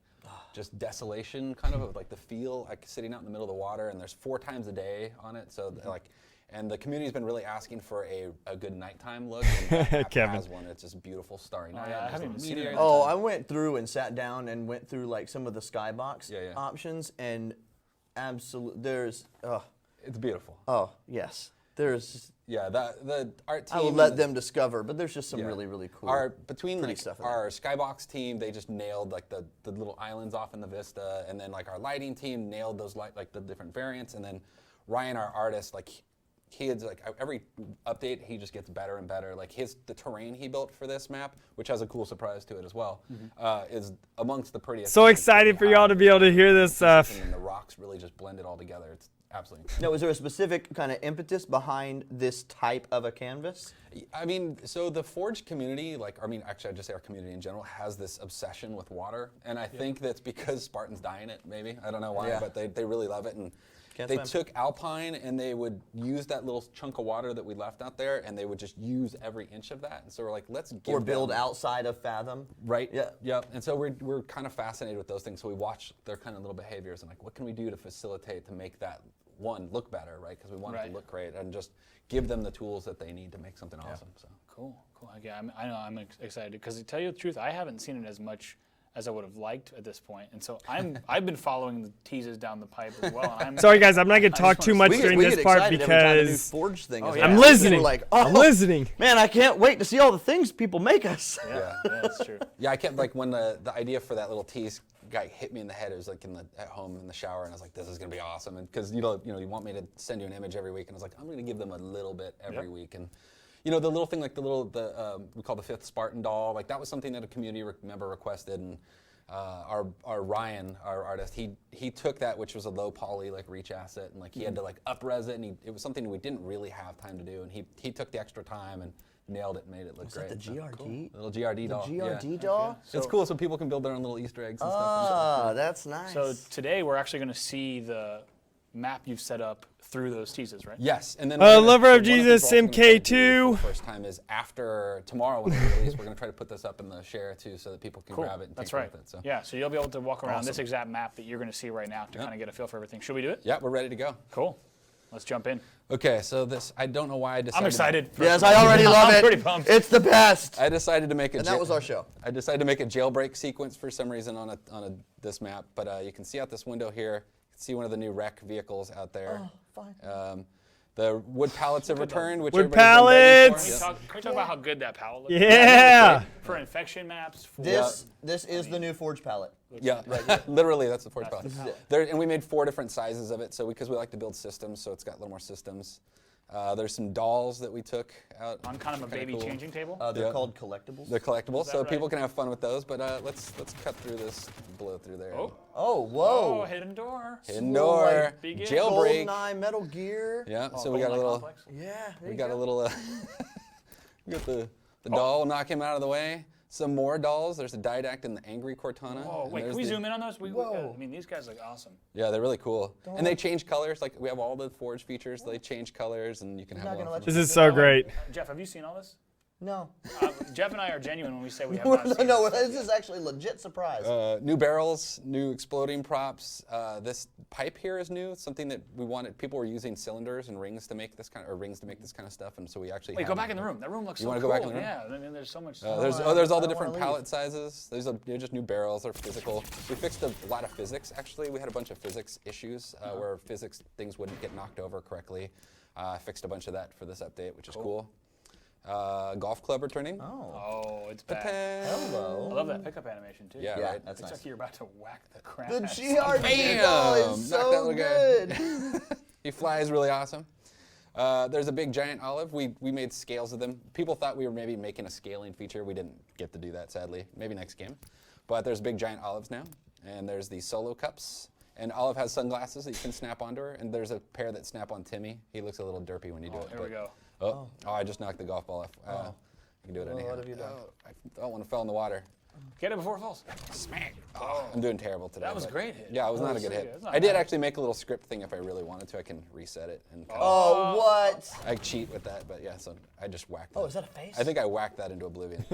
just desolation, kind of like the feel, like sitting out in the middle of the water, and there's 4 times a day on it, so like. And the community's been really asking for a good nighttime look. And that Kevin has one. It's just beautiful starry night. I haven't even seen it. Oh, I went through and sat down and went through like some of the skybox options, and there's. It's beautiful. Oh yes, there's. Yeah, the art team. I will let them discover, but there's just some really cool. Between like stuff our skybox team, they just nailed like the little islands off in the vista, and then like our lighting team nailed those like the different variants, and then Ryan, our artist, like. He had like every update, he just gets better and better. Like the terrain he built for this map, which has a cool surprise to it as well, is amongst the prettiest. So excited for y'all to be able to hear this stuff. And the rocks really just blend it all together. It's absolutely incredible. Now, is there a specific kind of impetus behind this type of a canvas? I mean, so the Forge community, actually I'd just say our community in general, has this obsession with water. And I think that's because Spartans die in it, maybe. I don't know why, but they really love it. And they took Alpine and they would use that little chunk of water that we left out there, and they would just use every inch of that. And so we're like, let's give Or build outside of Fathom. Right. Yep. And so we're kind of fascinated with those things. So we watch their kind of little behaviors and like, what can we do to facilitate to make that one look better, right? Because we want it to look great, and just give them the tools that they need to make something awesome. So cool. Yeah, I know I'm excited because to tell you the truth, I haven't seen it as much as I would have liked at this point, and so I've been following the teases down the pipe as well. And Sorry guys, I'm not gonna talk too much during this part because Forge thing I'm listening. Like, I'm listening. Man, I can't wait to see all the things people make us. Yeah, that's true. Yeah, I kept like when the idea for that little tease guy hit me in the head. It was like at home in the shower, and I was like, this is gonna be awesome. And because you want me to send you an image every week, and I was like, I'm gonna give them a little bit every week. And the little thing like we call the 5th Spartan doll, like that was something that a community member requested, and our Ryan, our artist, he took that, which was a low poly like reach asset, and like he had to like up-res it, and it was something we didn't really have time to do, and he took the extra time and nailed it and made it look great. Is that the GRD? Cool. The little GRD doll. The GRD doll? Okay. It's cool, so people can build their own little Easter eggs and stuff. Ah, that's nice. So today we're actually going to see the map you've set up through those teases, right? Yes, and then Lover of Jesus MK2. First time is after tomorrow when we release. We're going to try to put this up in the share too, so that people can grab it and That's take right. with it. So. Yeah, so you'll be able to walk around this exact map that you're going to see right now to kind of get a feel for everything. Should we do it? Yeah, we're ready to go. Cool. Let's jump in. Okay, so I don't know why I decided. I'm excited. Yes, I already love it. I'm pretty pumped. It's the best. I decided to make and that was our show. I decided to make a jailbreak sequence for some reason on this map, but you can see out this window here. You can see one of the new wreck vehicles out there. Oh, fine. The wood pallets have returned, which wood pallets. Can we talk about how good that palette looks? Yeah. For infection maps. This is the new Forge palette. Yeah, literally, that's the Forge palette. And we made 4 different sizes of it, so because we like to build systems, so it's got a little more systems. There's some dolls that we took out. On kind of a baby changing table? They're called collectibles. They're collectibles, so people can have fun with those. But let's cut through this, blow through there. Oh, whoa. Oh, hidden door. Hidden door. Jailbreak. GoldenEye, Metal Gear. Yeah, so we got a little. Complex. Yeah, we got a little. We got the doll. We'll knock him out of the way. Some more dolls. There's a Didact and the Angry Cortana. Oh, wait, can we zoom in on those? I mean, these guys look awesome. Yeah, they're really cool. And they change colors. Like, we have all the Forge features. They change colors, and you can have a lot of fun. This is so great. Jeff, have you seen all this? No. Jeff and I are genuine when we say we have not seen No, this is actually a legit surprise. New barrels, new exploding props. This pipe here is new. Something that we wanted. People were using cylinders and rings to make this kind of stuff, and so we actually. Wait, go back in the room. That room looks so cool. You want to go back in the room? Yeah, I mean, there's so much. There's all the different pallet sizes. There's just new barrels. They're physical. We fixed a lot of physics. Actually, we had a bunch of physics issues where physics things wouldn't get knocked over correctly. Fixed a bunch of that for this update, which is cool. Golf club returning. Oh, it's back. Hello. I love that pickup animation too. Yeah, right. That's it's nice. like you're about to whack the crap. The out of GRD something. doll is so good. He flies really awesome. There's a big giant olive. We made scales of them. People thought we were maybe making a scaling feature. We didn't get to do that, sadly. Maybe next game. But there's big giant olives now. And there's the solo cups. And Olive has sunglasses that you can snap onto her. And there's a pair that snap on Timmy. He looks a little derpy when you do it. Here we go. Oh, I just knocked the golf ball off. You can do it anyhow. What have you done? Oh, one fell in the water. Get it before it falls. Smack. Oh, I'm doing terrible today. That was a great hit. Yeah, it was not a good hit. I did actually make a little script thing if I really wanted to. I can reset it. And what? I cheat with that, but yeah, so I just whacked is that a face? I think I whacked that into oblivion.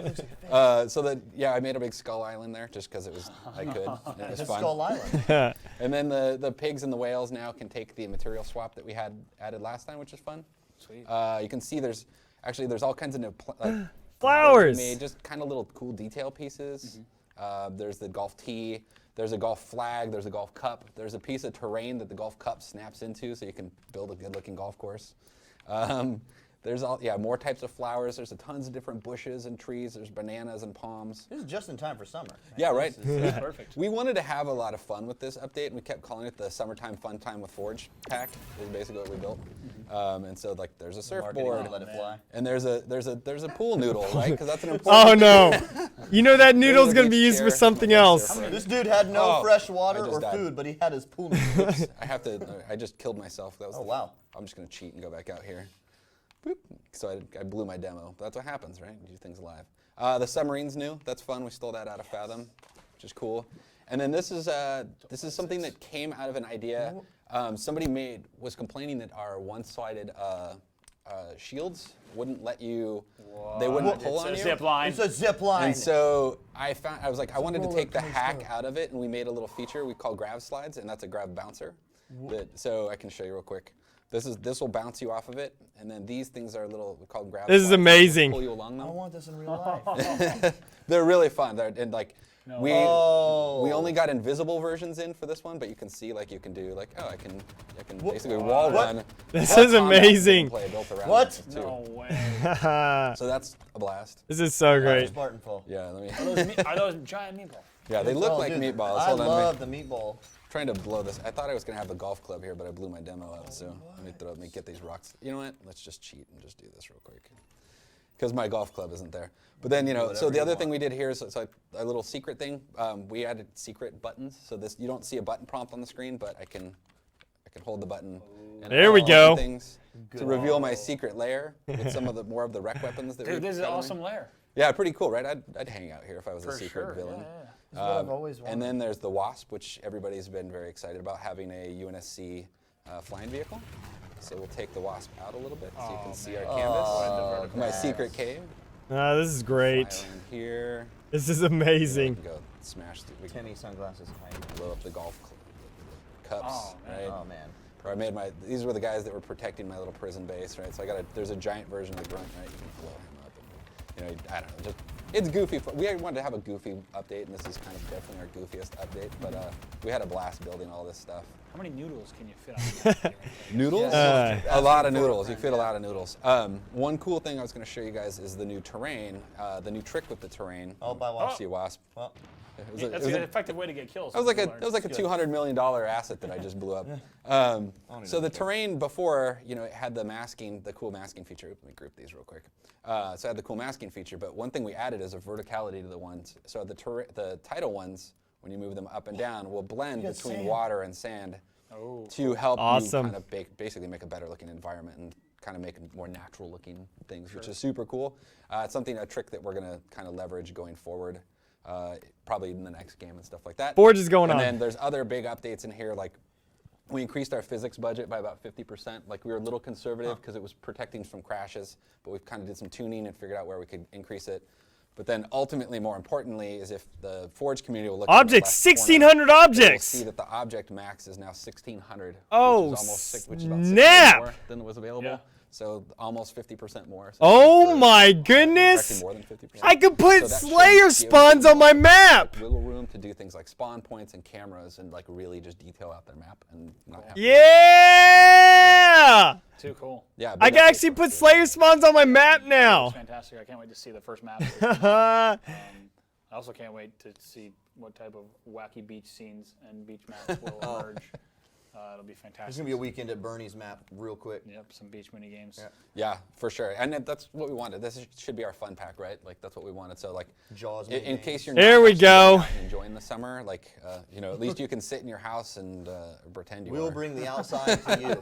So that, yeah, I made a big skull island there just because it was, I could. And it was fun. Skull Island. And then the pigs and the whales now can take the material swap that we had added last time, which is fun. Sweet. You can see there's all kinds of new flowers made, just kind of little cool detail pieces. There's the golf tee, there's a golf flag, there's a golf cup, there's a piece of terrain that the golf cup snaps into so you can build a good looking golf course. There's more types of flowers. There's tons of different bushes and trees. There's bananas and palms. This is just in time for summer. Man. Yeah, right. This is perfect. We wanted to have a lot of fun with this update, and we kept calling it the Summertime Fun Time with Forge pack. Is basically what we built. And so like there's a surfboard, let it fly. and there's a pool noodle, right? Because that's an important. Oh no! You know that noodle's gonna be used for something else. This dude had no fresh water or food, but he had his pool noodles. I just killed myself. That was wow. I'm just gonna cheat and go back out here. Boop. So I blew my demo. That's what happens, right? You do things live. The submarine's new. That's fun. We stole that out of Fathom, which is cool. And then this is something that came out of an idea. Somebody was complaining that our one-sided shields wouldn't let you. They wouldn't pull on you. Zip line. It's a zip line. And so I was like, I wanted to take the hack out of it, and we made a little feature we call grav slides, and that's a grav bouncer. So I can show you real quick. This will bounce you off of it, and then these things are we call grav. This is amazing. Pull you along them. I want this in real life. They're really fun. We only got invisible versions in for this one, but you can see you can do I can basically wall run. This is amazing. What? No way. So that's a blast. This is so great. Spartanful. Yeah, let me. Are those giant meatballs? Yeah, they look like meatballs. I love the meatball. Trying to blow this. I thought I was gonna have the golf club here, but I blew my demo out. So let me get these rocks. You know what? Let's just cheat and just do this real quick, because my golf club isn't there. But then so the other thing we did here is a little secret thing. We added secret buttons. So you don't see a button prompt on the screen, but I can hold the button. And there we go. Things to reveal my secret lair with some of the more of the rec weapons that. Dude, this is an awesome lair. Yeah, pretty cool, right? I'd hang out here if I was a secret villain. Yeah. I've always wanted. And then there's the Wasp, which everybody's been very excited about, having a UNSC flying vehicle. So we'll take the Wasp out a little bit so you can see our canvas. My secret cave. This is great. Island here. This is amazing. We can go smash through. Timmy sunglasses. Blow up the golf cups, right? Oh man. Or I made these were the guys that were protecting my little prison base, right? So there's a giant version of the Grunt, right? You can blow him up. And, I don't know, it's goofy. We wanted to have a goofy update, and this is kind of definitely our goofiest update. But we had a blast building all this stuff. How many noodles can you fit on? Noodles? A lot of noodles. You fit a lot of noodles. One cool thing I was going to show you guys is the new terrain, the new trick with the terrain. Oh, by Wasp. See Wasp. Well, that's an effective way to get kills. It was like a $200 million asset that I just blew up. So the terrain before, it had the cool masking feature. Let me group these real quick. So it had the cool masking feature, but one thing we added is a verticality to the ones. So the tidal ones, when you move them up and down, will blend between water and sand to help you kind of basically make a better looking environment and kind of make more natural looking things, which is super cool. It's a trick that we're going to kind of leverage going forward. Probably in the next game and stuff like that. Forge is going on. And then there's other big updates in here, like we increased our physics budget by about 50%. Like we were a little conservative because it was protecting from crashes, but we kind of did some tuning and figured out where we could increase it. But then ultimately, more importantly, is if the Forge community will look objects, at 1,600 objects. You'll see that the object max is now 1,600. Oh, which is about snap! 6% more than was available. Yeah. So almost 50% more. So oh my goodness! More than 50%. I could put Slayer spawns on my map. Wiggle room to do things like spawn points and cameras and really just detail out their map and not have. Yeah! Too cool. Yeah. I can actually put Slayer spawns on my map now. That's fantastic! I can't wait to see the first map. I also can't wait to see what type of wacky beach scenes and beach maps will emerge. It'll be fantastic. There's gonna be a weekend at Bernie's map real quick. Yep, some beach mini games. Yeah, for sure. And that's what we wanted. This should be our fun pack, right? Like that's what we wanted. So like, Jaws in case you're there not we actually go. going out and enjoying the summer, like you know, at least you can sit in your house and pretend you. We'll bring the outside to you.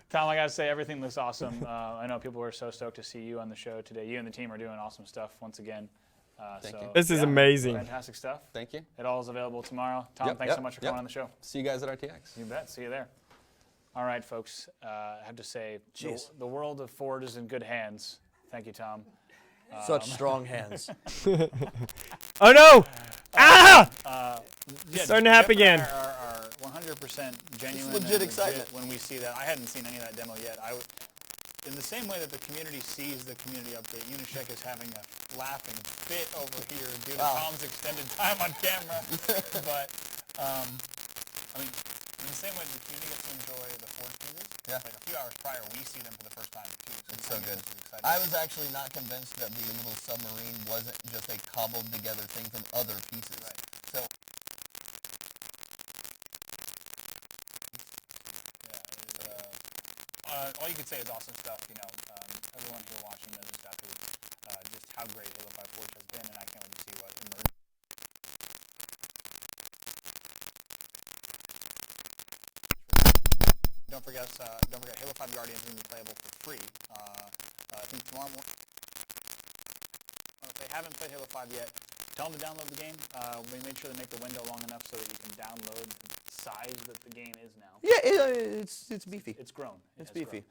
Tom, I gotta say, everything looks awesome. I know people are so stoked to see you on the show today. You and the team are doing awesome stuff once again. Thank you. This is amazing. Fantastic stuff. Thank you. It all is available tomorrow. Tom, thanks so much for coming on the show. See you guys at RTX. You bet. See you there. All right, folks. I have to say, the world of Ford is in good hands. Thank you, Tom. Such strong hands. Oh no! Yeah, starting to happen Jeff and again. I are 100% genuine. Legit and excitement. when we see that. I hadn't seen any of that demo yet. In the same way that the community sees the community update, Unicek is having a laughing fit over here due to Tom's extended time on camera. But, I mean, in the same way the community gets to enjoy the Ford teasers, like a few hours prior, we see them for the first time too. It's so good. I was actually not convinced that the little submarine wasn't just a cobbled together thing from other pieces. Right. So. All you could say is awesome stuff. You know, everyone here watching knows exactly just how great Halo 5 Forge has been, and I can't wait to see what emerges. Don't forget, Halo 5 Guardians is going to be playable for free. I think tomorrow morning. If they haven't played Halo 5 yet, tell them to download the game. We made sure to make the window long enough so that you can download the size that the game is now. Yeah, it's beefy. It's grown. It's beefy.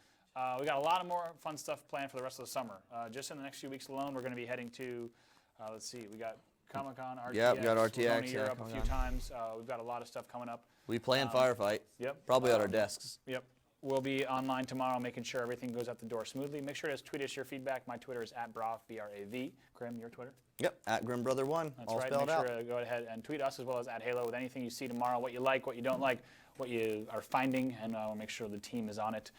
We got a lot of more fun stuff planned for the rest of the summer. Just in the next few weeks alone, we're going to be heading to, let's see, we got Comic-Con, RTX. Yep, we got RTX. We're going to Europe a few times. We've got a lot of stuff coming up. We plan Firefight. Yep. Probably at our desks. Yep. We'll be online tomorrow, making sure everything goes out the door smoothly. Make sure to tweet us your feedback. My Twitter is @Brav, B-R-A-V. Grim, your Twitter? Yep, @GrimBrother1. That's all right. spelled Make out. sure to go ahead and tweet us as well as @Halo with anything you see tomorrow, what you like, what you don't like, what you are finding, and we'll make sure the team is on it.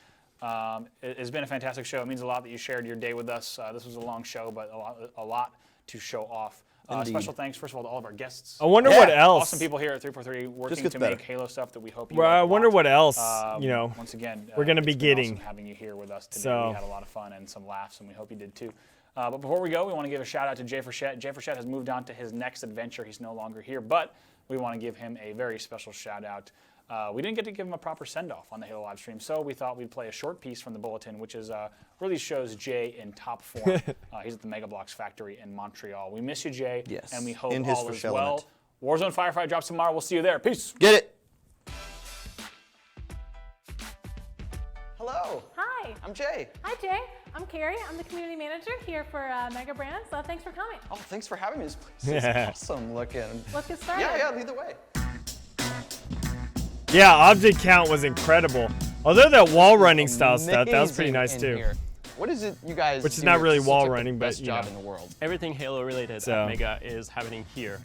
It's been a fantastic show. It means a lot that you shared your day with us. This was a long show, but a lot to show off. Special thanks, first of all, to all of our guests. I wonder what else. Awesome people here at 343 working to make Halo stuff that we hope you Well, I wonder what else, once again, we're going to be it's been getting. awesome having you here with us today. So. We had a lot of fun and some laughs, and we hope you did too. But before we go, we want to give a shout out to Jay Frechette. Jay Frechette has moved on to his next adventure. He's no longer here, but we want to give him a very special shout out. We didn't get to give him a proper send-off on the Halo live stream, so we thought we'd play a short piece from the bulletin, which is really shows Jay in top form. He's at the Mega Bloks factory in Montreal. We miss you, Jay, and we hope all is well. Warzone Firefight drops tomorrow. We'll see you there. Peace. Get it. Hello. Hi. I'm Jay. Hi, Jay. I'm Carrie. I'm the community manager here for Mega Brands. So thanks for coming. Oh, thanks for having me. This place is awesome looking. Let's get started. Yeah, lead the way. Yeah, object count was incredible. Although that wall running style stuff, that was pretty nice too. Here. What is it you guys Which is do not that really seems wall like the running, but best you job know. in the world? Everything Halo related at Mega is happening here.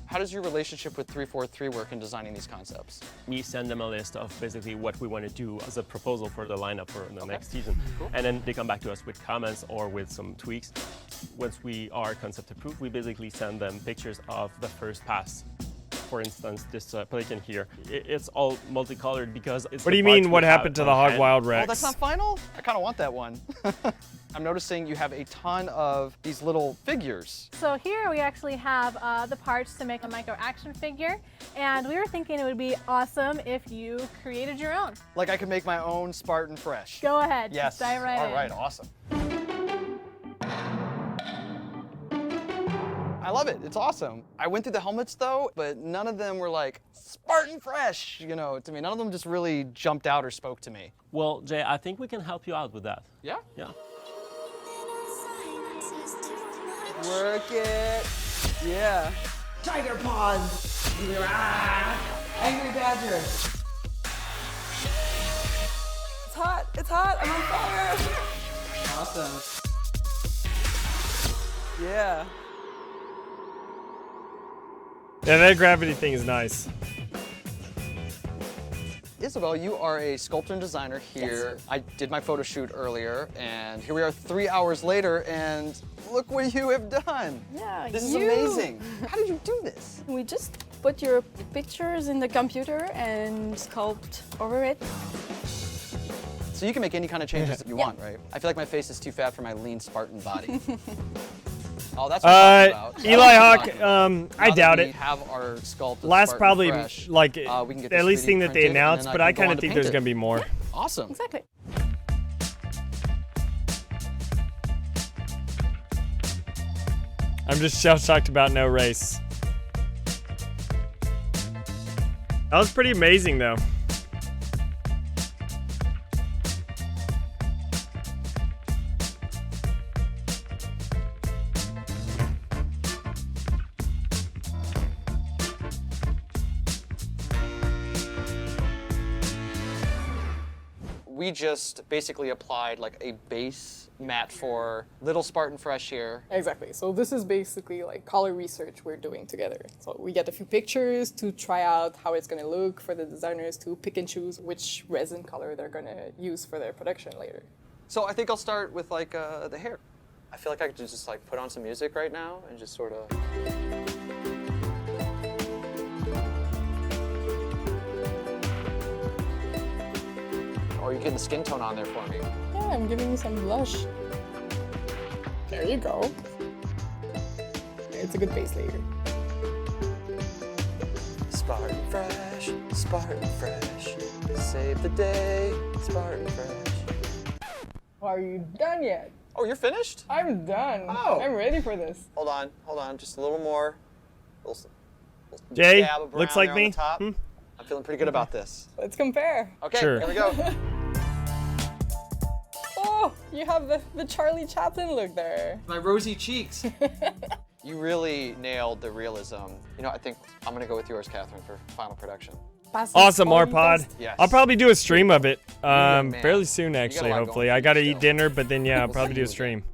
How does your relationship with 343 work in designing these concepts? We send them a list of basically what we want to do as a proposal for the lineup for the next season. Cool. And then they come back to us with comments or with some tweaks. Once we are concept approved, we basically send them pictures of the first pass. For instance, this pelican here, it's all multicolored because it's What do you mean, what happened to the Hog Wild Rex? Oh, that's not final? I kind of want that one. I'm noticing you have a ton of these little figures. So here we actually have the parts to make a micro action figure, and we were thinking it would be awesome if you created your own. Like I could make my own Spartan Fresh. Go ahead. Yes. Just dive right in. All right, awesome. I love it. It's awesome. I went through the helmets though, but none of them were like Spartan Fresh, you know, to me. None of them just really jumped out or spoke to me. Well, Jay, I think we can help you out with that. Yeah? Yeah. Work it. Yeah. Tiger paws. Angry badger. It's hot. It's hot. I'm on fire. Awesome. Yeah. Yeah, that gravity thing is nice. Isabel, you are a sculptor and designer here. Yes. I did my photo shoot earlier, and here we are 3 hours later, and look what you have done. Yeah, This is amazing. How did you do this? We just put your pictures in the computer and sculpt over it. So you can make any kind of changes that you want, right? I feel like my face is too fat for my lean Spartan body. Oh, that's what I'm talking about. Eli Hawk, I doubt it. Have our sculpt Last Spartan probably fresh, like we can get at this least 3D thing that they printed, and announced, then but I I can go kind on of to think paint there's it. gonna be more. Awesome. Exactly. I'm just shell-shocked about no race. That was pretty amazing, though. We just basically applied like a base mat for Little Spartan Fresh here. Exactly. So this is basically like color research we're doing together. So we get a few pictures to try out how it's going to look for the designers to pick and choose which resin color they're going to use for their production later. So I think I'll start with like the hair. I feel like I could just like put on some music right now and just sort of. Or you get the skin tone on there for me. Yeah, I'm giving you some blush. There you go. It's a good base layer. Spartan Fresh, Spartan Fresh. Save the day, Spartan Fresh. Are you done yet? Oh, you're finished? I'm done. Oh. I'm ready for this. Hold on, just a little more. Little Jay, dab of brown looks like there on me. the top. I'm feeling pretty good about this. Let's compare. Okay, Sure. here we go. Oh, you have the Charlie Chaplin look there. My rosy cheeks. You really nailed the realism. You know, I think I'm gonna go with yours, Catherine, for final production. Awesome, Arpod. Yes. I'll probably do a stream of it man. fairly soon, got a actually, lot hopefully. going I for gotta you eat still. dinner, but then, yeah, I'll We'll probably see do a you stream.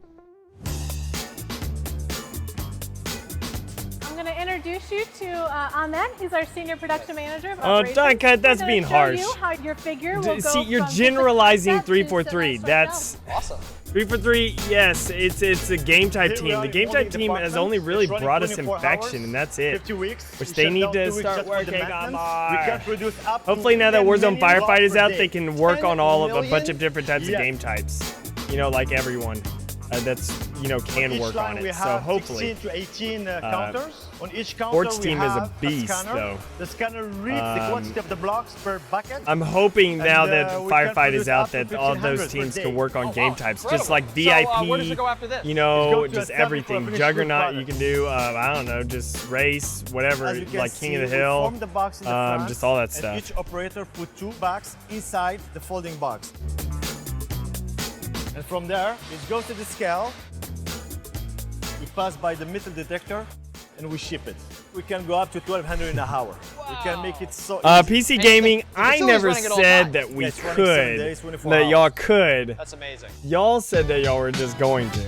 I'm going to introduce you to Ahmed. He's our senior production manager. Of Oh, operations. don't cut, that's He's gonna being show harsh. You how your figure will go See, you're from just a generalizing concept to 343. That's awesome. 343. Yes, it's a game type team. The game type team has only really brought us infection, and that's it. 50 weeks. Which they need to start working on. We can produce up to Hopefully, now that 10 Warzone million Firefight is per out, day. they can work 10 on all of a million? bunch of different types Yes. of game types. You know, like everyone that's can Each work line on we it. So have hopefully, 16 to 18 counters. On each counter Forge we team is a have beast, scanner. though. The scanner reads the quantity of the blocks per bucket. I'm hoping now And, that we can Firefight is produce out up to that all those 1,500 per teams day. can work on game types, just incredible. like So, VIP. where does it go after this? You Let's know, go to just assembly for a everything. finished Juggernaut, good you can do. I don't know, just race, whatever, As you can like King of the see, we Hill. form the box in the front, Just all that and stuff. each operator put 2 bags inside the folding box. And from there, it goes to the scale. We pass by the metal detector, and we ship it. We can go up to 1,200 in an hour. We can make it so easy. PC gaming, I facility's never running at all said times. that we Yeah, it's running 7 could, days, 24 that y'all hours. could. That's amazing. Y'all said that y'all were just going to.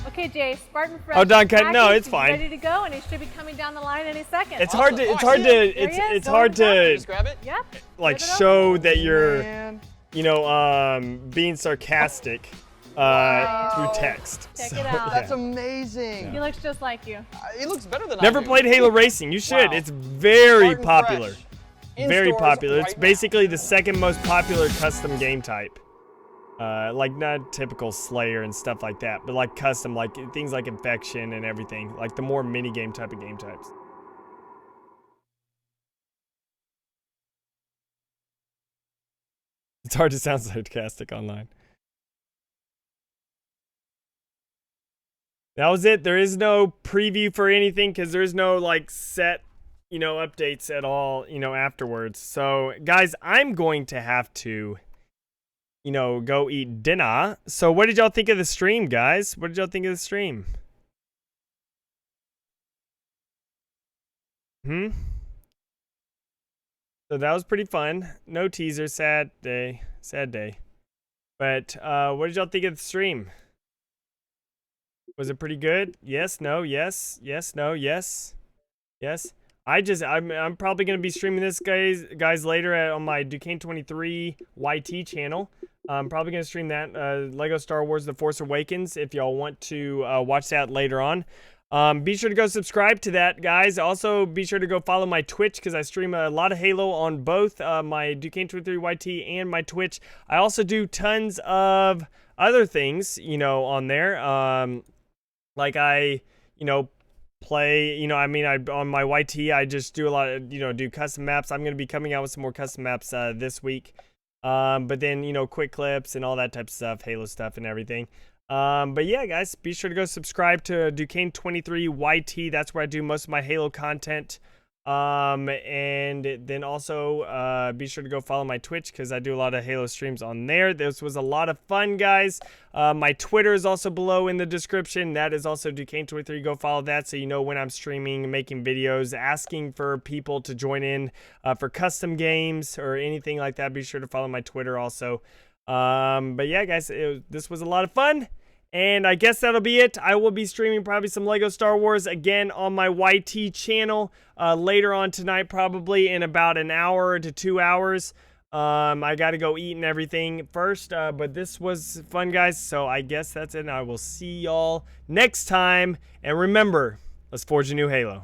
Okay, Jay, Spartan Fresh. Oh, Don Cut, no, package it's is fine. Ready to go, and it should be coming down the line any second. It's hard to, Awesome. it's Oh, I hard see to, it. There he is, it's going hard to to, Just grab it. Yep. like, Flip it show that you're, Man. you know, being sarcastic through text. Check So, it out. That's yeah. amazing. He looks just like you. He looks better than Never I do. played Halo Racing. You should. Wow. It's very Spartan popular. Fresh. In Very stores popular. right It's now. basically the second most popular custom game type. Like not typical Slayer and stuff like that, but like custom, like things like Infection and everything. Like the more mini game type of game types. It's hard to sound sarcastic online. That was it. There is no preview for anything because there's no like set, you know, updates at all, you know, afterwards. So guys, I'm going to have to, you know, go eat dinner. So what did y'all think of the stream, guys? What did y'all think of the stream? So that was pretty fun. No teaser, sad day. Sad day. But what did y'all think of the stream? Was it pretty good? Yes, no, yes, yes, no, yes. Yes. I'm probably gonna be streaming this guys later on my Duquesne23 YT channel. I'm probably gonna stream that Lego Star Wars: The Force Awakens if y'all want to watch that later on. Be sure to go subscribe to that, guys. Also, be sure to go follow my Twitch because I stream a lot of Halo on both my Duquesne23YT and my Twitch. I also do tons of other things, you know, on there. Like I, you know, play, you know, I mean, on my YT, I just do a lot of, you know, do custom maps. I'm going to be coming out with some more custom maps this week. But then, you know, quick clips and all that type of stuff, Halo stuff and everything. But yeah, guys, be sure to go subscribe to Duquesne23YT. That's where I do most of my Halo content. And then also be sure to go follow my Twitch because I do a lot of Halo streams on there. This was a lot of fun, guys. My Twitter is also below in the description. That is also Duquesne23. Go follow that so you know when I'm streaming, making videos, asking for people to join in for custom games or anything like that. Be sure to follow my Twitter also. But yeah, guys, this was a lot of fun. And I guess that'll be it. I will be streaming probably some Lego Star Wars again on my YT channel later on tonight, probably in about an hour to 2 hours. I got to go eat and everything first, but this was fun, guys. So I guess that's it. And I will see y'all next time. And remember, let's forge a new Halo.